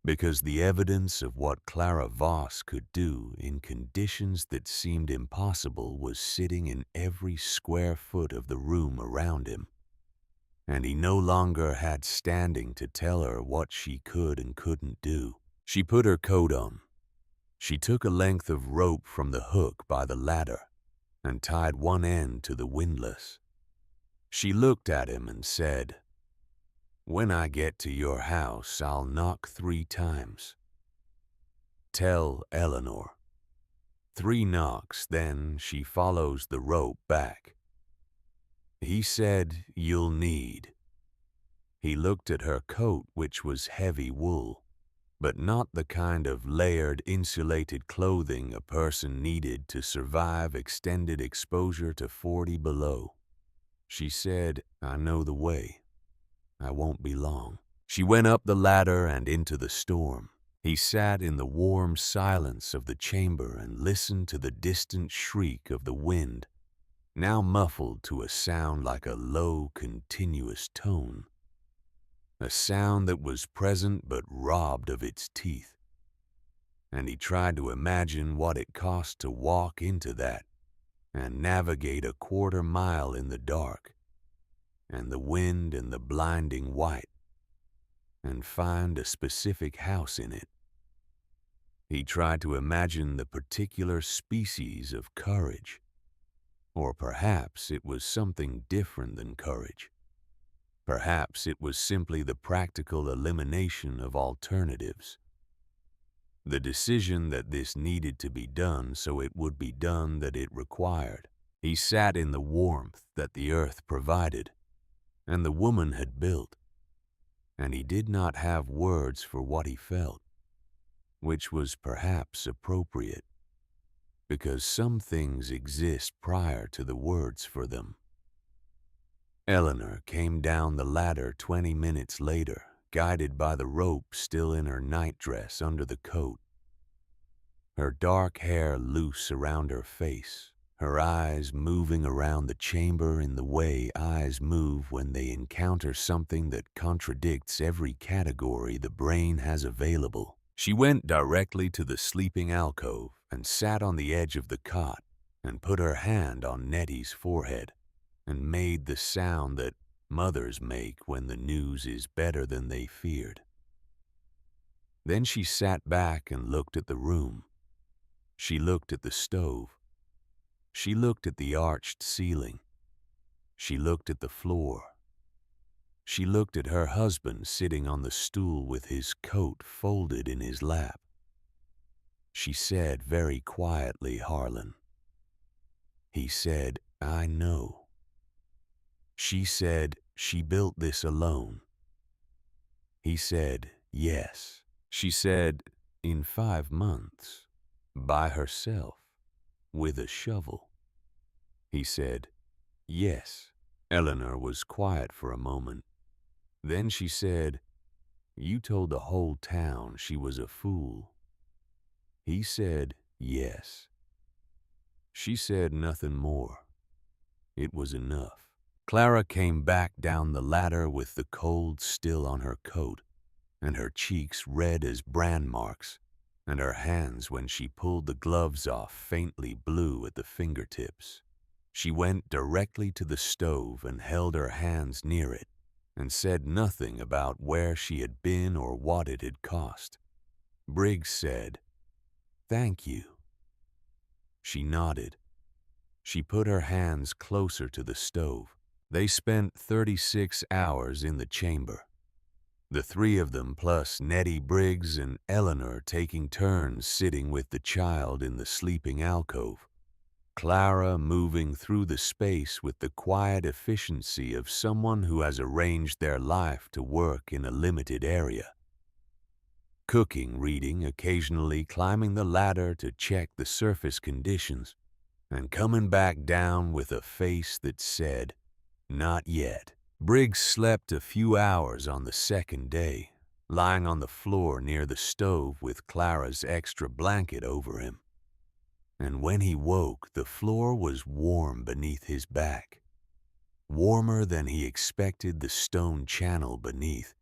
because the evidence of what Clara Voss could do in conditions that seemed impossible was sitting in every square foot of the room around him, and he no longer had standing to tell her what she could and couldn't do. She put her coat on. She took a length of rope from the hook by the ladder and tied one end to the windlass. She looked at him and said, "When I get to your house, I'll knock 3 times. Tell Eleanor." 3 knocks, then she follows the rope back. He said, "You'll need." He looked at her coat, which was heavy wool, but not the kind of layered, insulated clothing a person needed to survive extended exposure to 40 below. She said, "I know the way. I won't be long." She went up the ladder and into the storm. He sat in the warm silence of the chamber and listened to the distant shriek of the wind, now muffled to a sound like a low, continuous tone. a sound that was present but robbed of its teeth. And he tried to imagine what it cost to walk into that and navigate a quarter-mile in the dark and the wind and the blinding white and find a specific house in it. He tried to imagine the particular species of courage, or perhaps it was something different than courage. Perhaps it was simply the practical elimination of alternatives. The decision that this needed to be done so it would be done that it required. He sat in the warmth that the earth provided and the woman had built, and he did not have words for what he felt, which was perhaps appropriate, because some things exist prior to the words for them. Eleanor came down the ladder 20 minutes later, guided by the rope still in her nightdress under the coat. Her dark hair loose around her face, her eyes moving around the chamber in the way eyes move when they encounter something that contradicts every category the brain has available. She went directly to the sleeping alcove and sat on the edge of the cot and put her hand on Nettie's forehead and made the sound that mothers make when the news is better than they feared. Then she sat back and looked at the room. She looked at the stove. She looked at the arched ceiling. She looked at the floor. She looked at her husband sitting on the stool with his coat folded in his lap. She said very quietly, "Harlan." He said, "I know." She said, "She built this alone." He said, "Yes." She said, "In 5 months, by herself, with a shovel." He said, "Yes." Eleanor was quiet for a moment. Then she said, "You told the whole town she was a fool." He said, "Yes." She said nothing more. It was enough. Clara came back down the ladder with the cold still on her coat, and her cheeks red as brand marks, and her hands, when she pulled the gloves off, faintly blue at the fingertips. She went directly to the stove and held her hands near it, and said nothing about where she had been or what it had cost. Briggs said, "Thank you." She nodded. She put her hands closer to the stove. They spent 36 hours in the chamber. The 3 of them plus Nettie Briggs and Eleanor taking turns sitting with the child in the sleeping alcove. Clara moving through the space with the quiet efficiency of someone who has arranged their life to work in a limited area. Cooking, reading, occasionally climbing the ladder to check the surface conditions, and coming back down with a face that said, "Not yet." Briggs slept a few hours on the second day, lying on the floor near the stove with Clara's extra blanket over him. And when he woke, the floor was warm beneath his back, warmer than he expected the stone channel beneath,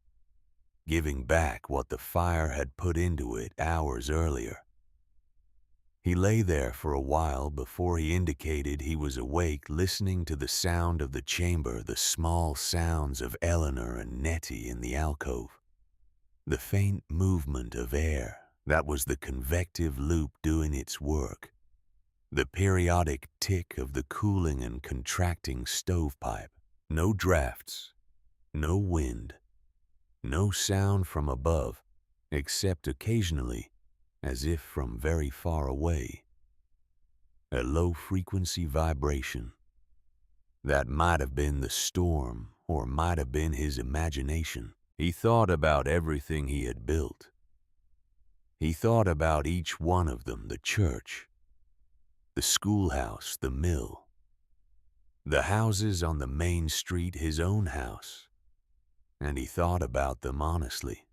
giving back what the fire had put into it hours earlier. He lay there for a while before he indicated he was awake, listening to the sound of the chamber, the small sounds of Eleanor and Nettie in the alcove, the faint movement of air that was the convective loop doing its work, the periodic tick of the cooling and contracting stovepipe. No drafts, no wind, no sound from above, except occasionally, as if from very far away, a low-frequency vibration. That might have been the storm, or might have been his imagination. He thought about everything he had built. He thought about each one of them, the church, the schoolhouse, the mill, the houses on the main street, his own house, and he thought about them honestly.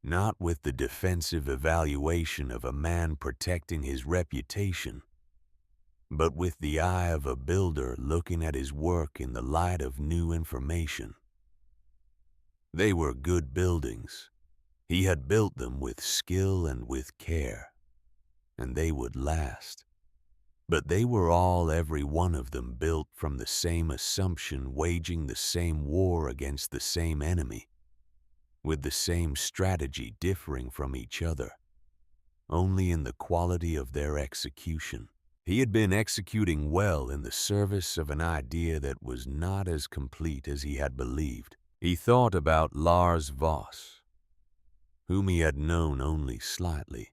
Not with the defensive evaluation of a man protecting his reputation, but with the eye of a builder looking at his work in the light of new information. They were good buildings. He had built them with skill and with care, and they would last. But they were all, every one of them, built from the same assumption, waging the same war against the same enemy, with the same strategy differing from each other, only in the quality of their execution. He had been executing well in the service of an idea that was not as complete as he had believed. He thought about Lars Voss, whom he had known only slightly.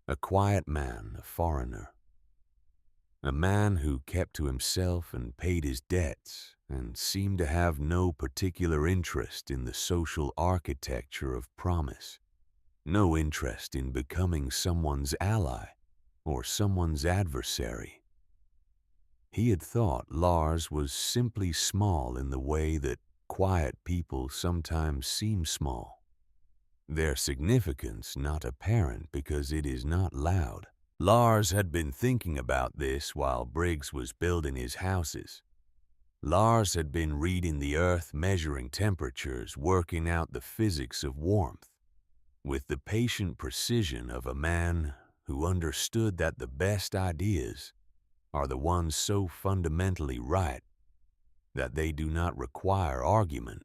A quiet man, a foreigner. A man who kept to himself and paid his debts and seemed to have no particular interest in the social architecture of promise. No interest in becoming someone's ally or someone's adversary. He had thought Lars was simply small in the way that quiet people sometimes seem small. Their significance not apparent because it is not loud. Lars had been thinking about this while Briggs was building his houses. Lars had been reading the earth, measuring temperatures, working out the physics of warmth, with the patient precision of a man who understood that the best ideas are the ones so fundamentally right that they do not require argument.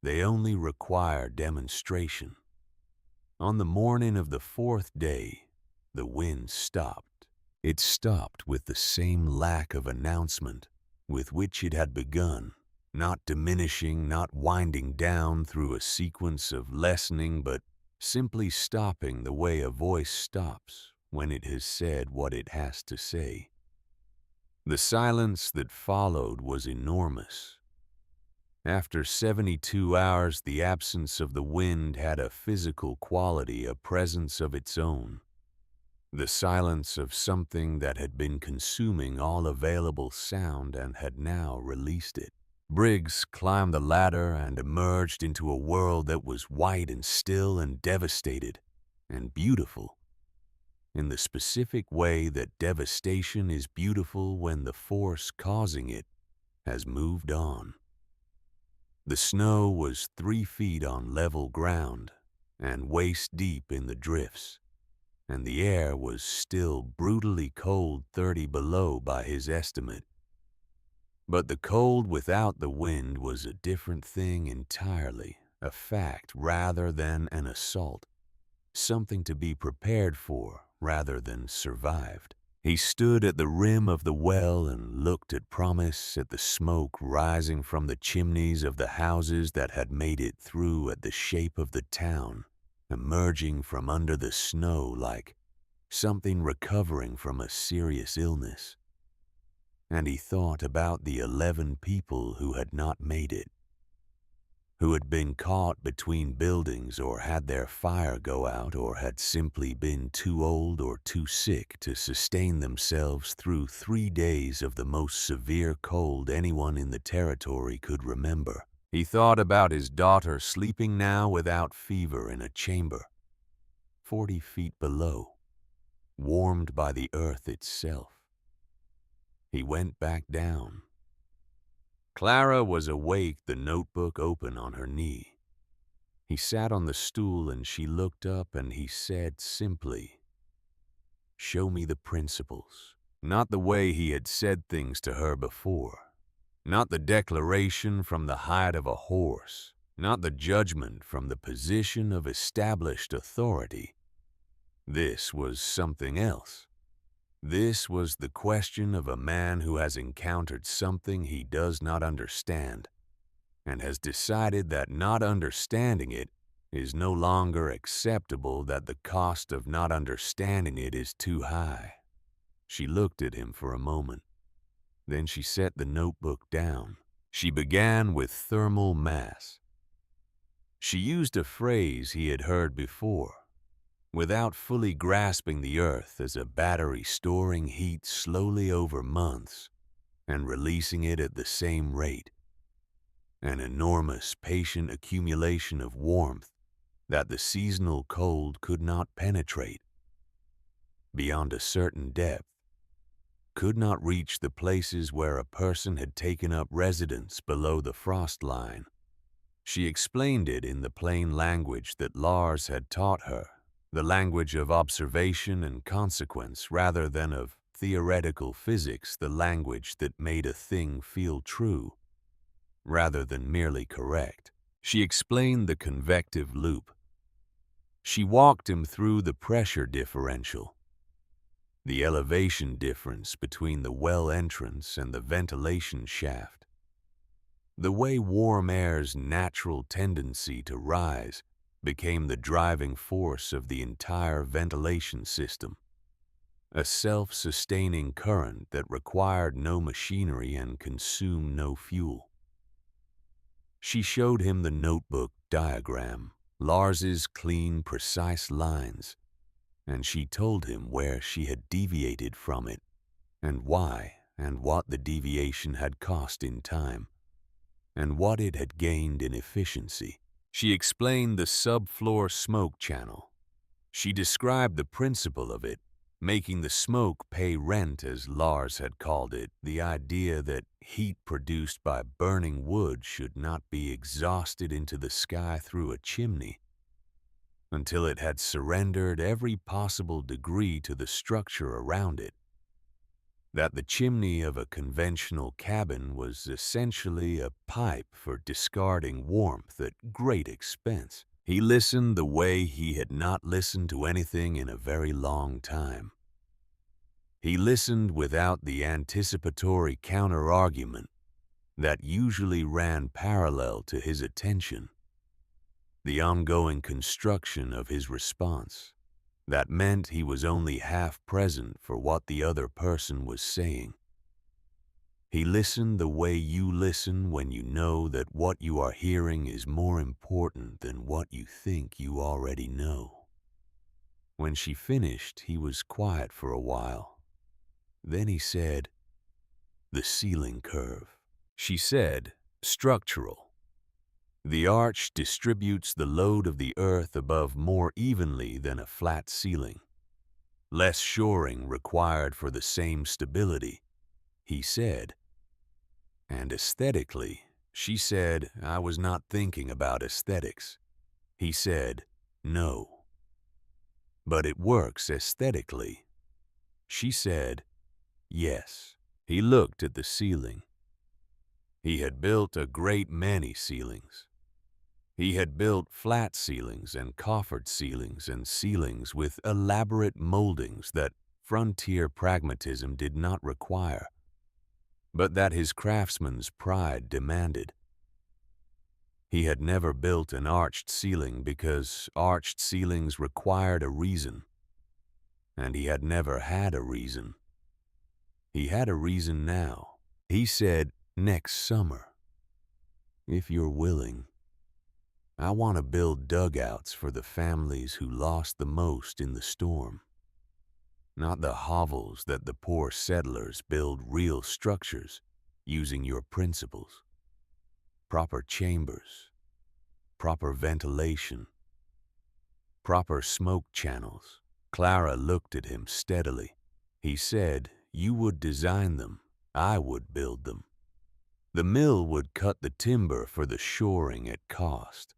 They only require demonstration. On the morning of the fourth day, the wind stopped. It stopped with the same lack of announcement with which it had begun, not diminishing, not winding down through a sequence of lessening, but simply stopping the way a voice stops when it has said what it has to say. The silence that followed was enormous. After 72 hours, the absence of the wind had a physical quality, a presence of its own. The silence of something that had been consuming all available sound and had now released it. Briggs climbed the ladder and emerged into a world that was white and still and devastated and beautiful, in the specific way that devastation is beautiful when the force causing it has moved on. The snow was 3 feet on level ground and waist deep in the drifts, and the air was still brutally cold, 30 below by his estimate. But the cold without the wind was a different thing entirely, a fact rather than an assault, something to be prepared for rather than survived. He stood at the rim of the well and looked at promise, at the smoke rising from the chimneys of the houses that had made it through, at the shape of the town, emerging from under the snow like something recovering from a serious illness. And he thought about the 11 people who had not made it, who had been caught between buildings or had their fire go out or had simply been too old or too sick to sustain themselves through 3 days of the most severe cold anyone in the territory could remember. He thought about his daughter sleeping now without fever in a chamber 40 feet below, warmed by the earth itself. He went back down. Clara was awake, the notebook open on her knee. He sat on the stool and she looked up and he said simply, "Show me the principles." Not the way he had said things to her before. Not the declaration from the height of a horse. Not the judgment from the position of established authority. This was something else. This was the question of a man who has encountered something he does not understand and has decided that not understanding it is no longer acceptable, that the cost of not understanding it is too high. She looked at him for a moment. Then she set the notebook down. She began with thermal mass. She used a phrase he had heard before. Without fully grasping the earth as a battery storing heat slowly over months and releasing it at the same rate. An enormous, patient accumulation of warmth that the seasonal cold could not penetrate. Beyond a certain depth, could not reach the places where a person had taken up residence below the frost line. She explained it in the plain language that Lars had taught her, the language of observation and consequence rather than of theoretical physics, the language that made a thing feel true rather than merely correct. She explained the convective loop. She walked him through the pressure differential, the elevation difference between the well entrance and the ventilation shaft, the way warm air's natural tendency to rise became the driving force of the entire ventilation system, a self-sustaining current that required no machinery and consumed no fuel. She showed him the notebook diagram, Lars's clean, precise lines, and she told him where she had deviated from it, and why, and what the deviation had cost in time, and what it had gained in efficiency. She explained the subfloor smoke channel. She described the principle of it, making the smoke pay rent, as Lars had called it, the idea that heat produced by burning wood should not be exhausted into the sky through a chimney until it had surrendered every possible degree to the structure around it, that the chimney of a conventional cabin was essentially a pipe for discarding warmth at great expense. He listened the way he had not listened to anything in a very long time. He listened without the anticipatory counter-argument that usually ran parallel to his attention, the ongoing construction of his response. That meant he was only half present for what the other person was saying. He listened the way you listen when you know that what you are hearing is more important than what you think you already know. When she finished, he was quiet for a while. Then he said, "The ceiling curve." She said, "Structural. The arch distributes the load of the earth above more evenly than a flat ceiling. Less shoring required for the same stability," he said. And aesthetically, she said, "I was not thinking about aesthetics." He said, "No." "But it works aesthetically." She said, "Yes." He looked at the ceiling. He had built a great many ceilings. He had built flat ceilings and coffered ceilings and ceilings with elaborate moldings that frontier pragmatism did not require, but that his craftsman's pride demanded. He had never built an arched ceiling because arched ceilings required a reason, and he had never had a reason. He had a reason now. He said, "Next summer, if you're willing. I want to build dugouts for the families who lost the most in the storm. Not the hovels that the poor settlers build, real structures using your principles. Proper chambers, proper ventilation, proper smoke channels." Clara looked at him steadily. He said, "You would design them, I would build them. The mill would cut the timber for the shoring at cost.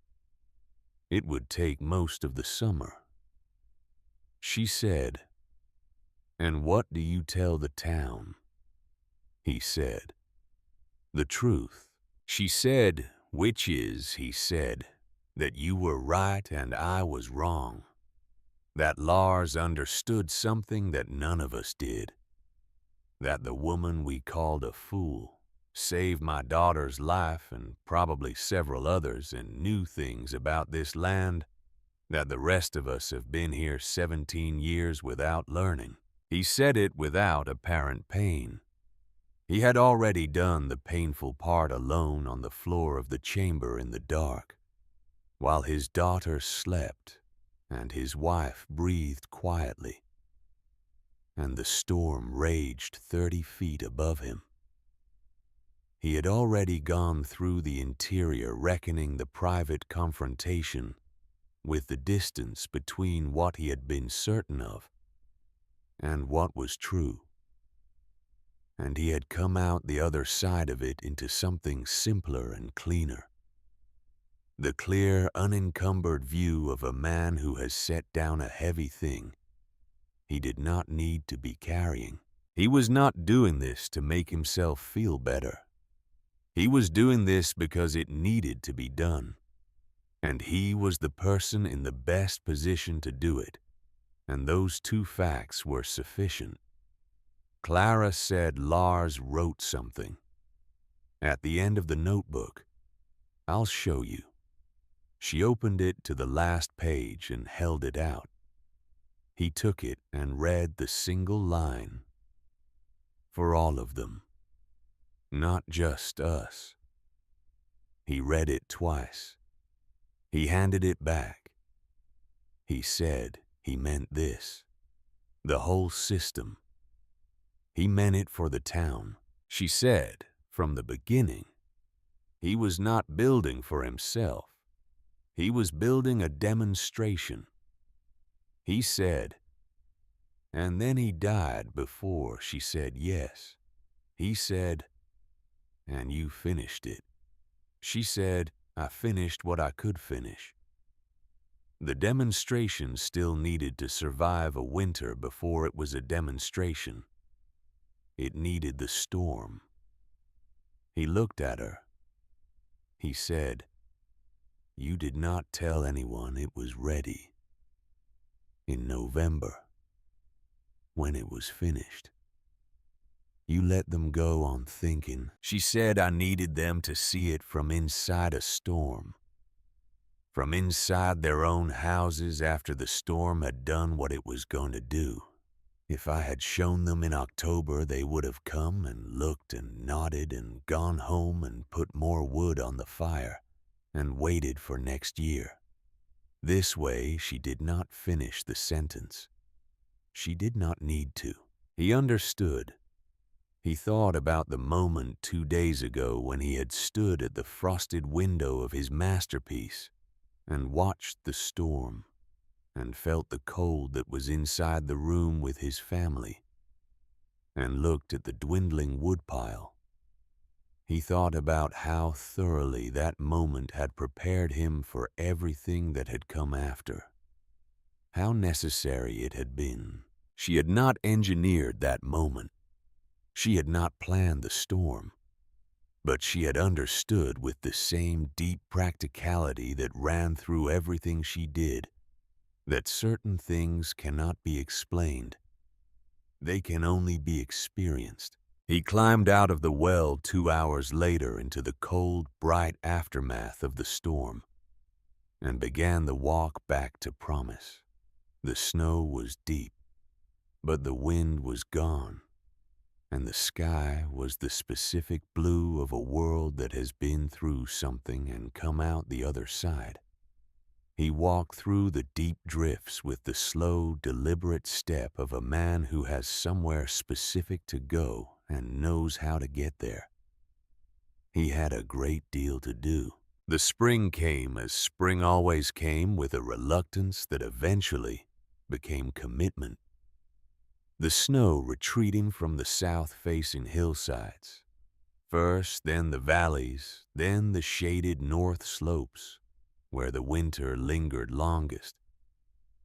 It would take most of the summer." She said, "And what do you tell the town?" He said, "The truth." She said, "Which is," he said, "that you were right and I was wrong. That Lars understood something that none of us did. That the woman we called a fool saved my daughter's life and probably several others and knew things about this land that the rest of us have been here 17 years without learning." He said it without apparent pain. He had already done the painful part alone on the floor of the chamber in the dark, while his daughter slept and his wife breathed quietly, and the storm raged 30 feet above him. He had already gone through the interior, reckoning the private confrontation with the distance between what he had been certain of and what was true. And he had come out the other side of it into something simpler and cleaner. The clear, unencumbered view of a man who has set down a heavy thing he did not need to be carrying. He was not doing this to make himself feel better. He was doing this because it needed to be done. And he was the person in the best position to do it. And those two facts were sufficient. Clara said Lars wrote something. At the end of the notebook, "I'll show you." She opened it to the last page and held it out. He took it and read the single line. "For all of them, not just us." He read it twice. He handed it back. He said he meant this. The whole system. He meant it for the town. She said, from the beginning, he was not building for himself. He was building a demonstration. He said, and then he died before she said yes. He said, "And you finished it." She said, "I finished what I could finish." The demonstration still needed to survive a winter before it was a demonstration. It needed the storm. He looked at her. He said, "You did not tell anyone it was ready." In November, when it was finished, you let them go on thinking. She said I needed them to see it from inside a storm. From inside their own houses after the storm had done what it was going to do. If I had shown them in October, they would have come and looked and nodded and gone home and put more wood on the fire and waited for next year. This way, she did not finish the sentence. She did not need to. He understood. He thought about the moment 2 days ago when he had stood at the frosted window of his masterpiece and watched the storm and felt the cold that was inside the room with his family and looked at the dwindling woodpile. He thought about how thoroughly that moment had prepared him for everything that had come after. How necessary it had been. She had not engineered that moment. She had not planned the storm. But she had understood with the same deep practicality that ran through everything she did that certain things cannot be explained. They can only be experienced. He climbed out of the well 2 hours later into the cold, bright aftermath of the storm and began the walk back to Promise. The snow was deep, but the wind was gone, and the sky was the specific blue of a world that has been through something and come out the other side. He walked through the deep drifts with the slow, deliberate step of a man who has somewhere specific to go and knows how to get there. He had a great deal to do. The spring came as spring always came, with a reluctance that eventually became commitment. The snow retreating from the south-facing hillsides. First, then the valleys, then the shaded north slopes, where the winter lingered longest,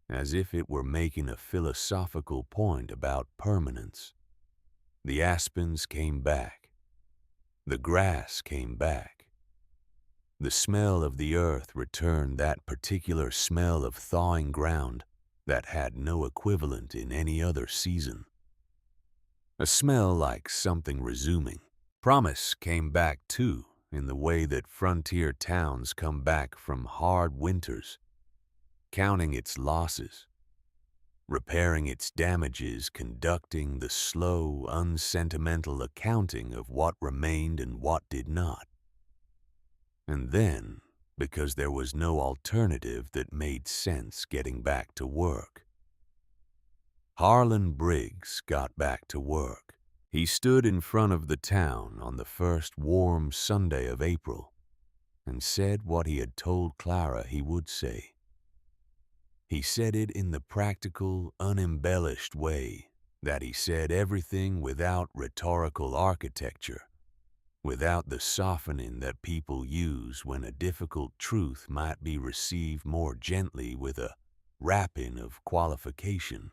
as if it were making a philosophical point about permanence. The aspens came back. The grass came back. The smell of the earth returned, that particular smell of thawing ground that had no equivalent in any other season. A smell like something resuming. Promise came back too, in the way that frontier towns come back from hard winters, counting its losses, repairing its damages, conducting the slow, unsentimental accounting of what remained and what did not. And then, because there was no alternative that made sense, getting back to work. Harlan Briggs got back to work. He stood in front of the town on the first warm Sunday of April and said what he had told Clara he would say. He said it in the practical, unembellished way that he said everything without rhetorical architecture, without the softening that people use when a difficult truth might be received more gently with a wrapping of qualification.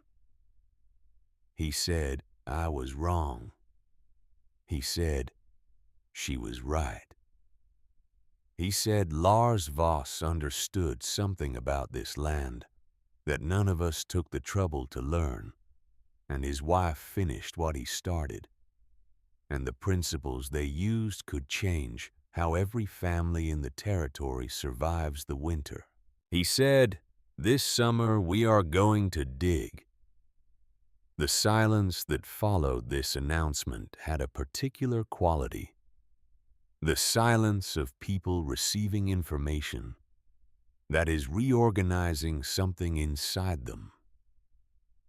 He said, I was wrong. He said, she was right. He said Lars Voss understood something about this land that none of us took the trouble to learn, and his wife finished what he started. And the principles they used could change how every family in the territory survives the winter. He said, this summer we are going to dig. The silence that followed this announcement had a particular quality. The silence of people receiving information that is reorganizing something inside them.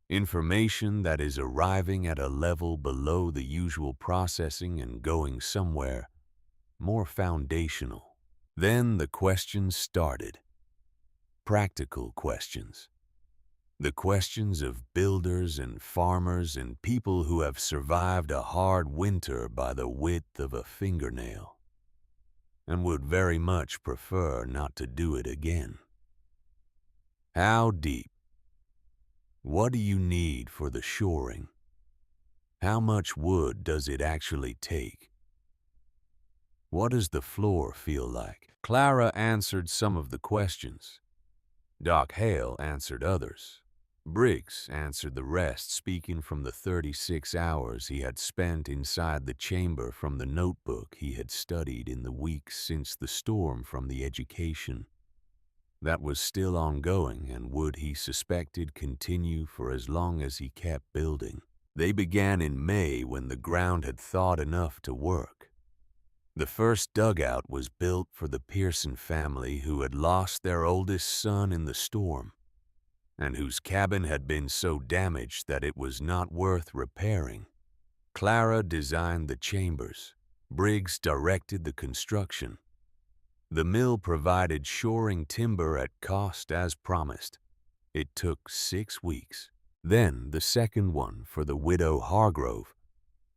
Information that is arriving at a level below the usual processing and going somewhere more foundational. Then the questions started. Practical questions. The questions of builders and farmers and people who have survived a hard winter by the width of a fingernail and would very much prefer not to do it again. How deep? What do you need for the shoring? How much wood does it actually take? What does the floor feel like? Clara answered some of the questions. Doc Hale answered others. Briggs answered the rest, speaking from the 36 hours he had spent inside the chamber from the notebook he had studied in the weeks since the storm from the education that was still ongoing and would, he suspected, continue for as long as he kept building. They began in May when the ground had thawed enough to work. The first dugout was built for the Pearson family who had lost their oldest son in the storm, and whose cabin had been so damaged that it was not worth repairing. Clara designed the chambers. Briggs directed the construction. The mill provided shoring timber at cost as promised. It took 6 weeks. Then the second one for the widow Hargrove,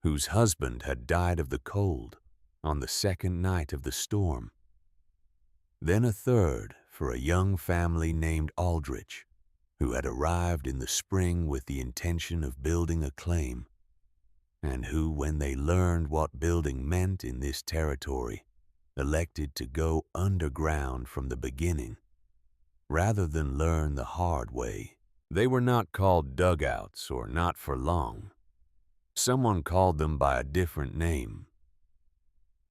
whose husband had died of the cold on the second night of the storm. Then a third for a young family named Aldrich, who had arrived in the spring with the intention of building a claim, and who, when they learned what building meant in this territory, elected to go underground from the beginning, rather than learn the hard way. They were not called dugouts, or not for long. Someone called them by a different name,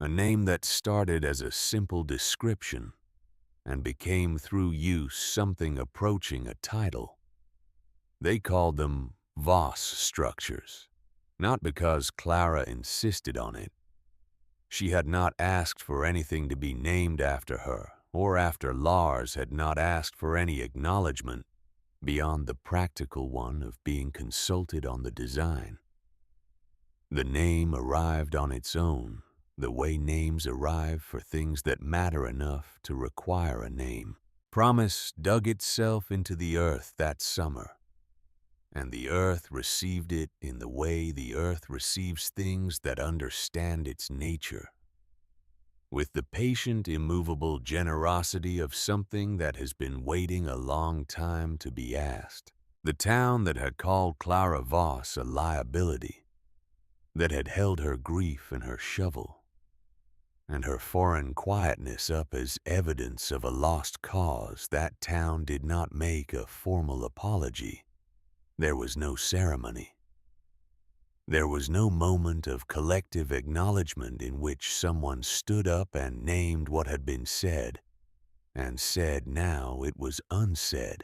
a name that started as a simple description and became through use something approaching a title. They called them Voss structures, not because Clara insisted on it. She had not asked for anything to be named after her, or after Lars had not asked for any acknowledgement beyond the practical one of being consulted on the design. The name arrived on its own, the way names arrive for things that matter enough to require a name. Promise dug itself into the earth that summer, and the earth received it in the way the earth receives things that understand its nature, with the patient, immovable generosity of something that has been waiting a long time to be asked. The town that had called Clara Voss a liability, that had held her grief and her shovel, and her foreign quietness up as evidence of a lost cause, that town did not make a formal apology. There was no ceremony. There was no moment of collective acknowledgement in which someone stood up and named what had been said, and said now it was unsaid.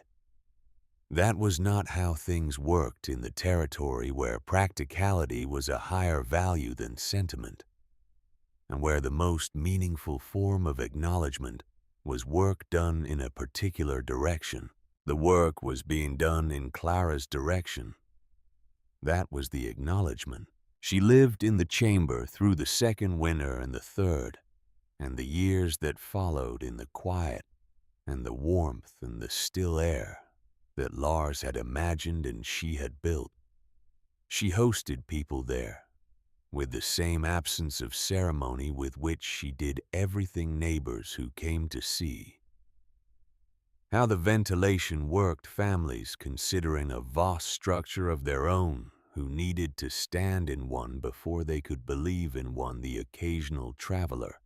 That was not how things worked in the territory where practicality was a higher value than sentiment, and where the most meaningful form of acknowledgement was work done in a particular direction. The work was being done in Clara's direction. That was the acknowledgement. She lived in the chamber through the second winter and the third, and the years that followed in the quiet and the warmth and the still air that Lars had imagined and she had built. She hosted people there, with the same absence of ceremony with which she did everything neighbors who came to see. How the ventilation worked families considering a vast structure of their own who needed to stand in one before they could believe in one, the occasional traveler,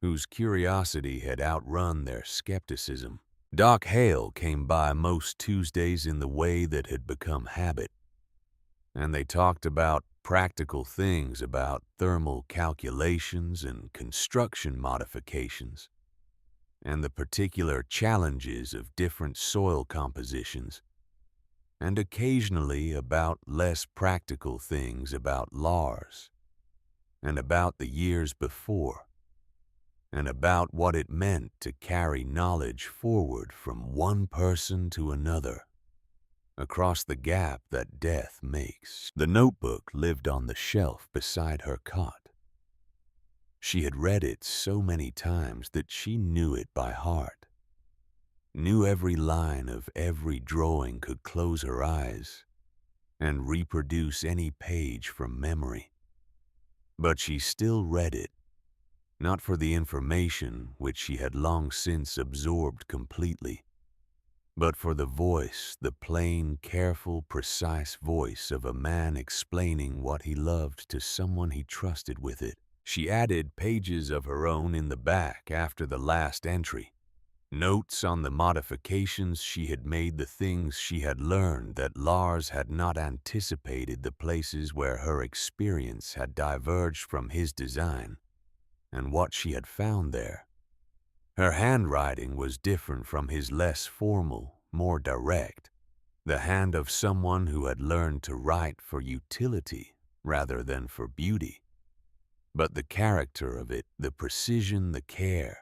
whose curiosity had outrun their skepticism. Doc Hale came by most Tuesdays in the way that had become habit, and they talked about practical things, about thermal calculations and construction modifications, and the particular challenges of different soil compositions, and occasionally about less practical things, about Lars, and about the years before, and about what it meant to carry knowledge forward from one person to another, across the gap that death makes. The notebook lived on the shelf beside her cot. She had read it so many times that she knew it by heart, knew every line of every drawing, could close her eyes and reproduce any page from memory. But she still read it, not for the information which she had long since absorbed completely, but for the voice, the plain, careful, precise voice of a man explaining what he loved to someone he trusted with it. She added pages of her own in the back after the last entry, notes on the modifications she had made, the things she had learned that Lars had not anticipated, the places where her experience had diverged from his design, and what she had found there. Her handwriting was different from his, less formal, more direct, the hand of someone who had learned to write for utility rather than for beauty. But the character of it, the precision, the care,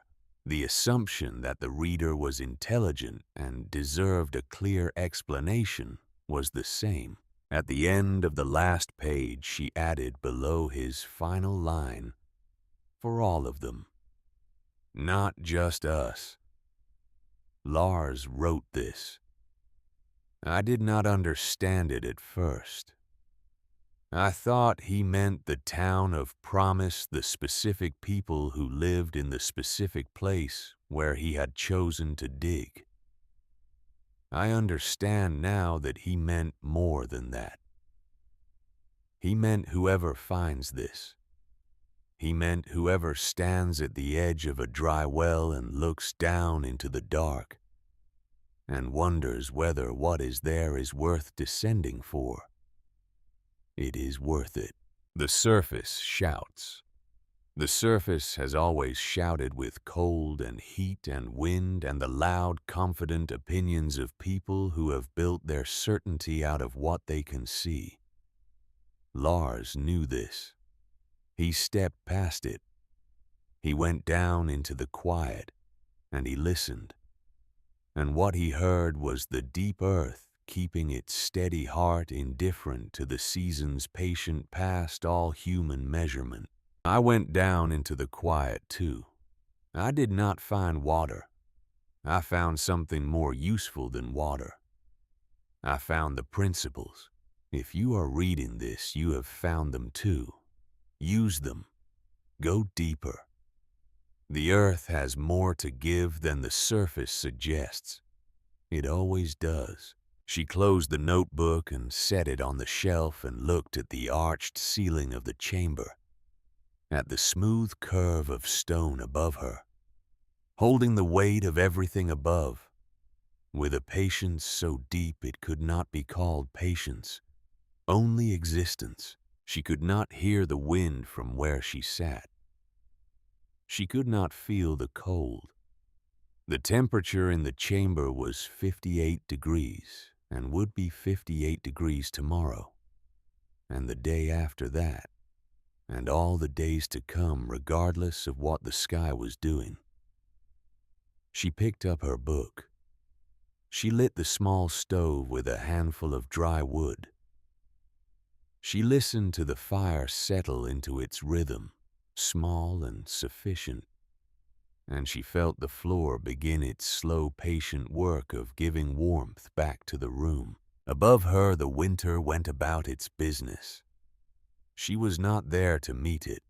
the assumption that the reader was intelligent and deserved a clear explanation was the same. At the end of the last page, she added below his final line, "For all of them, not just us. Lars wrote this. I did not understand it at first. I thought he meant the town of promise, the specific people who lived in the specific place where he had chosen to dig. I understand now that he meant more than that. He meant whoever finds this. He meant whoever stands at the edge of a dry well and looks down into the dark and wonders whether what is there is worth descending for. It is worth it." The surface shouts. The surface has always shouted with cold and heat and wind and the loud, confident opinions of people who have built their certainty out of what they can see. Lars knew this. He stepped past it. He went down into the quiet, and he listened. And what he heard was the deep earth keeping its steady heart indifferent to the seasons, patient past all human measurement. I went down into the quiet too. I did not find water. I found something more useful than water. I found the principles. If you are reading this, you have found them too. Use them. Go deeper. The earth has more to give than the surface suggests. It always does. She closed the notebook and set it on the shelf and looked at the arched ceiling of the chamber, at the smooth curve of stone above her, holding the weight of everything above, with a patience so deep it could not be called patience, only existence. She could not hear the wind from where she sat. She could not feel the cold. The temperature in the chamber was 58 degrees and would be 58 degrees tomorrow, and the day after that, and all the days to come, regardless of what the sky was doing. She picked up her book. She lit the small stove with a handful of dry wood. She listened to the fire settle into its rhythm, small and sufficient, and she felt the floor begin its slow, patient work of giving warmth back to the room. Above her, the winter went about its business. She was not there to meet it.